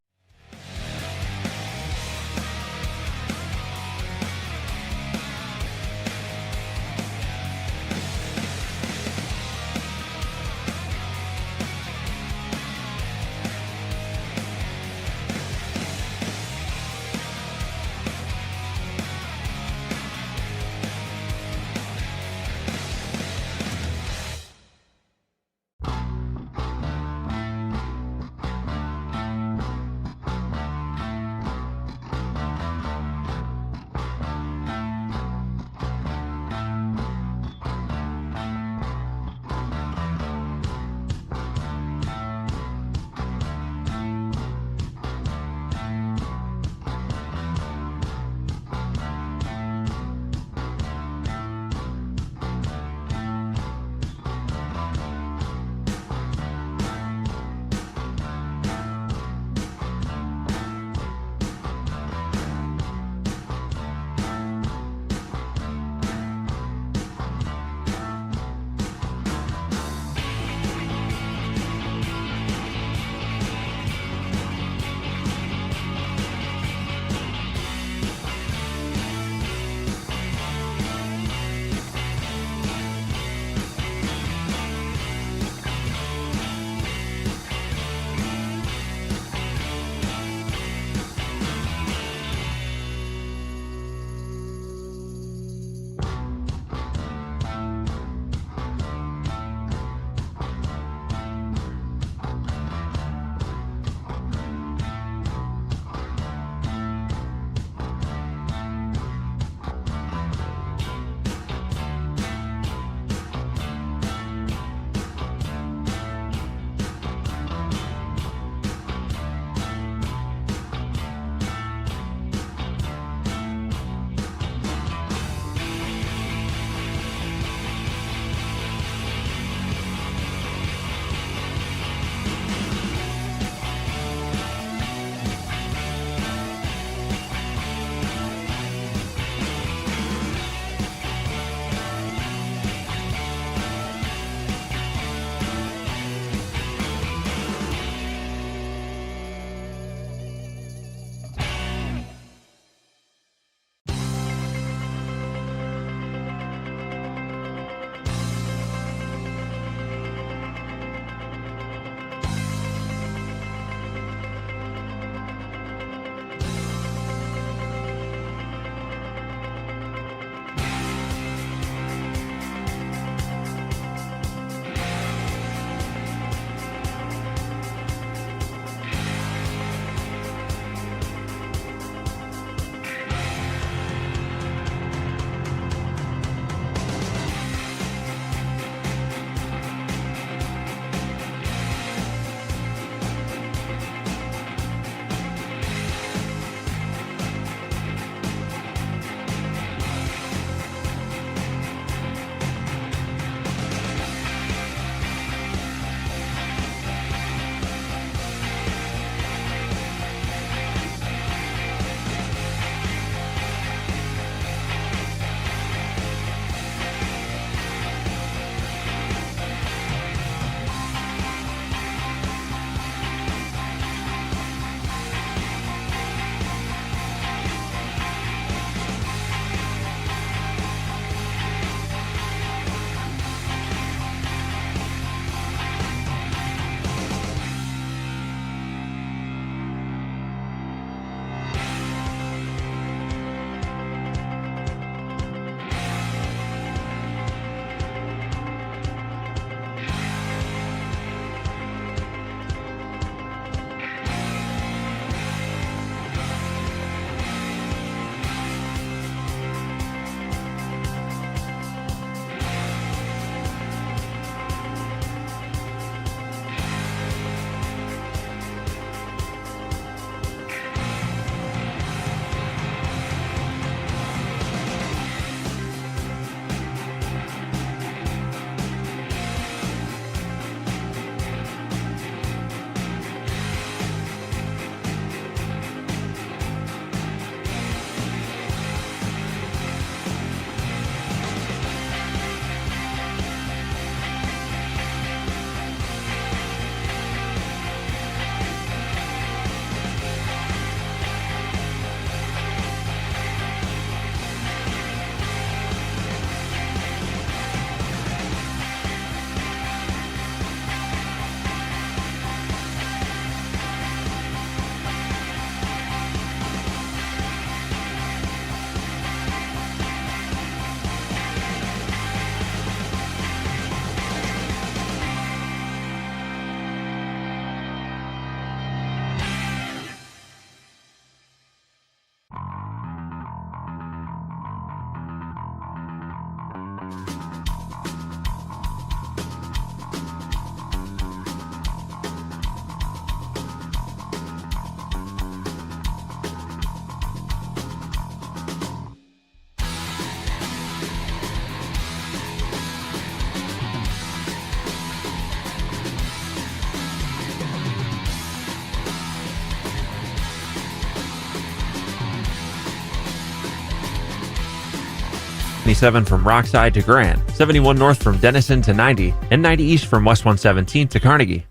77 from Rockside to Grant, 71 north from Denison to 90, and 90 east from West 117 to Carnegie.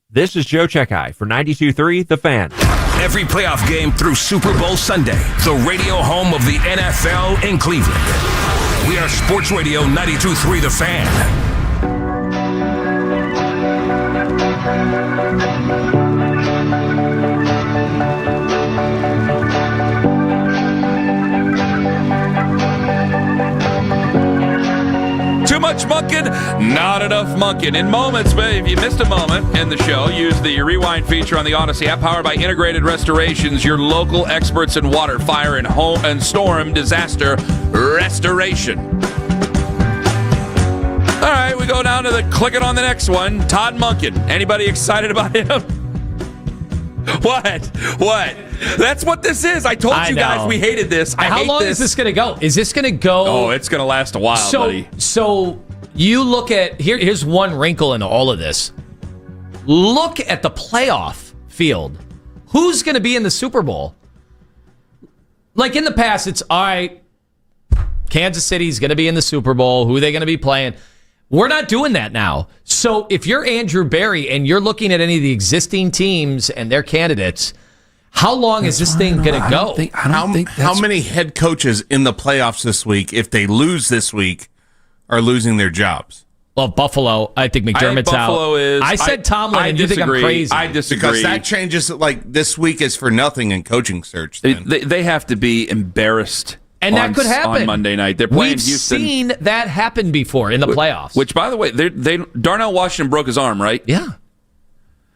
This is Joe Checkeye for 92.3 The Fan. Every playoff game through Super Bowl Sunday, the radio home of the NFL in Cleveland. We are Sports Radio 92.3 The Fan. Too much munkin', not enough munkin'. In moments, if you missed a moment in the show, use the rewind feature on the Odyssey app, powered by Integrated Restorations, your local experts in water, fire, and home and storm disaster restoration. All right, we go down to the clicking on the next one. Todd Monken. Anybody excited about him? What? That's what this is. I told you guys we hated this. How long is this going to go? Is this going to go? Oh, it's going to last a while, buddy. So you look at here's one wrinkle in all of this. Look at the playoff field. Who's going to be in the Super Bowl? Like in the past, it's all right. Kansas City's going to be in the Super Bowl. Who are they going to be playing? We're not doing that now. So if you're Andrew Berry and you're looking at any of the existing teams and their candidates, how long is this thing going to go? How many head coaches in the playoffs this week, if they lose this week, are losing their jobs? Well, Buffalo, I think McDermott's out. I said Tomlin, and you think I'm crazy. I disagree. Because that changes, like, this week is for nothing in coaching search. They have to be embarrassed. And that could happen on Monday night. They're playing Houston. We've seen that happen before in the playoffs. Which, by the way, Darnell Washington broke his arm, right? Yeah.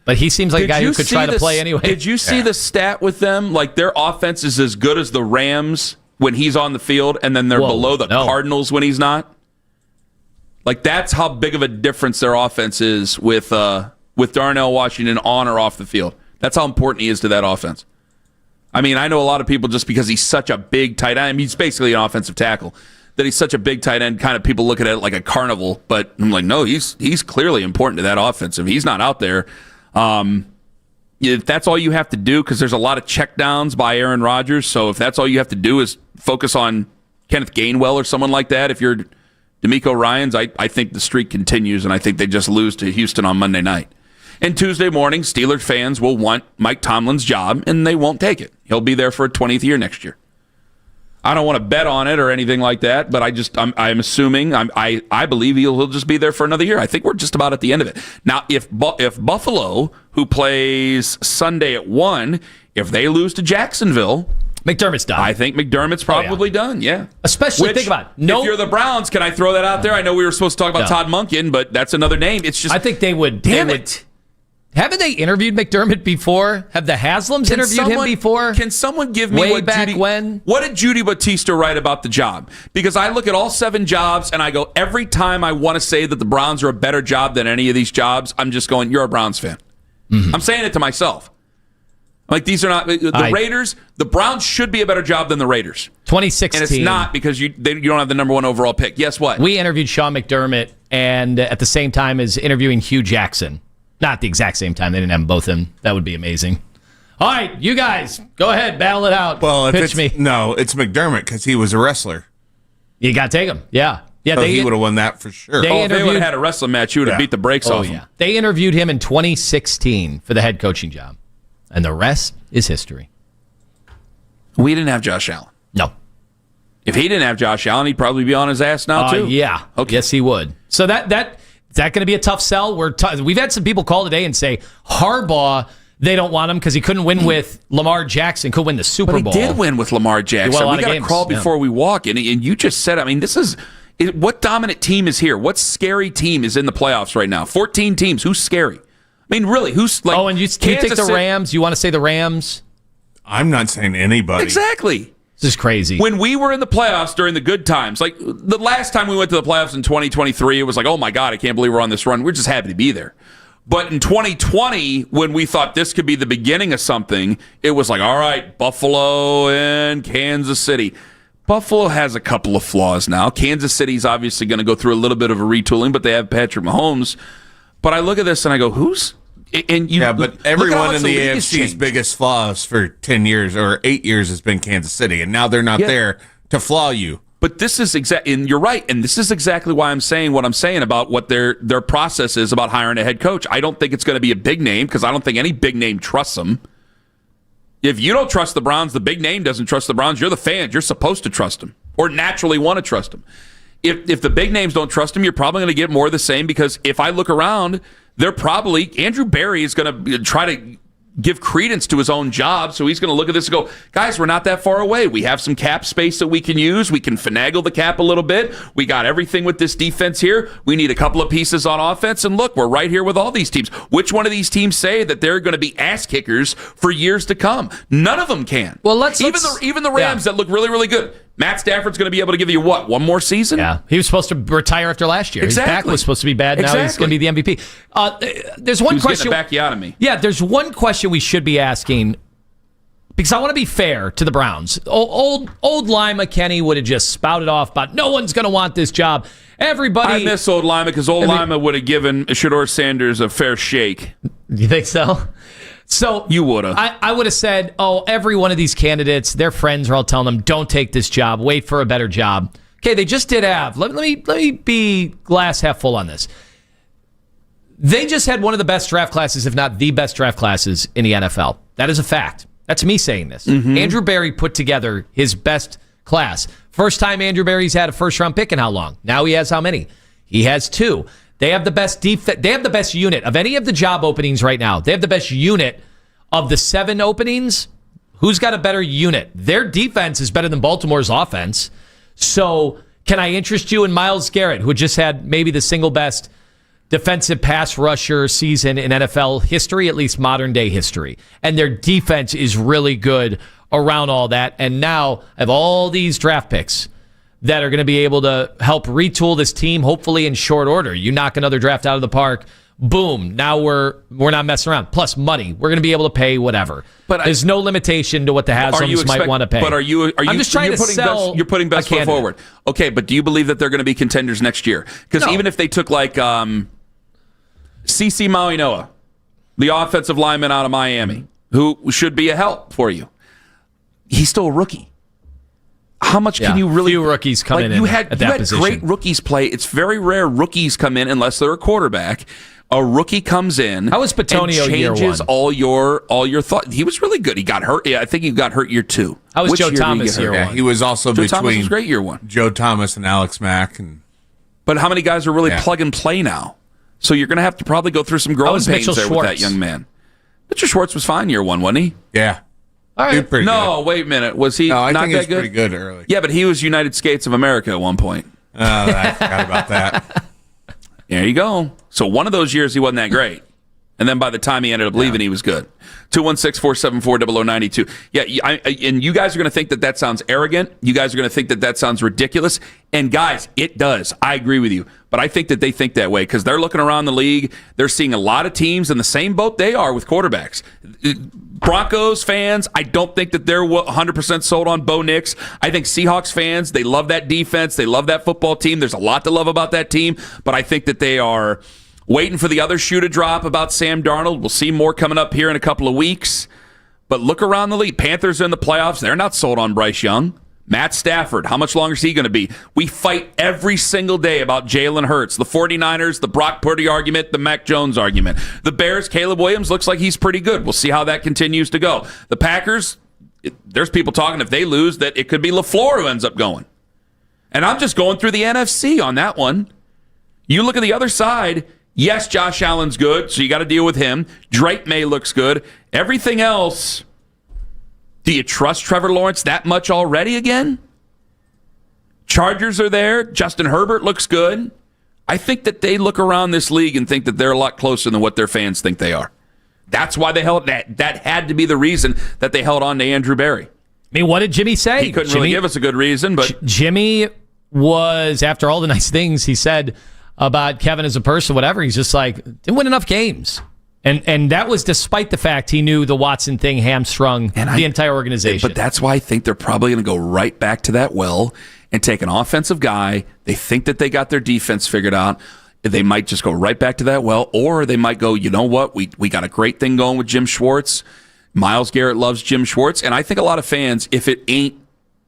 But he seems like a guy who could try to play anyway. Did you see the stat with them? Like, their offense is as good as the Rams when he's on the field, and then they're below the Cardinals when he's not? Like, that's how big of a difference their offense is with Darnell Washington on or off the field. That's how important he is to that offense. I mean, I know a lot of people, just because he's such a big tight end, I mean, he's basically an offensive tackle, that he's such a big tight end, kind of people look at it like a carnival, but I'm like, no, he's clearly important to that offense. If he's not out there, if that's all you have to do, because there's a lot of checkdowns by Aaron Rodgers, so if that's all you have to do is focus on Kenneth Gainwell or someone like that, if you're DeMeco Ryans, I think the streak continues, and I think they just lose to Houston on Monday night. And Tuesday morning, Steelers fans will want Mike Tomlin's job, and they won't take it. He'll be there for a 20th year next year. I don't want to bet on it or anything like that, but I'm assuming, I believe he'll just be there for another year. I think we're just about at the end of it. Now, if Buffalo, who plays Sunday at 1, if they lose to Jacksonville, McDermott's done. I think McDermott's probably done, yeah. Especially, think about it. If you're the Browns, can I throw that out there? I know we were supposed to talk about Todd Monken, but that's another name. It's just, I think they would. Damn it. Haven't they interviewed McDermott before? Have the Haslams interviewed him before? Can someone give me what did Judy Bautista write about the job? Because I look at all 7 jobs and I go, every time I want to say that the Browns are a better job than any of these jobs, I'm just going, you're a Browns fan. Mm-hmm. I'm saying it to myself. Like, these are not the Raiders. The Browns should be a better job than the Raiders. 2016, and it's not because you don't have the number 1 overall pick. Guess what? We interviewed Sean McDermott, and at the same time as interviewing Hugh Jackson. Not the exact same time. They didn't have them both in. That would be amazing. All right, you guys, go ahead, battle it out. Well, Pitch me. No, it's McDermott because he was a wrestler. You got to take him. Yeah. So he would have won that for sure. If they would have had a wrestling match, you would have beat the brakes off him. They interviewed him in 2016 for the head coaching job. And the rest is history. We didn't have Josh Allen. No. If he didn't have Josh Allen, he'd probably be on his ass now, too. Yeah. Okay. Yes, he would. So is that going to be a tough sell? We've had some people call today and say Harbaugh, they don't want him because he couldn't win with Lamar Jackson, could win the Super Bowl. But he did win with Lamar Jackson. We got to crawl before we walk. And you just said, I mean, what dominant team is here? What scary team is in the playoffs right now? 14 teams. Who's scary? I mean, really, who's like... Oh, and you take the Rams? You want to say the Rams? I'm not saying anybody. Exactly. This is crazy. When we were in the playoffs during the good times, like the last time we went to the playoffs in 2023, it was like, oh my God, I can't believe we're on this run. We're just happy to be there. But in 2020, when we thought this could be the beginning of something, it was like, all right, Buffalo and Kansas City. Buffalo has a couple of flaws now. Kansas City's obviously going to go through a little bit of a retooling, but they have Patrick Mahomes. But I look at this and I go, but everyone in the AFC's biggest flaws for 10 years or 8 years has been Kansas City, and now they're not there to flaw you. But this is and you're right, and this is exactly why I'm saying what I'm saying about what their process is about hiring a head coach. I don't think it's going to be a big name because I don't think any big name trusts them. If you don't trust the Browns, the big name doesn't trust the Browns. You're the fans. You're supposed to trust them or naturally want to trust them. If the big names don't trust him, you're probably going to get more of the same because if I look around, Andrew Berry is going to try to give credence to his own job, so he's going to look at this and go, guys, we're not that far away. We have some cap space that we can use. We can finagle the cap a little bit. We got everything with this defense here. We need a couple of pieces on offense, and look, we're right here with all these teams. Which one of these teams say that they're going to be ass kickers for years to come? None of them can. Well, even the Rams that look really, really good. Matt Stafford's going to be able to give you what, one more season? Yeah, he was supposed to retire after last year. Exactly. His back was supposed to be bad. Now he's going to be the MVP. There's one question. Getting the back out of me. Yeah, there's one question we should be asking because I want to be fair to the Browns. Old Lima Kenny would have just spouted off about no one's going to want this job. Everybody. I miss old Lima because Lima would have given Shedeur Sanders a fair shake. You think so? So you would have. I would have said, every one of these candidates, their friends are all telling them, don't take this job, wait for a better job. Okay, they just did have. Let me be glass half full on this. They just had one of the best draft classes, if not the best draft classes in the NFL. That is a fact. That's me saying this. Mm-hmm. Andrew Berry put together his best class. First time Andrew Berry's had a first-round pick in how long? Now he has how many? He has 2. They have the best They have the best unit of any of the job openings right now. They have the best unit of the 7 openings. Who's got a better unit? Their defense is better than Baltimore's offense. So can I interest you in Myles Garrett, who just had maybe the single best defensive pass rusher season in NFL history, at least modern day history. And their defense is really good around all that. And now I have all these draft picks that are going to be able to help retool this team, hopefully in short order. You knock another draft out of the park, boom, now we're not messing around. Plus money. We're going to be able to pay whatever. But there's no limitation to what the Haslam's might want to pay. But I'm just trying to sell you're putting best foot forward. Okay, but do you believe that they're going to be contenders next year? Because even if they took like CeCe Maui-Noah, the offensive lineman out of Miami, who should be a help for you, he's still a rookie. How much can you really... Few rookies come in at that position. Great rookies play. It's very rare rookies come in unless they're a quarterback. A rookie comes in. How was Petonio and changes all your thought. He was really good. He got hurt. Yeah, I think he got hurt year 2. How was Joe Thomas year 1? He was also Joe between Thomas was great year 1. Joe Thomas and Alex Mack. But how many guys are really plug and play now? So you're going to have to probably go through some growing pains there with that young man. Mitchell Schwartz was fine year 1, wasn't he? Yeah. All right. Pretty good. Wait a minute. Was he I not think that he's good? Pretty good early. Yeah, but he was United Skates of America at one point. I forgot about that. There you go. So one of those years he wasn't that great. And then by the time he ended up leaving, he was good. 216-474-0092. Yeah, and you guys are going to think that sounds arrogant. You guys are going to think that sounds ridiculous. And guys, it does. I agree with you. But I think that they think that way because they're looking around the league. They're seeing a lot of teams in the same boat they are with quarterbacks. Broncos fans, I don't think that they're 100% sold on Bo Nix. I think Seahawks fans, they love that defense. They love that football team. There's a lot to love about that team. But I think that they are waiting for the other shoe to drop about Sam Darnold. We'll see more coming up here in a couple of weeks. But look around the league. Panthers are in the playoffs. They're not sold on Bryce Young. Matt Stafford, how much longer is he going to be? We fight every single day about Jalen Hurts. The 49ers, the Brock Purdy argument, the Mac Jones argument. The Bears, Caleb Williams looks like he's pretty good. We'll see how that continues to go. The Packers, there's people talking if they lose that it could be LaFleur who ends up going. And I'm just going through the NFC on that one. You look at the other side. Yes, Josh Allen's good, so you got to deal with him. Drake May looks good. Everything else, do you trust Trevor Lawrence that much already again? Chargers are there. Justin Herbert looks good. I think that they look around this league and think that they're a lot closer than what their fans think they are. That's why they held that. That had to be the reason that they held on to Andrew Berry. I mean, what did Jimmy say? He couldn't really give us a good reason, but Jimmy was, after all the nice things he said about Kevin as a person, whatever, he's just like, didn't win enough games. And that was despite the fact he knew the Watson thing hamstrung the entire organization. But that's why I think they're probably going to go right back to that well and take an offensive guy. They think that they got their defense figured out. They might just go right back to that well, or they might go, you know what, we got a great thing going with Jim Schwartz. Myles Garrett loves Jim Schwartz. And I think a lot of fans, if it ain't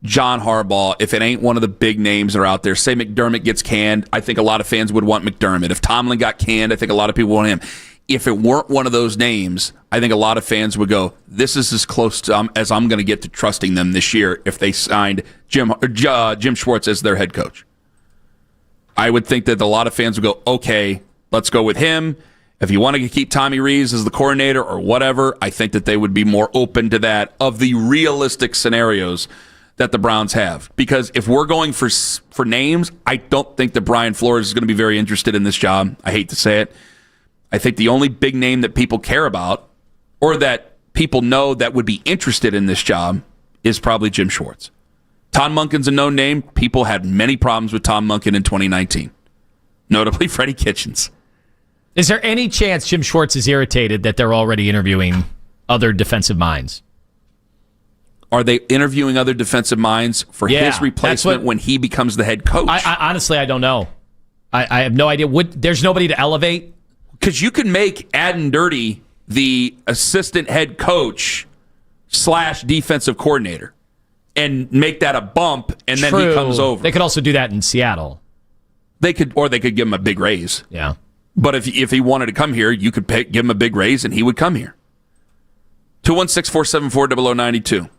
John Harbaugh, if it ain't one of the big names that are out there. Say McDermott gets canned, I think a lot of fans would want McDermott. If Tomlin got canned, I think a lot of people want him. If it weren't one of those names, I think a lot of fans would go, this is as close to, as I'm going to get to trusting them this year if they signed Jim Schwartz as their head coach. I would think that a lot of fans would go, okay, let's go with him. If you want to keep Tommy Reeves as the coordinator or whatever, I think that they would be more open to that of the realistic scenarios that the Browns have. Because if we're going for names, I don't think that Brian Flores is going to be very interested in this job. I hate to say it. I think the only big name that people care about or that people know that would be interested in this job is probably Jim Schwartz. Tom Munkin's a known name. People had many problems with Tom Munkin in 2019, notably Freddie Kitchens. Is there any chance Jim Schwartz is irritated that they're already interviewing other defensive minds? Are they interviewing other defensive minds for his replacement when he becomes the head coach? I honestly, I don't know. I have no idea. There's nobody to elevate? Because you can make Adden Dirty the assistant head coach / defensive coordinator and make that a bump, and then he comes over. They could also do that in Seattle. They could give him a big raise. Yeah. But if he wanted to come here, you could give him a big raise, and he would come here. 216-474-0092.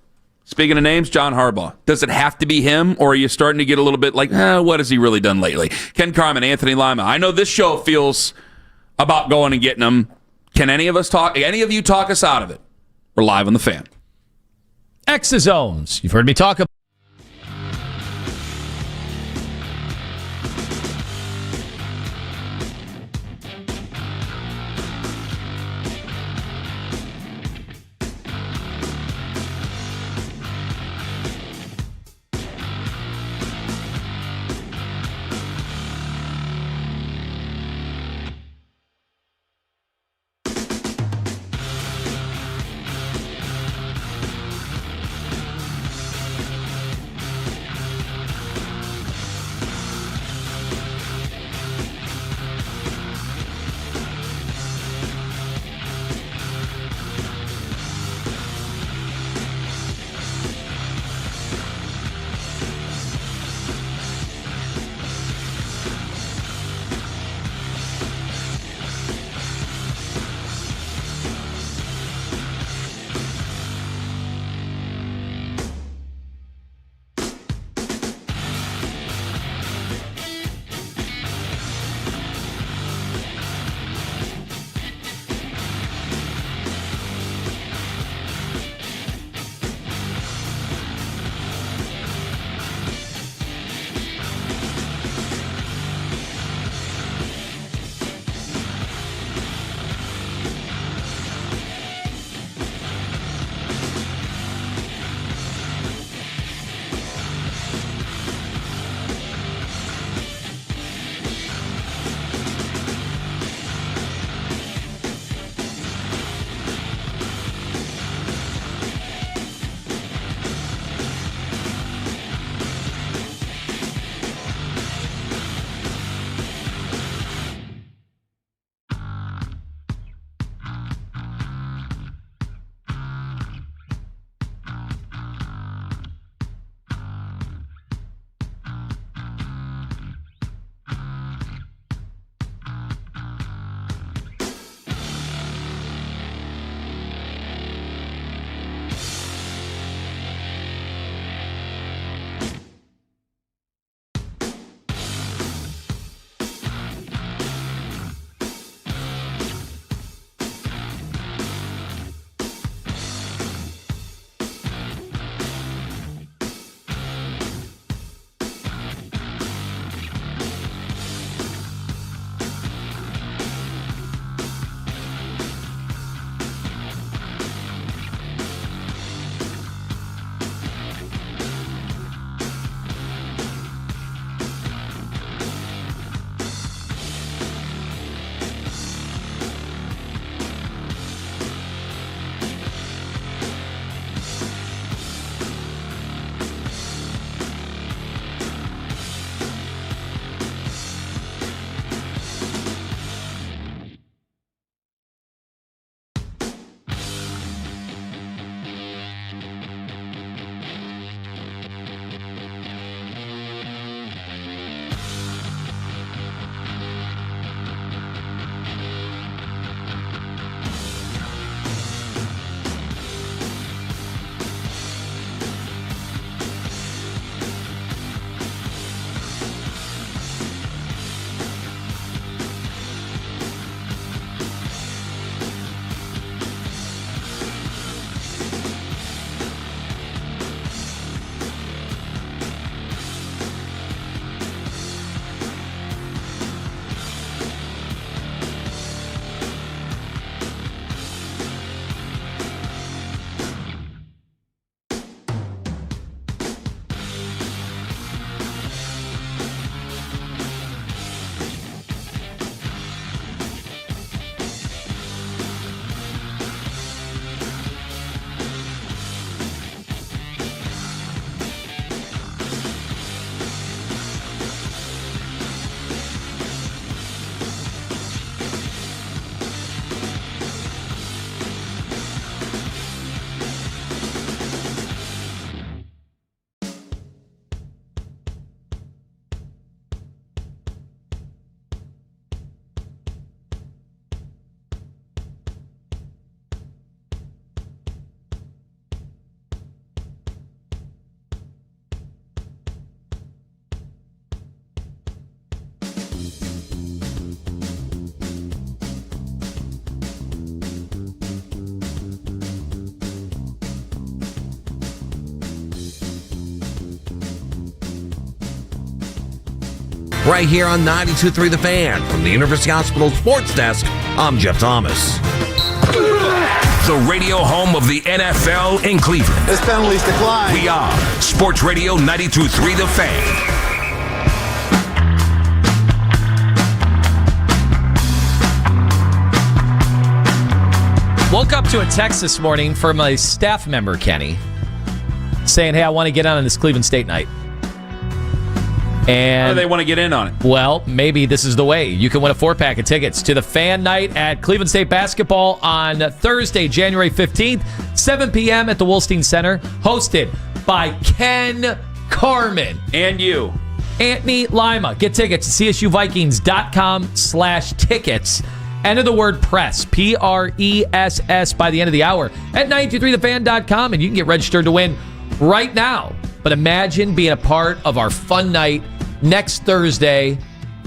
Speaking of names, John Harbaugh. Does it have to be him, or are you starting to get a little bit like, what has he really done lately? Ken Carman, Anthony Lima. I know this show feels about going and getting them. Can any of you talk us out of it? We're live on the Fan. Exosomes. You've heard me talk about. right here on 92.3 The Fan. From the University Hospital Sports Desk, I'm Jeff Thomas. The radio home of the NFL in Cleveland. This penalty's declined. We are Sports Radio 92.3 The Fan. Woke up to a text this morning from a staff member, Kenny, saying, hey, I want to get on this Cleveland State night. And how do they want to get in on it? Well, maybe this is the way. You can win a 4-pack of tickets to the fan night at Cleveland State basketball on Thursday, January 15th, 7 p.m. at the Wolstein Center, hosted by Ken Carman. And you. Anthony Lima. Get tickets at csuvikings.com/tickets. Enter the word press, PRESS, by the end of the hour at 923thefan.com, and you can get registered to win right now. But imagine being a part of our fun night next Thursday.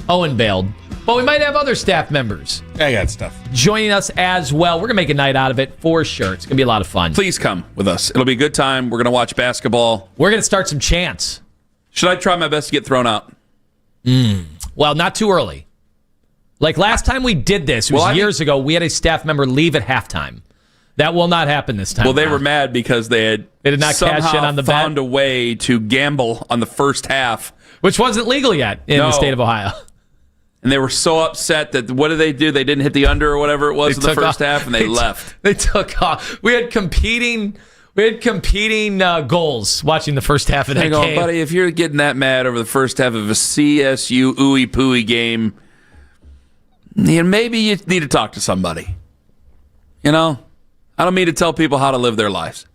Owen bailed, but we might have other staff members. I got stuff. Joining us as well. We're going to make a night out of it for sure. It's going to be a lot of fun. Please come with us. It'll be a good time. We're going to watch basketball. We're going to start some chants. Should I try my best to get thrown out? Well, not too early. Like last time we did this, it was years ago, we had a staff member leave at halftime. That will not happen this time. Well, they were mad because they did not cash in on the found bet. a way to gamble on the first half. Which wasn't legal yet in the state of Ohio. And they were so upset that, what did they do? They didn't hit the under or whatever it was in the first half, and they left. They took off. We had competing goals watching the first half of that game. Buddy, if you're getting that mad over the first half of a CSU ooey-pooey game, maybe you need to talk to somebody. I don't mean to tell people how to live their lives.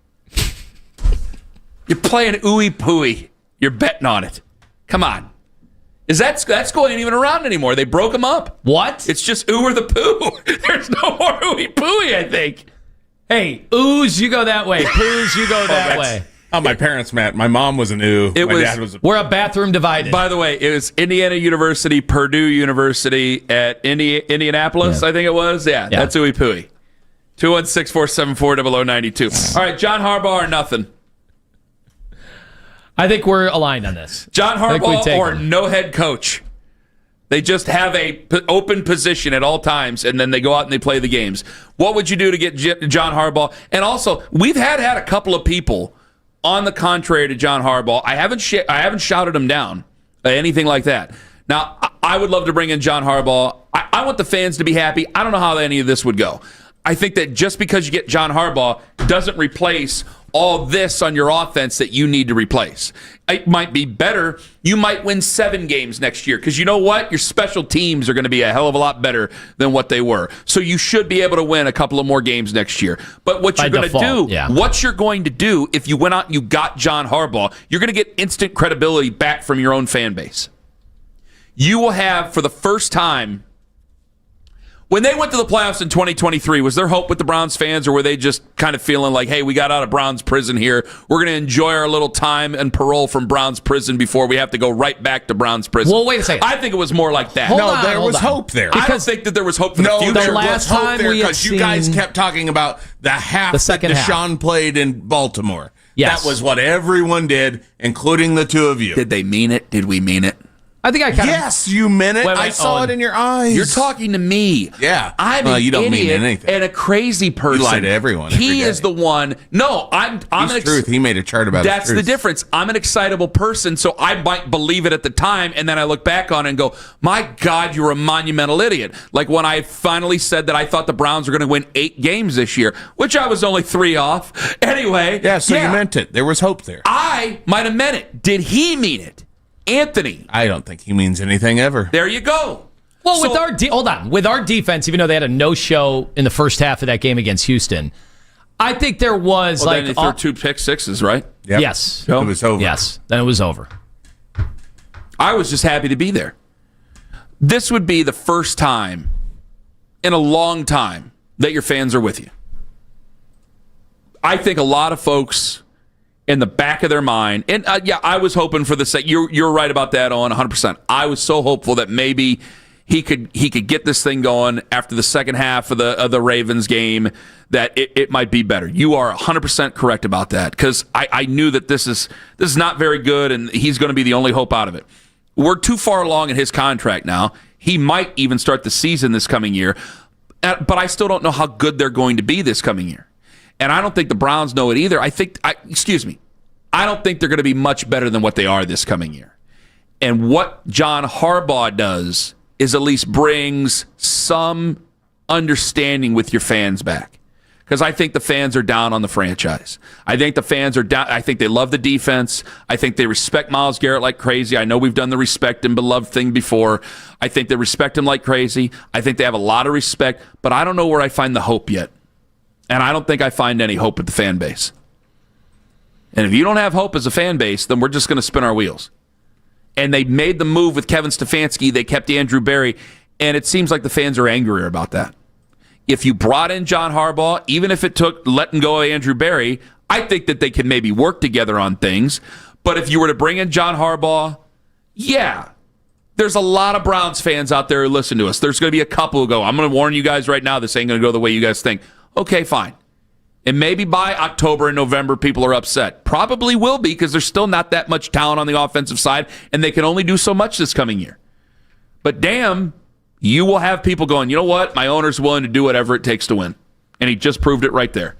You're playing ooey-pooey. You're betting on it. Come on. That's going even around anymore. They broke them up. What? It's just ooh or the poo. There's no more ooey-pooey, I think. Hey, oohs, you go that way. Poos, you go that way. Oh, my parents, Matt. My mom was an ooh. My dad was a... We're a bathroom divided. By the way, it was Indiana University, Purdue University at Indianapolis, I think it was. Yeah. That's ooey-pooey. 216-474-0092. All right, John Harbaugh or nothing? I think we're aligned on this. John Harbaugh or no head coach. They just have a open position at all times, and then they go out and they play the games. What would you do to get John Harbaugh? And also, we've had a couple of people on the contrary to John Harbaugh. I haven't shouted him down, anything like that. Now, I would love to bring in John Harbaugh. I want the fans to be happy. I don't know how any of this would go. I think that just because you get John Harbaugh doesn't replace all this on your offense that you need to replace. It might be better. You might win 7 games next year because you know what? Your special teams are going to be a hell of a lot better than what they were. So you should be able to win a couple of more games next year. But what you're going to do if you went out and you got John Harbaugh, you're going to get instant credibility back from your own fan base. You will have, for the first time, when they went to the playoffs in 2023, was there hope with the Browns fans, or were they just kind of feeling like, hey, we got out of Browns prison here. We're going to enjoy our little time and parole from Browns prison before we have to go right back to Browns prison? Well, wait a second. I think it was more like that. There was hope there. I don't think that there was hope for the future. There was hope there because you guys kept talking about the half that Deshaun played in Baltimore. Yes. That was what everyone did, including the two of you. Did they mean it? Did we mean it? I think I kind of... Yes, you meant it. I saw it in your eyes. You're talking to me. Yeah. I'm an you don't idiot mean anything. And a crazy person. You lie to everyone. He is the one. No, I'm truth. He made a chart about That's the difference. I'm an excitable person, so I might believe it at the time, and then I look back on it and go, my God, you're a monumental idiot. Like when I finally said that I thought the Browns were going to win 8 games this year, which I was only 3 off. Anyway. Yeah, so you meant it. There was hope there. I might have meant it. Did he mean it? Anthony. I don't think he means anything ever. There you go. Well, with our defense, even though they had a no-show in the first half of that game against Houston, I think there was then they threw 2 pick sixes, right? Yep. Yes. It was over. Yes. Then it was over. I was just happy to be there. This would be the first time in a long time that your fans are with you. I think a lot of folks in the back of their mind, and I was hoping for the sake. You're right about that, Owen, 100%. I was so hopeful that maybe he could get this thing going after the second half of the Ravens game, that it might be better. You are 100% correct about that, because I knew that this is not very good, and he's going to be the only hope out of it. We're too far along in his contract now. He might even start the season this coming year, but I still don't know how good they're going to be this coming year. And I don't think the Browns know it either. I don't think they're going to be much better than what they are this coming year. And what John Harbaugh does is at least brings some understanding with your fans back. Because I think the fans are down on the franchise. I think the fans are down. I think they love the defense. I think they respect Myles Garrett like crazy. I know we've done the respect and beloved thing before. I think they respect him like crazy. I think they have a lot of respect, but I don't know where I find the hope yet. And I don't think I find any hope with the fan base. And if you don't have hope as a fan base, then we're just going to spin our wheels. And they made the move with Kevin Stfansky. They kept Andrew Berry, and it seems like the fans are angrier about that. If you brought in John Harbaugh, even if it took letting go of Andrew Berry, I think that they can maybe work together on things. But if you were to bring in John Harbaugh, yeah, there's a lot of Browns fans out there who listen to us. There's going to be a couple who go, I'm going to warn you guys right now, this ain't going to go the way you guys think. Okay, fine. And maybe by October and November, people are upset. Probably will be, because there's still not that much talent on the offensive side, and they can only do so much this coming year. But damn, you will have people going, you know what? My owner's willing to do whatever it takes to win. And he just proved it right there.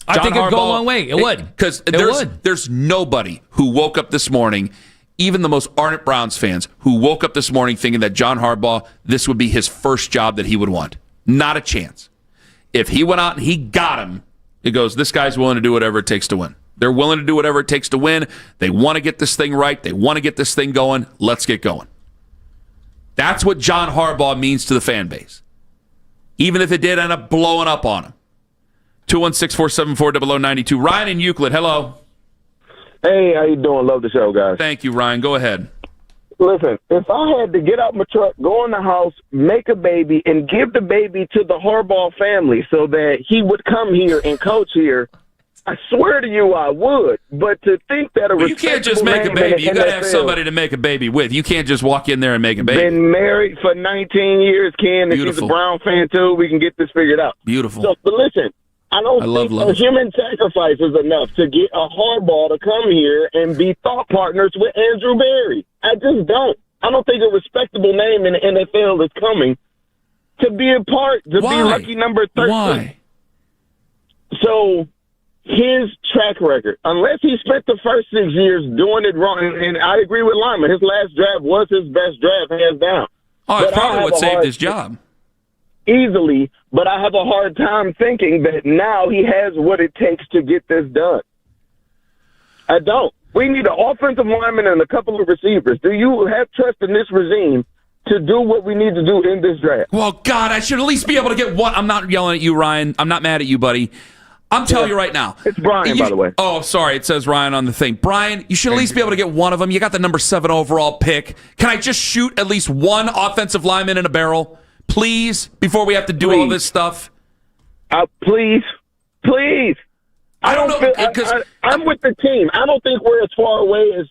I think it'd go a long way. It would. Because there's nobody who woke up this morning, even the most ardent Browns fans, who woke up this morning thinking that John Harbaugh, this would be his first job that he would want. Not a chance. If he went out and he got him, it goes, this guy's willing to do whatever it takes to win. They're willing to do whatever it takes to win. They want to get this thing right. They want to get this thing going. Let's get going. That's what John Harbaugh means to the fan base. Even if it did end up blowing up on him. 216-474-0092. Ryan in Euclid, hello. Hey, how you doing? Love the show, guys. Thank you, Ryan. Go ahead. Listen, if I had to get out my truck, go in the house, make a baby, and give the baby to the Harbaugh family so that he would come here and coach here, I swear to you I would. But to think that you can't just make a baby. You got to have somebody to make a baby with. You can't just walk in there and make a baby. Been married for 19 years, Ken. If he's a Brown fan, too, we can get this figured out. Beautiful. So, but listen, I don't think a human sacrifice is enough to get a Harbaugh to come here and be thought partners with Andrew Berry. I just don't. I don't think a respectable name in the NFL is coming to be a part, to be lucky number 13. Why? So his track record, unless he spent the first 6 years doing it wrong, and I agree with Lima, his last draft was his best draft, hands down. Oh, it's probably what saved his job. Easily, but I have a hard time thinking that now he has what it takes to get this done. I don't. We need an offensive lineman and a couple of receivers. Do you have trust in this regime to do what we need to do in this draft? Well, God, I should at least be able to get one. I'm not yelling at you, Ryan. I'm not mad at you, buddy. I'm telling you right now. It's Brian, by the way. Oh, sorry. It says Ryan on the thing. Brian, you should at least be able to get one of them. You got the number 7 overall pick. Can I just shoot at least one offensive lineman in a barrel, please, before we have to do all this stuff? Please. I don't know. I'm with the team. I don't think we're as far away as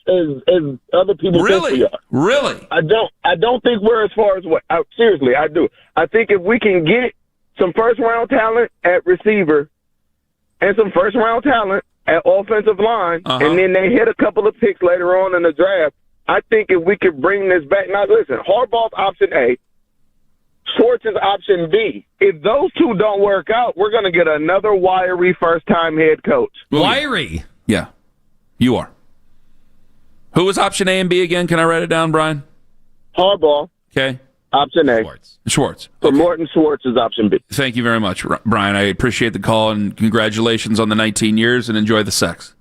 other people think we are. Really? I don't think we're as far as what. Seriously, I do. I think if we can get some first-round talent at receiver and some first-round talent at offensive line, and then they hit a couple of picks later on in the draft, I think if we could bring this back. Now, listen, Harbaugh's option A. Schwartz is option B. If those two don't work out, we're going to get another wiry first-time head coach. Wiry? Yeah, you are. Who was option A and B again? Can I write it down, Brian? Harbaugh. Okay. Option A. Schwartz. So Morton Schwartz is option B. Thank you very much, Brian. I appreciate the call, and congratulations on the 19 years, and enjoy the sex.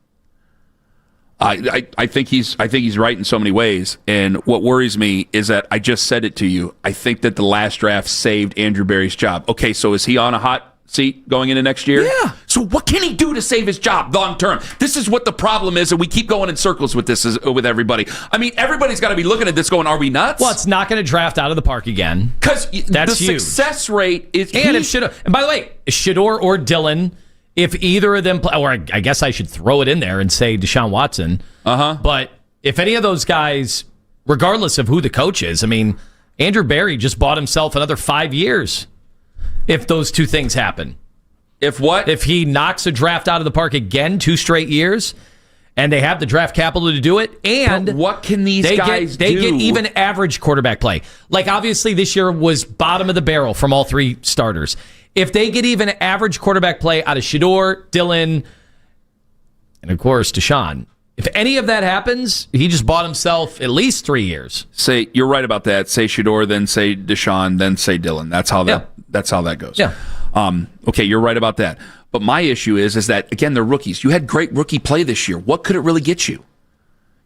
I think he's right in so many ways, and what worries me is that I just said it to you. I think that the last draft saved Andrew Berry's job. Okay, so is he on a hot seat going into next year? Yeah. So what can he do to save his job long term? This is what the problem is, and we keep going in circles with this with everybody. I mean, everybody's got to be looking at this going, are we nuts? Well, it's not going to draft out of the park again. Because that's the huge. Success rate is... And by the way, Shedeur or Dillon... If either of them play, or I guess I should throw it in there and say Deshaun Watson. But if any of those guys, regardless of who the coach is, I mean, Andrew Berry just bought himself another 5 years if those two things happen. If what? If he knocks a draft out of the park again 2 straight years, And they have the draft capital to do it. And but what can these guys do? They get even average quarterback play. Like, obviously, this year was bottom of the barrel from all three starters. If they get even average quarterback play out of Shedeur, Dylan, and, of course, Deshaun, if any of that happens, he just bought himself at least 3 years. Say, you're right about that. Say Shedeur, then say Deshaun, then say Dylan. That's how that goes. Yeah. Okay, you're right about that. But my issue is that, again, they're rookies. You had great rookie play this year. What could it really get you?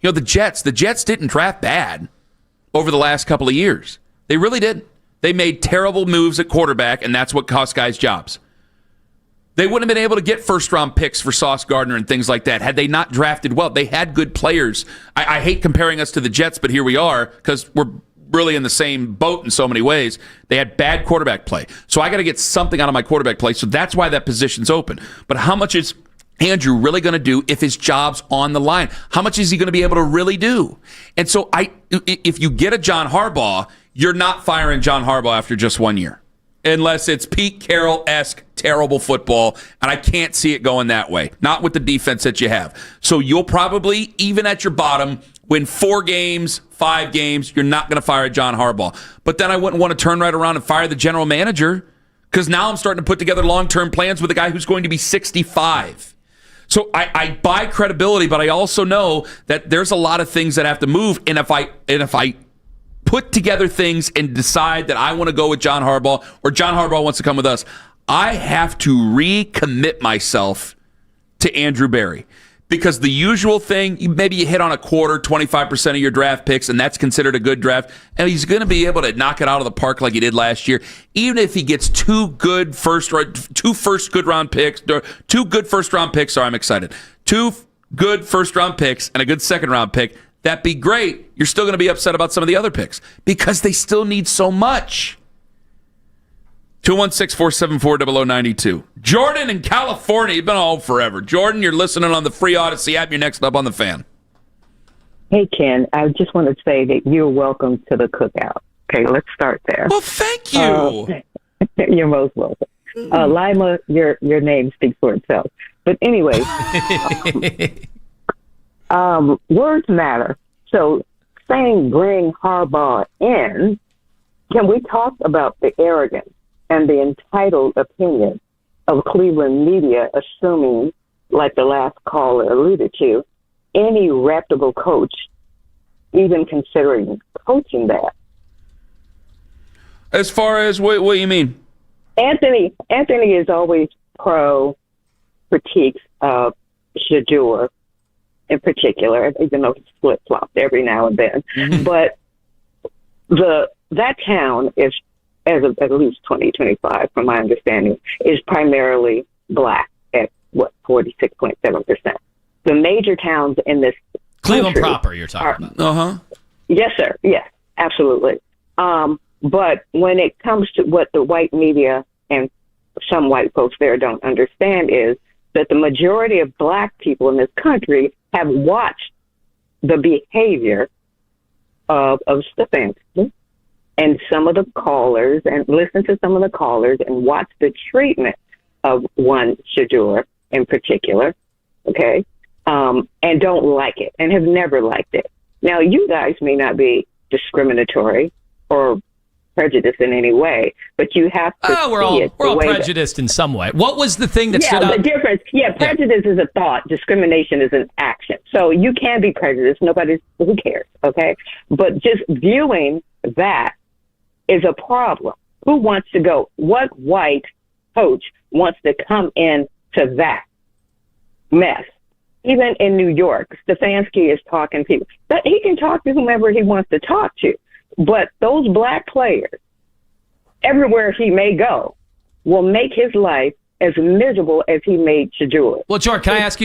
You know, the Jets didn't draft bad over the last couple of years. They really didn't. They made terrible moves at quarterback, and that's what cost guys jobs. They wouldn't have been able to get first-round picks for Sauce Gardner and things like that had they not drafted well. They had good players. I hate comparing us to the Jets, but here we are because we're really in the same boat in so many ways. They had bad quarterback play. So I got to get something out of my quarterback play, so that's why that position's open. But how much is Andrew really going to do if his job's on the line? How much is he going to be able to really do? And so if you get a John Harbaugh, you're not firing John Harbaugh after just 1 year. Unless it's Pete Carroll-esque terrible football, and I can't see it going that way. Not with the defense that you have. So you'll probably, even at your bottom, win 4 games, 5 games. You're not going to fire John Harbaugh. But then I wouldn't want to turn right around and fire the general manager because now I'm starting to put together long-term plans with a guy who's going to be 65. So I buy credibility, but I also know that there's a lot of things that have to move. And if I put together things and decide that I want to go with John Harbaugh or John Harbaugh wants to come with us, I have to recommit myself to Andrew Berry. Because the usual thing, maybe you hit on a quarter, 25% of your draft picks, and that's considered a good draft. And he's going to be able to knock it out of the park like he did last year. Even if he gets two good first round picks, sorry, I'm excited. 2 good first round picks and a good second round pick. That'd be great. You're still going to be upset about some of the other picks because they still need so much. 216-474-0092. Jordan in California. You've been home forever. Jordan, you're listening on the free Odyssey app. You're next up on the Fan. Hey, Ken. I just want to say that you're welcome to the cookout. Okay, let's start there. Well, thank you. You're most welcome. Lima, your name speaks for itself. But anyway, words matter. So saying bring Harbaugh in, can we talk about the arrogance and the entitled opinion of Cleveland media, assuming, like the last caller alluded to, any reputable coach even considering coaching that? As far as what do you mean? Anthony is always pro critiques of Shedeur in particular, even though he flip-flopped every now and then. Mm-hmm. But that town is, as of at least 2025, from my understanding, is primarily black at, 46.7%. The major towns in this Cleveland proper, you're talking about. Uh-huh. Yes, sir. Yes, absolutely. But when it comes to what the white media and some white folks there don't understand is that the majority of black people in this country have watched the behavior of Stfansky and some of the callers and listened to some of the callers and watched the treatment of one Shedeur in particular, okay, and don't like it and have never liked it. Now, you guys may not be discriminatory or prejudiced in any way, but you have to we're all prejudiced in some way. What was the thing that stood out? Yeah, the difference. Yeah, prejudice is a thought. Discrimination is an action. So you can be prejudiced. Who cares, okay? But just viewing that is a problem. Who wants to go? What white coach wants to come in to that mess? Even in New York, Stfansky is talking to people. But he can talk to whomever he wants to talk to. But those black players, everywhere he may go, will make his life as miserable as he made Shedeur. Well, George, can I ask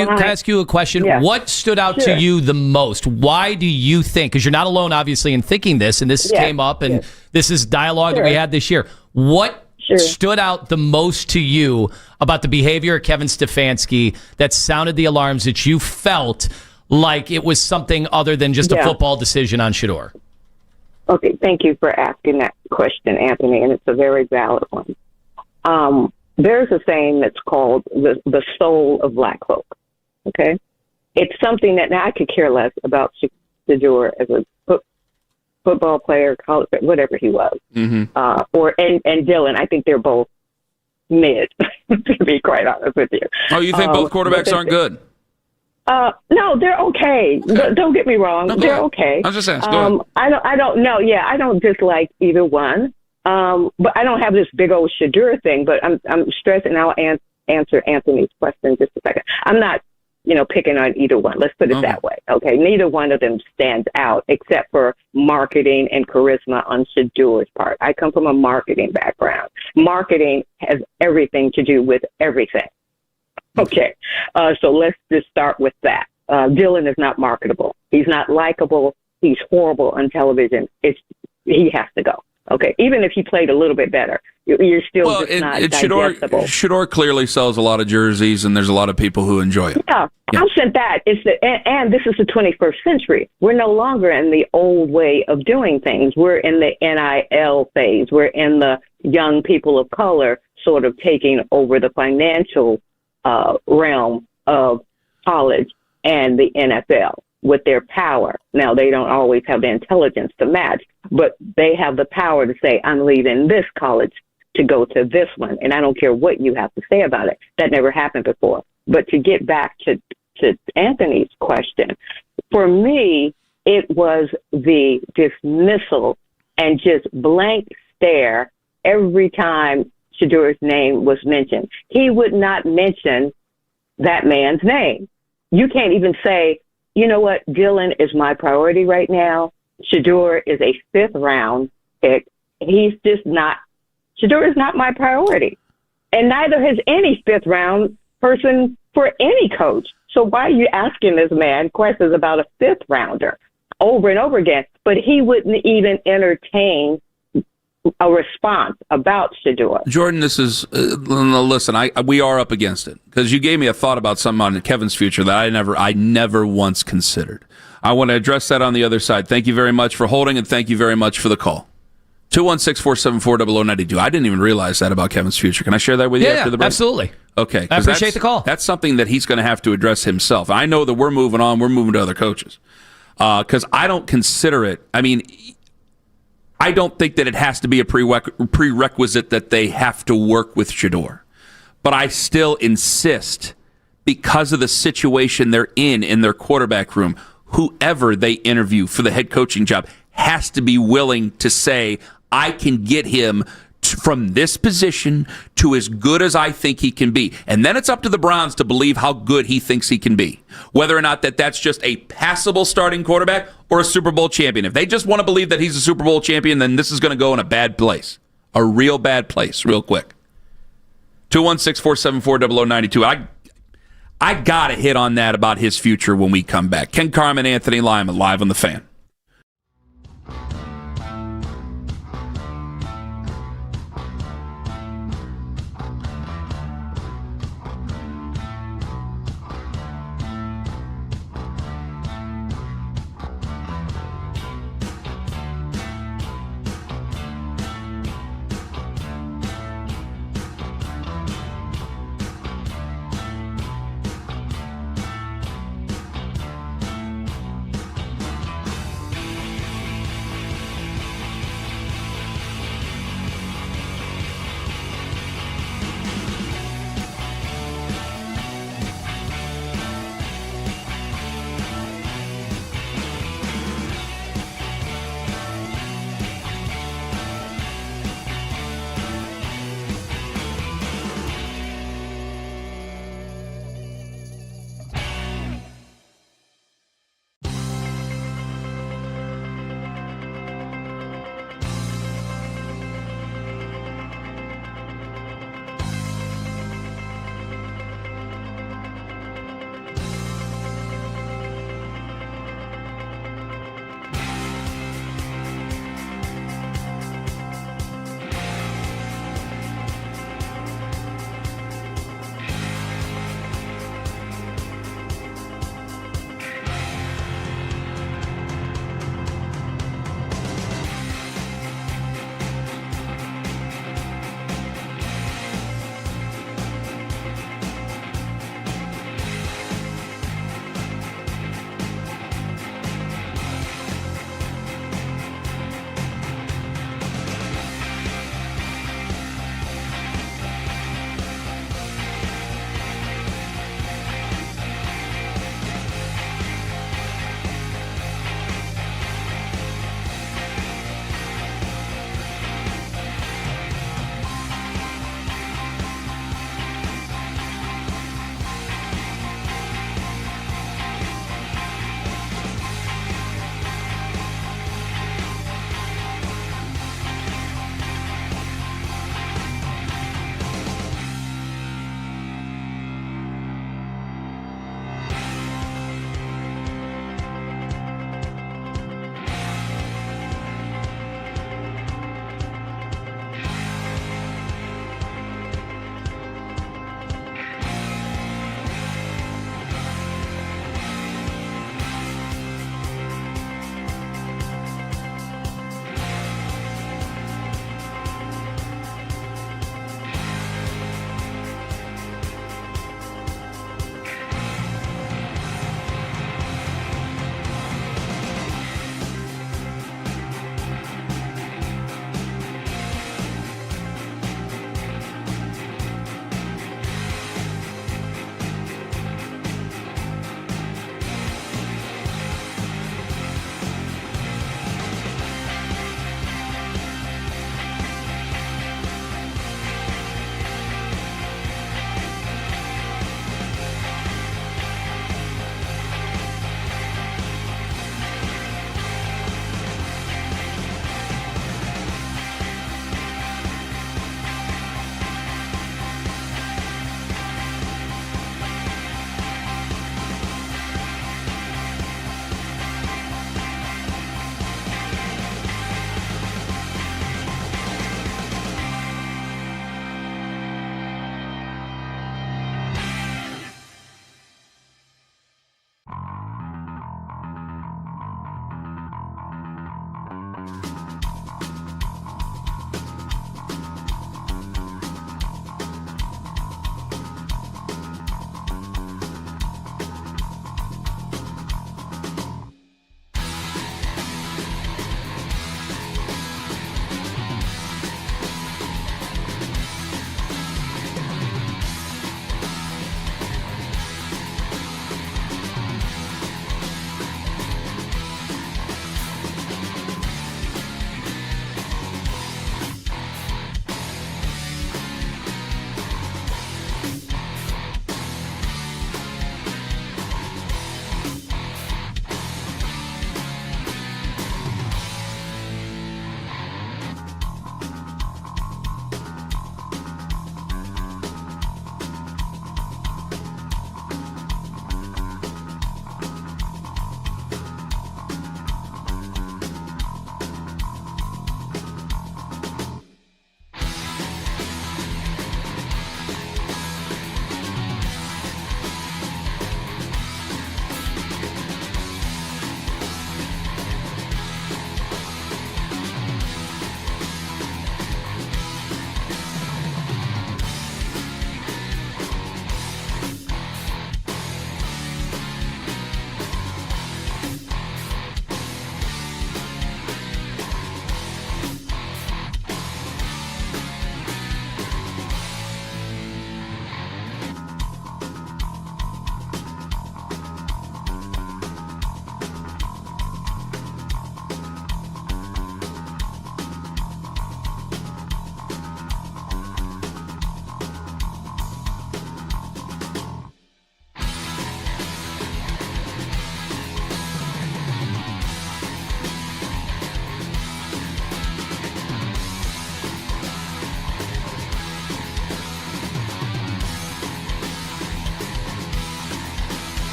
you a question? Yeah. What stood out to you the most? Why do you think, because you're not alone, obviously, in thinking this, and this came up, and this is dialogue that we had this year. What stood out the most to you about the behavior of Kevin Stfansky that sounded the alarms that you felt like it was something other than just a football decision on Shedeur? Okay, thank you for asking that question, Anthony, and it's a very valid one. There's a saying that's called the soul of black folk, okay? it's something that now I could care less about Shedeur as a football player, college, whatever he was, and Dylan. I think they're both mid, to be quite honest with you. Oh, you think both quarterbacks aren't good? No, they're okay. Don't get me wrong. No, they're okay. I was just asking. Go ahead. I don't know. Yeah, I don't dislike either one. But I don't have this big old Shedeur thing, but I'm stressing. I'll answer Anthony's question in just a second. I'm not, picking on either one. Let's put it that way. Okay. Neither one of them stands out except for marketing and charisma on Shedeur's part. I come from a marketing background. Marketing has everything to do with everything. Okay. So let's just start with that. Dylan is not marketable. He's not likable. He's horrible on television. He has to go. Okay. Even if he played a little bit better, you're still not digestible. Shedeur clearly sells a lot of jerseys, and there's a lot of people who enjoy it. Yeah. I'll send that. And this is the 21st century. We're no longer in the old way of doing things. We're in the NIL phase. We're in the young people of color sort of taking over the financial realm of college and the NFL with their power. Now, they don't always have the intelligence to match, but they have the power to say, I'm leaving this college to go to this one, and I don't care what you have to say about it. That never happened before. But to get back to Anthony's question, for me, it was the dismissal and just blank stare every time Shedeur's name was mentioned. He would not mention that man's name. You can't even say, you know what, Dylan is my priority right now. Shedeur is a 5th round pick. He's just not, Shedeur is not my priority. And neither has any 5th round person for any coach. So why are you asking this man questions about a 5th rounder over and over again? But he wouldn't even entertain a response about Shedeur. Jordan, this is listen. We are up against it because you gave me a thought about something on Kevin's future that I never once considered. I want to address that on the other side. Thank you very much for holding, and thank you very much for the call. 216-474-0092. I didn't even realize that about Kevin's future. Can I share that with you after the break? Absolutely. Okay, I appreciate the call. That's something that he's going to have to address himself. I know that we're moving on. We're moving to other coaches because I don't consider it. I mean, I don't think that it has to be a prerequisite that they have to work with Shedeur. But I still insist, because of the situation they're in their quarterback room, whoever they interview for the head coaching job has to be willing to say, I can get him from this position to as good as I think he can be. And then it's up to the Browns to believe how good he thinks he can be. Whether or not that's just a passable starting quarterback or a Super Bowl champion. If they just want to believe that he's a Super Bowl champion, then this is going to go in a bad place. A real bad place, real quick. 216-474-0092. I got to hit on that about his future when we come back. Ken Carman, Anthony Lima, live on The Fan.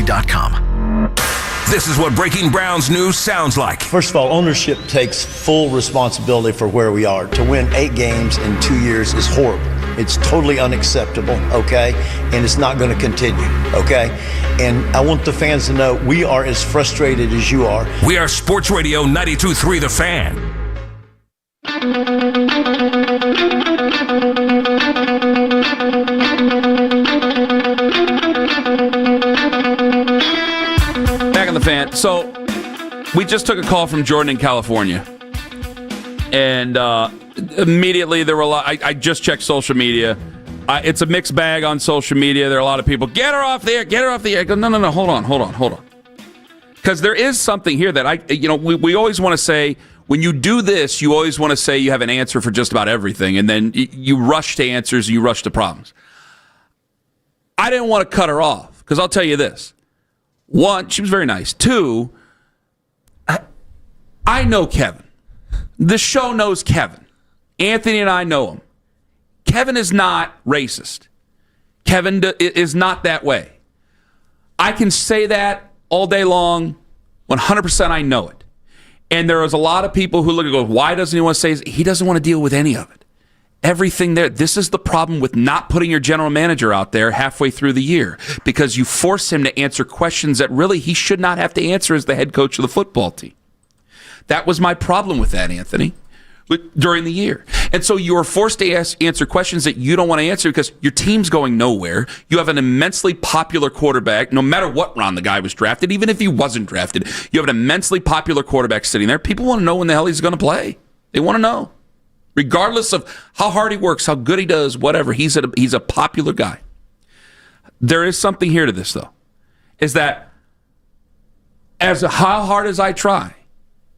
AFC.com. This is what Breaking Browns news sounds like. First of all, ownership takes full responsibility for where we are. To win 8 games in 2 years is horrible. It's totally unacceptable, okay? And it's not going to continue, okay? And I want the fans to know we are as frustrated as you are. We are Sports Radio 92.3 The Fan. Back on The Fan. So, we just took a call from Jordan in California. And immediately there were a lot. I just checked social media. It's a mixed bag on social media. There are a lot of people, get her off the air, get her off the air. I go, no, hold on. Because there is something here that we always want to say, when you do this, you always want to say you have an answer for just about everything. And then you rush to answers, you rush to problems. I didn't want to cut her off because I'll tell you this. 1, she was very nice. 2, I know Kevin. The show knows Kevin. Anthony and I know him. Kevin is not racist. Kevin is not that way. I can say that all day long. 100% I know it. And there is a lot of people who look and go, why doesn't he want to say this? He doesn't want to deal with any of it. Everything there. This is the problem with not putting your general manager out there halfway through the year, because you force him to answer questions that really he should not have to answer as the head coach of the football team. That was my problem with that, Anthony, during the year. And so you are forced to answer questions that you don't want to answer because your team's going nowhere. You have an immensely popular quarterback, no matter what round the guy was drafted, even if he wasn't drafted. You have an immensely popular quarterback sitting there. People want to know when the hell he's going to play. They want to know. Regardless of how hard he works, how good he does, whatever, he's a popular guy. There is something here to this, though, is that how hard as I try,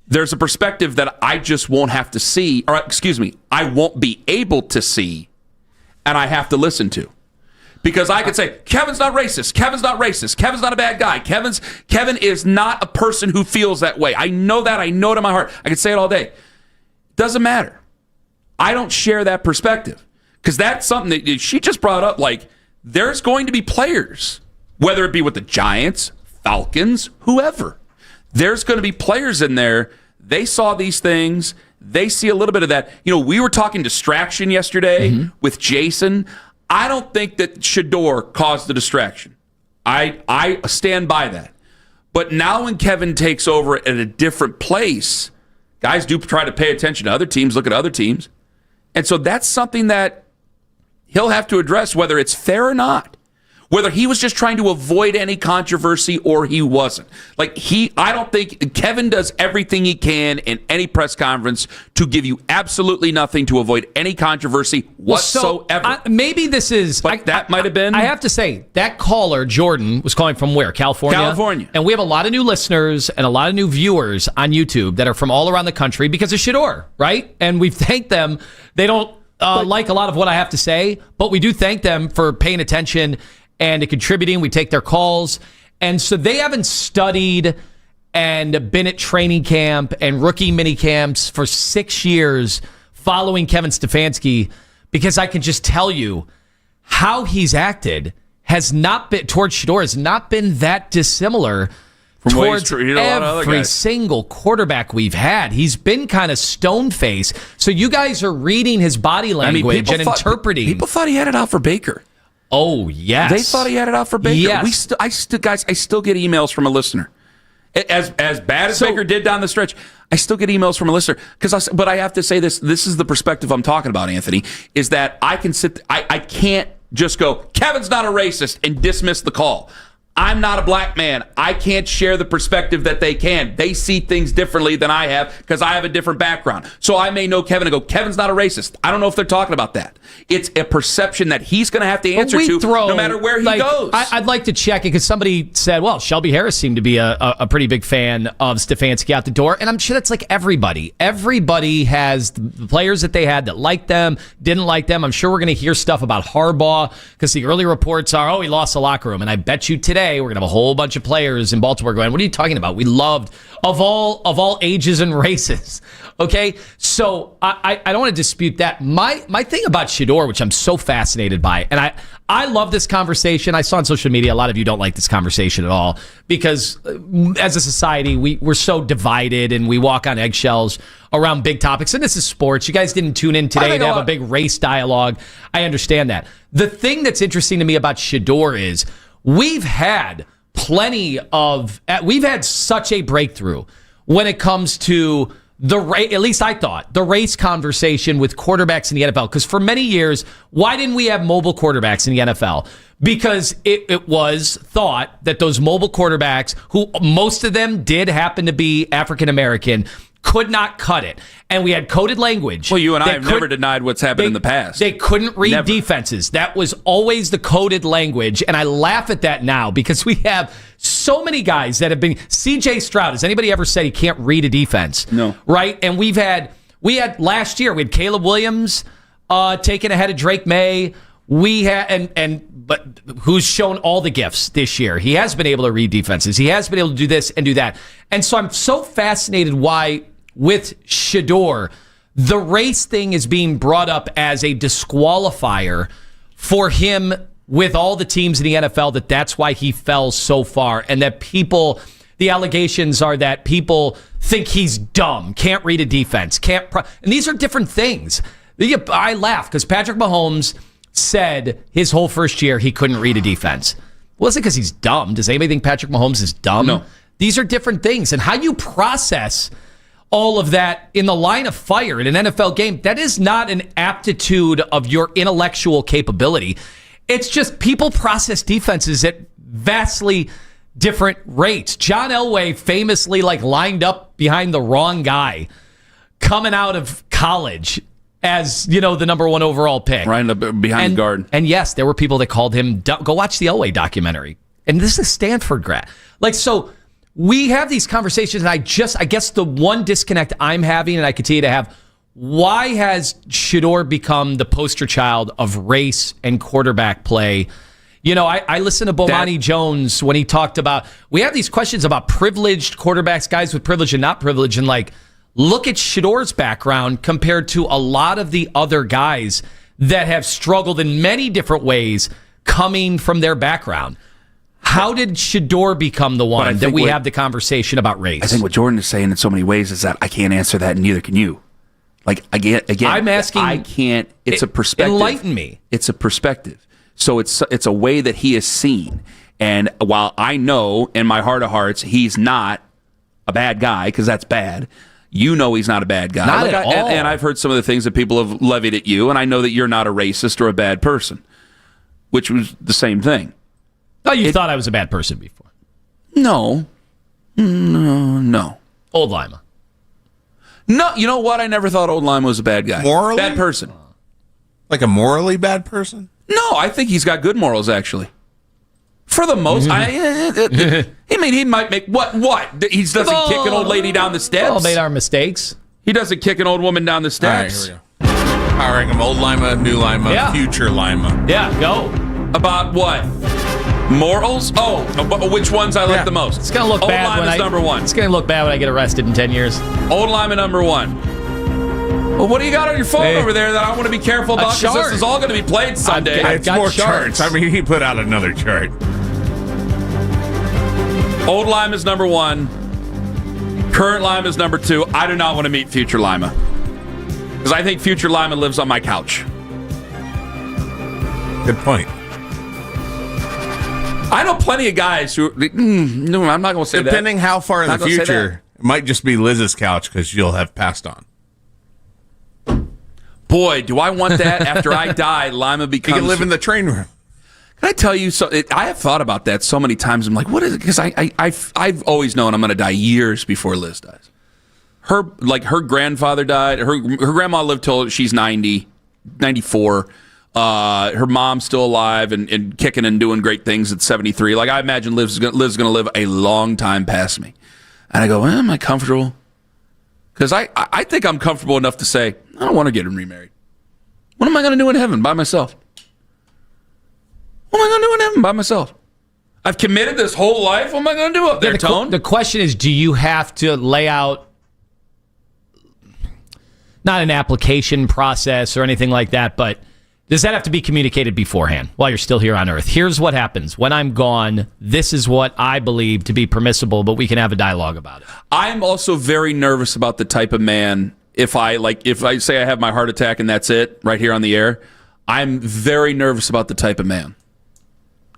there's a perspective that I just won't have to see, or I won't be able to see, and I have to listen to. Because I could say, Kevin's not racist, Kevin's not racist, Kevin's not a bad guy, Kevin is not a person who feels that way. I know that, I know it in my heart. I can say it all day. Doesn't matter. I don't share that perspective. Because that's something that she just brought up, like, there's going to be players, whether it be with the Giants, Falcons, whoever. There's going to be players in there. They saw these things. They see a little bit of that. We were talking distraction yesterday with Jason. I don't think that Shador caused the distraction. I stand by that. But now when Kevin takes over at a different place, guys do try to pay attention to other teams, look at other teams. And so that's something that he'll have to address, whether it's fair or not. Whether he was just trying to avoid any controversy or he wasn't. I don't think Kevin does everything he can in any press conference to give you absolutely nothing to avoid any controversy whatsoever. Maybe this is... But that might have been... I have to say, that caller, Jordan, was calling from where? California? California. And we have a lot of new listeners and a lot of new viewers on YouTube that are from all around the country because of Shador, right? And we've thanked them. They don't like a lot of what I have to say, but we do thank them for paying attention and contributing. We take their calls. And so they haven't studied and been at training camp and rookie mini camps for 6 years following Kevin Stfansky, because I can just tell you how he's acted has not been towards Shador has not been that dissimilar from towards every single quarterback we've had. He's been kind of stone-faced. So you guys are reading his body language and interpreting. People thought he had it out for Baker. Oh, yes. They thought he had it out for Baker. Yes. I still get emails from a listener. As bad as Baker did down the stretch, I still get emails from a listener. But I have to say this is the perspective I'm talking about, Anthony, is that I can't just go, Kevin's not a racist, and dismiss the call. I'm not a black man. I can't share the perspective that they can. They see things differently than I have because I have a different background. So I may know Kevin and go, Kevin's not a racist. I don't know if they're talking about that. It's a perception that he's going to have to answer to no matter where he goes. I'd like to check it because somebody said, well, Shelby Harris seemed to be a pretty big fan of Stfansky out the door. And I'm sure that's like everybody. Everybody has the players that they had that liked them, didn't like them. I'm sure we're going to hear stuff about Harbaugh because the early reports are, he lost the locker room. And I bet you today, today, we're going to have a whole bunch of players in Baltimore going, what are you talking about? We loved of all ages and races. Okay? So I don't want to dispute that. My thing about Shedeur, which I'm so fascinated by, and I love this conversation. I saw on social media a lot of you don't like this conversation at all because as a society, we're so divided and we walk on eggshells around big topics. And this is sports. You guys didn't tune in today to have a big race dialogue. I understand that. The thing that's interesting to me about Shedeur is we've had such a breakthrough when it comes to at least I thought, the race conversation with quarterbacks in the NFL. Because for many years, why didn't we have mobile quarterbacks in the NFL? Because it was thought that those mobile quarterbacks, who most of them did happen to be African-American, could not cut it. And we had coded language. Well, you and I have never denied what's happened in the past. They couldn't read defenses. That was always the coded language. And I laugh at that now because we have so many guys that have been... C.J. Stroud, has anybody ever said he can't read a defense? No. Right? And we had last year, we had Caleb Williams taken ahead of Drake May. We had, but who's shown all the gifts this year? He has been able to read defenses. He has been able to do this and do that. And so I'm so fascinated why with Shedeur, the race thing is being brought up as a disqualifier for him with all the teams in the NFL, that's why he fell so far, and that the allegations are that people think he's dumb, can't read a defense, and these are different things. I laugh because Patrick Mahomes said his whole first year he couldn't read a defense. Well, it's because he's dumb. Does anybody think Patrick Mahomes is dumb? No. These are different things, and how you process all of that in the line of fire in an NFL game, that is not an aptitude of your intellectual capability. It's just people process defenses at vastly different rates. John Elway famously lined up behind the wrong guy coming out of college as, the number one overall pick. Right behind the guard. And yes, there were people that called him dumb. Go watch the Elway documentary. And this is a Stanford grad. So we have these conversations, and I guess the one disconnect I'm having, and I continue to have, why has Shedeur become the poster child of race and quarterback play? I listened to Bomani Jones when he talked about, we have these questions about privileged quarterbacks, guys with privilege and not privilege, and look at Shedeur's background compared to a lot of the other guys that have struggled in many different ways coming from their background. How did Shedeur become the one that we have the conversation about race? I think what Jordan is saying in so many ways is that I can't answer that, and neither can you. Again, I'm asking. I can't. It's a perspective. Enlighten me. It's a perspective. So it's a way that he is seen. And while I know in my heart of hearts he's not a bad guy, because that's bad, he's not a bad guy. Not at all. And I've heard some of the things that people have levied at you, and I know that you're not a racist or a bad person, which was the same thing. Oh, you thought I was a bad person before? No. Old Lima. No, you know what? I never thought Old Lima was a bad guy. Morally? Bad person. Like a morally bad person? No, I think he's got good morals, actually. For the most, he might make what? He doesn't kick an old lady down the steps. All made our mistakes. He doesn't kick an old woman down the steps. All right, here we go. Power rank him: Old Lima, New Lima, Future Lima. Yeah, go. About what? Morals? Oh, which ones I like the most? It's gonna look Old bad Lima's number one. It's gonna look bad when I get arrested in 10 years. Old Lima number one. Well, what do you got on your phone over there that I want to be careful about? Because this is all going to be played Sunday. It's more charts. I mean, he put out another chart. Old Lima is number one. Current Lima is number two. I do not want to meet Future Lima, because I think Future Lima lives on my couch. Good point. I know plenty of guys who... No, I'm not going to say that. Depending how far in the future, it might just be Liz's couch because you'll have passed on. Boy, do I want that after I die. Lima becomes... You can live in the train room. Can I tell you, I have thought about that so many times. I'm like, what is it? Because I've always known I'm going to die years before Liz dies. Her grandfather died. Her grandma lived till she's 90, 94. Her mom's still alive and kicking and doing great things at 73. I imagine Liv's going to live a long time past me. And I go, am I comfortable? Because I think I'm comfortable enough to say, I don't want to get remarried. What am I going to do in heaven by myself? What am I going to do in heaven by myself? I've committed this whole life. What am I going to do up there, Tone? The question is, do you have to lay out not an application process or anything like that, but does that have to be communicated beforehand while you're still here on Earth? Here's what happens. When I'm gone, this is what I believe to be permissible, but we can have a dialogue about it. I'm also very nervous about the type of man, if I say I have my heart attack and that's it, right here on the air, I'm very nervous about the type of man.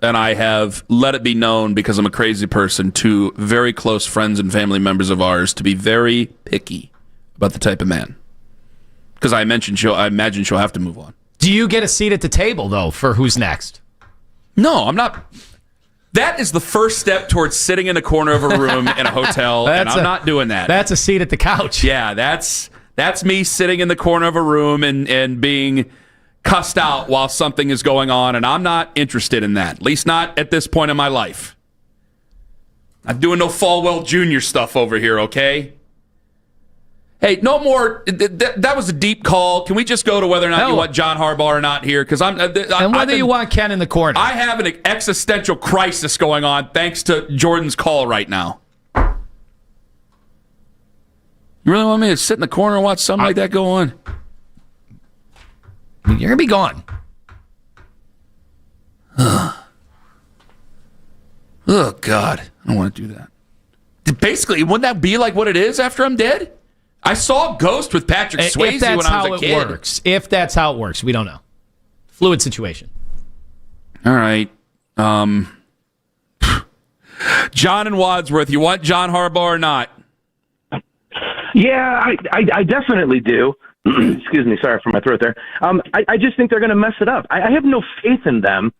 And I have let it be known, because I'm a crazy person, to very close friends and family members of ours to be very picky about the type of man. Because I imagine she'll have to move on. Do you get a seat at the table, though, for who's next? No, I'm not. That is the first step towards sitting in a corner of a room in a hotel, and I'm not doing that. That's a seat at the couch. Yeah, that's me sitting in the corner of a room and being cussed out while something is going on, and I'm not interested in that, at least not at this point in my life. I'm doing no Falwell Jr. stuff over here, okay? Hey, no more. That was a deep call. Can we just go to whether or not you want John Harbaugh or not here? Because you want Ken in the corner. I have an existential crisis going on thanks to Jordan's call right now. You really want me to sit in the corner and watch something like that go on? You're going to be gone. Oh, God. I don't want to do that. Basically, wouldn't that be like what it is after I'm dead? I saw Ghost with Patrick Swayze when I was a kid. If that's how it works, we don't know. Fluid situation. All right. John and Wadsworth, you want John Harbaugh or not? Yeah, I definitely do. Excuse me, sorry for my throat there. I just think they're going to mess it up. I have no faith in them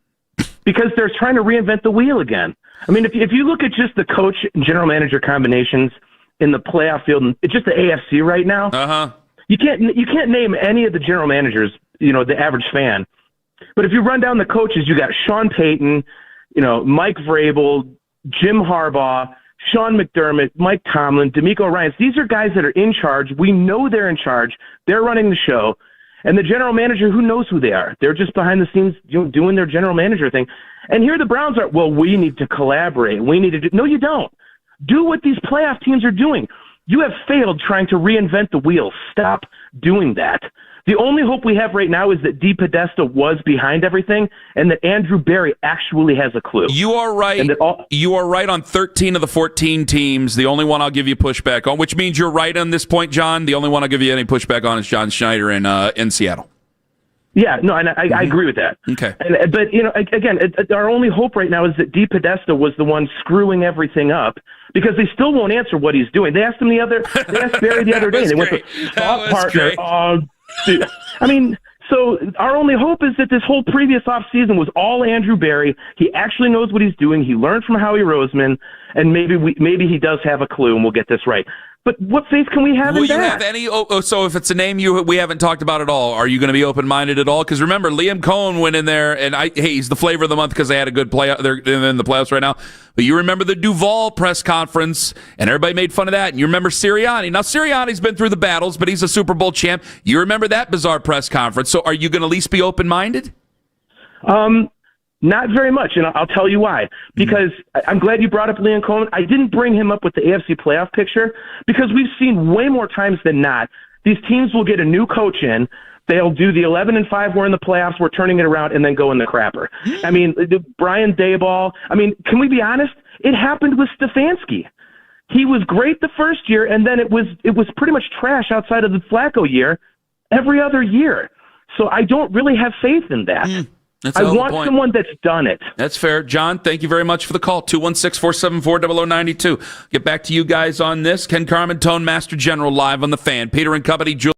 because they're trying to reinvent the wheel again. I mean, if you look at just the coach and general manager combinations in the playoff field, and it's just the AFC right now. You can't name any of the general managers, the average fan. But if you run down the coaches, you got Sean Payton, Mike Vrabel, Jim Harbaugh, Sean McDermott, Mike Tomlin, DeMeco Ryans. These are guys that are in charge. We know they're in charge. They're running the show. And the general manager, who knows who they are? They're just behind the scenes doing their general manager thing. And here the Browns are, well, we need to collaborate. We need to do. No, you don't. Do what these playoff teams are doing. You have failed trying to reinvent the wheel. Stop doing that. The only hope we have right now is that D. Podesta was behind everything and that Andrew Berry actually has a clue. You are right. You are right on 13 of the 14 teams. The only one I'll give you pushback on, which means you're right on this point, John. The only one I'll give you any pushback on is John Schneider in Seattle. Yeah, no, and I agree with that. Okay. But, again, our only hope right now is that D. Podesta was the one screwing everything up because they still won't answer what he's doing. They asked Berry the other day. And they went to thought partner. I mean, so our only hope is that this whole previous offseason was all Andrew Berry. He actually knows what he's doing. He learned from Howie Roseman, and maybe he does have a clue, and we'll get this right. But what faith can we have in that? Will you have any? So if it's a name we haven't talked about at all, are you going to be open-minded at all? Because remember, Liam Cohen went in there, and he's the flavor of the month because they had a good play. They're in the playoffs right now. But you remember the Duval press conference, and everybody made fun of that. And you remember Sirianni. Now, Sirianni's been through the battles, but he's a Super Bowl champ. You remember that bizarre press conference. So are you going to at least be open-minded? Not very much, and I'll tell you why. Because I'm glad you brought up Liam Cohen. I didn't bring him up with the AFC playoff picture because we've seen way more times than not, these teams will get a new coach in, they'll do the 11-5, we're in the playoffs, we're turning it around, and then go in the crapper. I mean, Brian Daboll, can we be honest? It happened with Stfansky. He was great the first year, and then it was pretty much trash outside of the Flacco year every other year. So I don't really have faith in that. I want someone that's done it. That's fair. John, thank you very much for the call. 216-474-0092. Get back to you guys on this. Ken Carman, Tone Master General, live on The Fan. Peter and Company, Julie.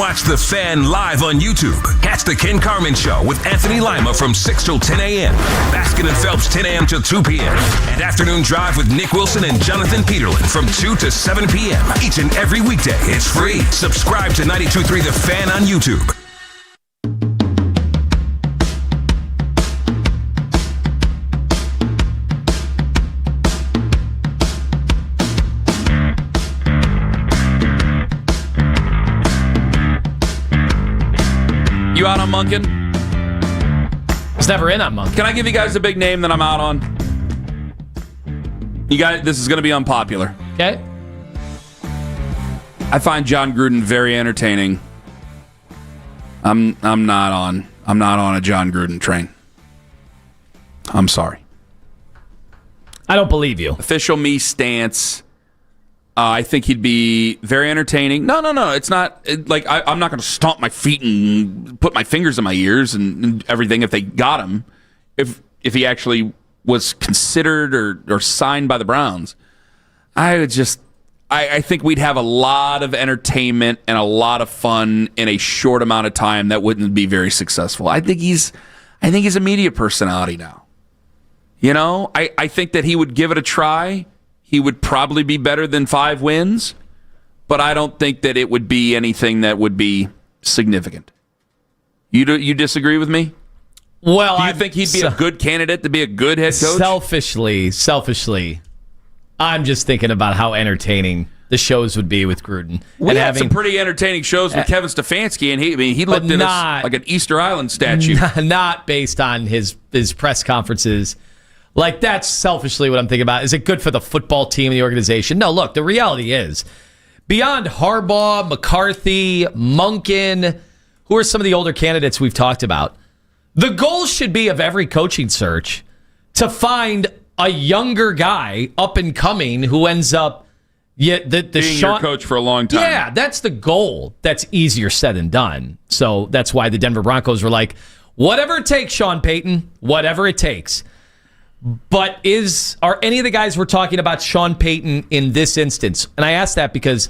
Watch The Fan live on YouTube. Catch The Ken Carman Show with Anthony Lima from 6 till 10 a.m. Baskin and Phelps 10 a.m. till 2 p.m. And Afternoon Drive with Nick Wilson and Jonathan Peterlin from 2 to 7 p.m. Each and every weekday. It's free. Subscribe to 92.3 The Fan on YouTube. You out on Monken? It's never in on Monken. Can I give you guys a big name that I'm out on? You guys, this is going to be unpopular. Okay. I find John Gruden very entertaining. I'm not on a John Gruden train. I'm sorry. I don't believe you. Official me stance. I think he'd be very entertaining. No. It's not like I'm not going to stomp my feet and put my fingers in my ears and everything if they got him. If he actually was considered or signed by the Browns, I think we'd have a lot of entertainment and a lot of fun in a short amount of time that wouldn't be very successful. I think he's a media personality now. You know, I think that he would give it a try. He would probably be better than 5 wins, but I don't think that it would be anything that would be significant. You disagree with me? Well, do you think he'd be a good candidate to be a good head coach? Selfishly, I'm just thinking about how entertaining the shows would be with Gruden. We had some pretty entertaining shows with Kevin Stfansky, and he looked at us like an Easter Island statue. Not based on his press conferences. Like, that's selfishly what I'm thinking about. Is it good for the football team and the organization? No, look, the reality is, beyond Harbaugh, McCarthy, Monken, who are some of the older candidates we've talked about, the goal should be of every coaching search to find a younger guy up and coming who ends up being your coach for a long time. Yeah, that's the goal. That's easier said than done. So that's why the Denver Broncos were like, whatever it takes, Sean Payton, whatever it takes. But are any of the guys we're talking about Sean Payton in this instance? And I ask that because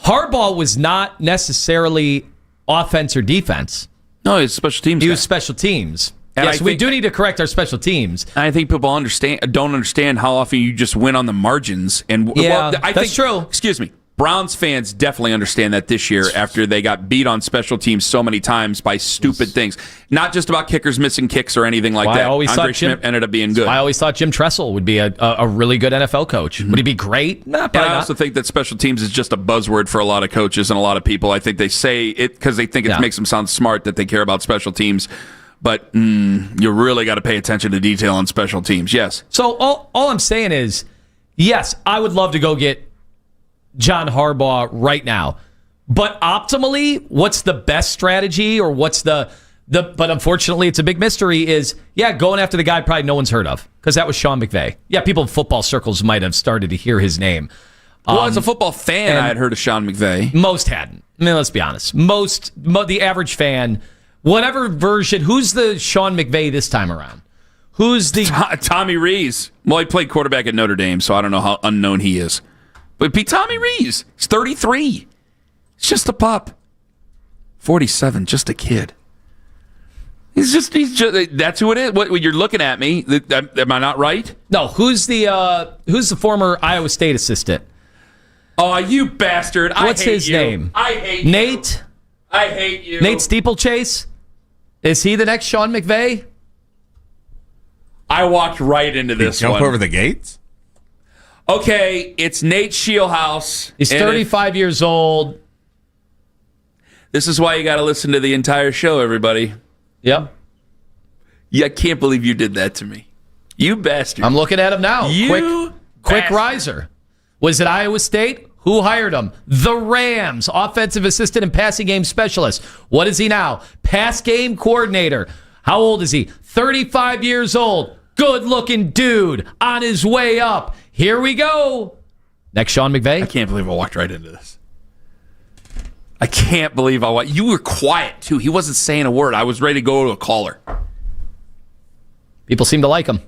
Harbaugh was not necessarily offense or defense. No, he's special teams. He was special teams. And yes, we do need to correct our special teams. I think people don't understand how often you just win on the margins. And that's true. Excuse me. Browns fans definitely understand that this year after they got beat on special teams so many times by stupid things. Not just about kickers missing kicks or anything like that. Andre Schmidt ended up being good. I always thought Jim Tressel would be a really good NFL coach. Mm-hmm. Would he be great? Nah, and I also think that special teams is just a buzzword for a lot of coaches and a lot of people. I think they say it because they think it makes them sound smart that they care about special teams. But you really got to pay attention to detail on special teams. Yes. So all I'm saying is, yes, I would love to go get John Harbaugh right now. But optimally, what's the best strategy or what's but unfortunately it's a big mystery is, going after the guy probably no one's heard of because that was Sean McVay. Yeah, people in football circles might have started to hear his name. Well, as a football fan, I had heard of Sean McVay. Most hadn't. I mean, let's be honest. The average fan, whatever version, who's the Sean McVay this time around? Who's the... Tommy Rees. Well, he played quarterback at Notre Dame, so I don't know how unknown he is. But be Tommy Rees. He's 33. He's just a pup. 47, just a kid. He's just that's who it is. What you're looking at me? Am I not right? No. Who's the former Iowa State assistant? Oh, you bastard! What's his name? I hate you. Nate. I hate you. Nate Steeplechase. Is he the next Sean McVay? I walked right into this. Jump over the gates. Okay, it's Nate Scheelhaus. He's 35 years old. This is why you got to listen to the entire show, everybody. Yep. Yeah, I can't believe you did that to me. You bastard. I'm looking at him now. Quick riser. Was it Iowa State? Who hired him? The Rams. Offensive assistant and passing game specialist. What is he now? Pass game coordinator. How old is he? 35 years old. Good-looking dude on his way up. Here we go. Next Sean McVay. I can't believe I walked right into this. I can't believe I walked. You were quiet, too. He wasn't saying a word. I was ready to go to a caller. People seem to like him.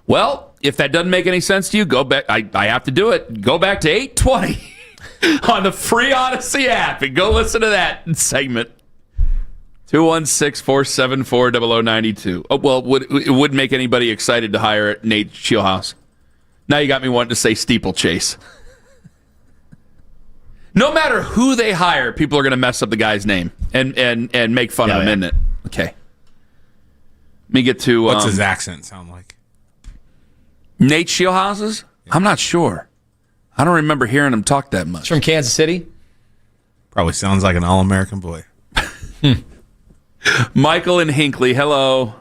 Well, if that doesn't make any sense to you, go back. I have to do it. Go back to 8:20. on the free Odyssey app and go listen to that segment. 216-474-0092. Oh, well, it wouldn't make anybody excited to hire Nate Shieldhouse. Now you got me wanting to say steeplechase. No matter who they hire, people are going to mess up the guy's name and make fun of him, isn't it? Okay. Let me get to... What's his accent sound like? Nate Shieldhouse's? Yeah. I'm not sure. I don't remember hearing him talk that much. He's from Kansas City? Probably sounds like an all-American boy. Michael and Hinckley, hello.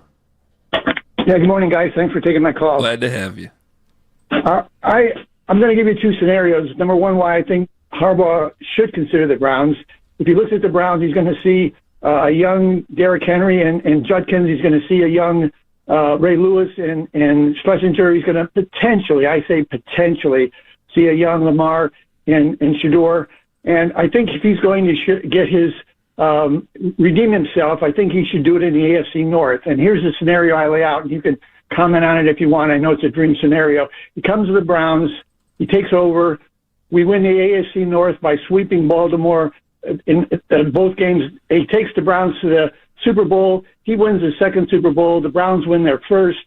Yeah, good morning, guys. Thanks for taking my call. Glad to have you. I'm going to give you two scenarios. Number one, why I think Harbaugh should consider the Browns. If he looks at the Browns, he's going to see a young Derrick Henry and Judkins. He's going to see a young Ray Lewis and Schlesinger. He's going to potentially, I say potentially, see a young Lamar and Shador. And I think if he's going to get his redeem himself, I think he should do it in the AFC North. And here's the scenario I lay out, and you can comment on it if you want. I know it's a dream scenario. He comes to the Browns. He takes over. We win the AFC North by sweeping Baltimore in both games. He takes the Browns to the Super Bowl. He wins the second Super Bowl. The Browns win their first.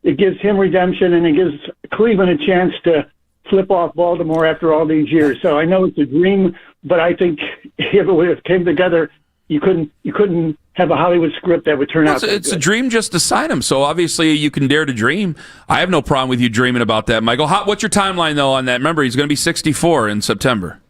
It gives him redemption, and it gives Cleveland a chance to flip off Baltimore after all these years. So I know it's a dream, but I think if it came together, you couldn't have a Hollywood script that would turn out. It's a dream just to sign him. So obviously you can dare to dream. I have no problem with you dreaming about that, Michael. What's your timeline though on that? Remember, he's going to be 64 in September.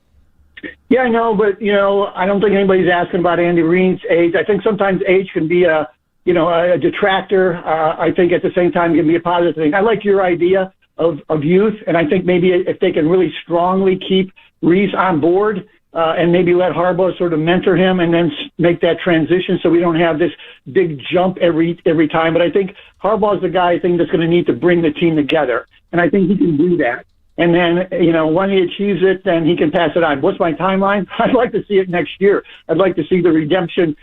Yeah, I know, but I don't think anybody's asking about Andy Reid's age. I think sometimes age can be a detractor. I think at the same time it can be a positive thing. I like your idea of youth, and I think maybe if they can really strongly keep Reese on board. And maybe let Harbaugh sort of mentor him and then make that transition so we don't have this big jump every time. But I think Harbaugh's the guy I think that's going to need to bring the team together. And I think he can do that. And then, when he achieves it, then he can pass it on. What's my timeline? I'd like to see it next year. I'd like to see the redemption,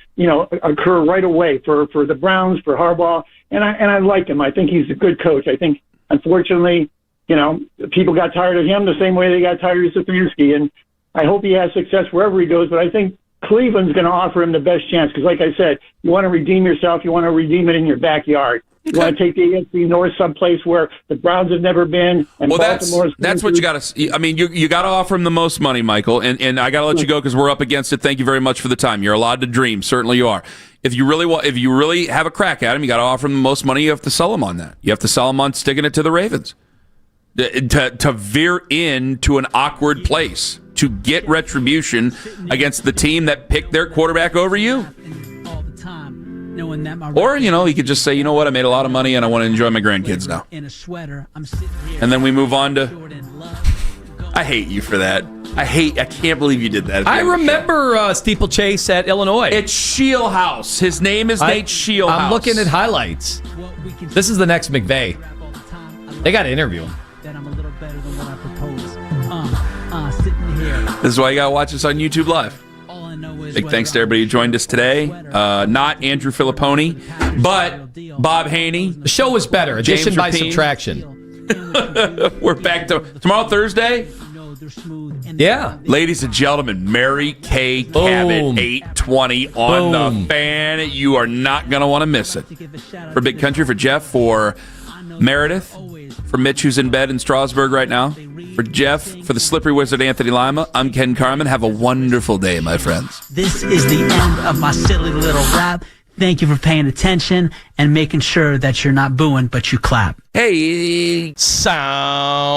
occur right away for the Browns, for Harbaugh. And I like him. I think he's a good coach. I think, unfortunately, people got tired of him the same way they got tired of Stfansky. And I hope he has success wherever he goes, but I think Cleveland's going to offer him the best chance because, like I said, you want to redeem yourself. You want to redeem it in your backyard. You want to take the AFC North someplace where the Browns have never been. And that's what you got to. I mean, you got to offer him the most money, Michael. And I got to let you go because we're up against it. Thank you very much for the time. You're allowed to dream. Certainly, you are. If you really have a crack at him, you got to offer him the most money. You have to sell him on that. You have to sell him on sticking it to the Ravens to veer into an awkward place. To get retribution against the team that picked their quarterback over you. Or, he could just say, you know what, I made a lot of money and I want to enjoy my grandkids now. And then we move on to... I hate you for that. I can't believe you did that. I remember Steeplechase at Illinois. It's Shieldhouse. His name is Nate Shieldhouse. I'm looking at highlights. This is the next McVay. They got to interview him. This is why you got to watch us on YouTube Live. Big thanks to everybody who joined us today. Not Andrew Filipponi, but Bob Haney. The show was better. Addition by subtraction. We're back to tomorrow, Thursday. Yeah. Ladies and gentlemen, Mary Kay Cabot, 8:20 on the Fan. You are not going to want to miss it. For Big Country, for Jeff, for Meredith, for Mitch, who's in bed in Strasburg right now, for Jeff, for the Slippery Wizard Anthony Lima, I'm Ken Carman. Have a wonderful day, my friends. This is the end of my silly little rap. Thank you for paying attention and making sure that you're not booing, but you clap. Hey. Sound.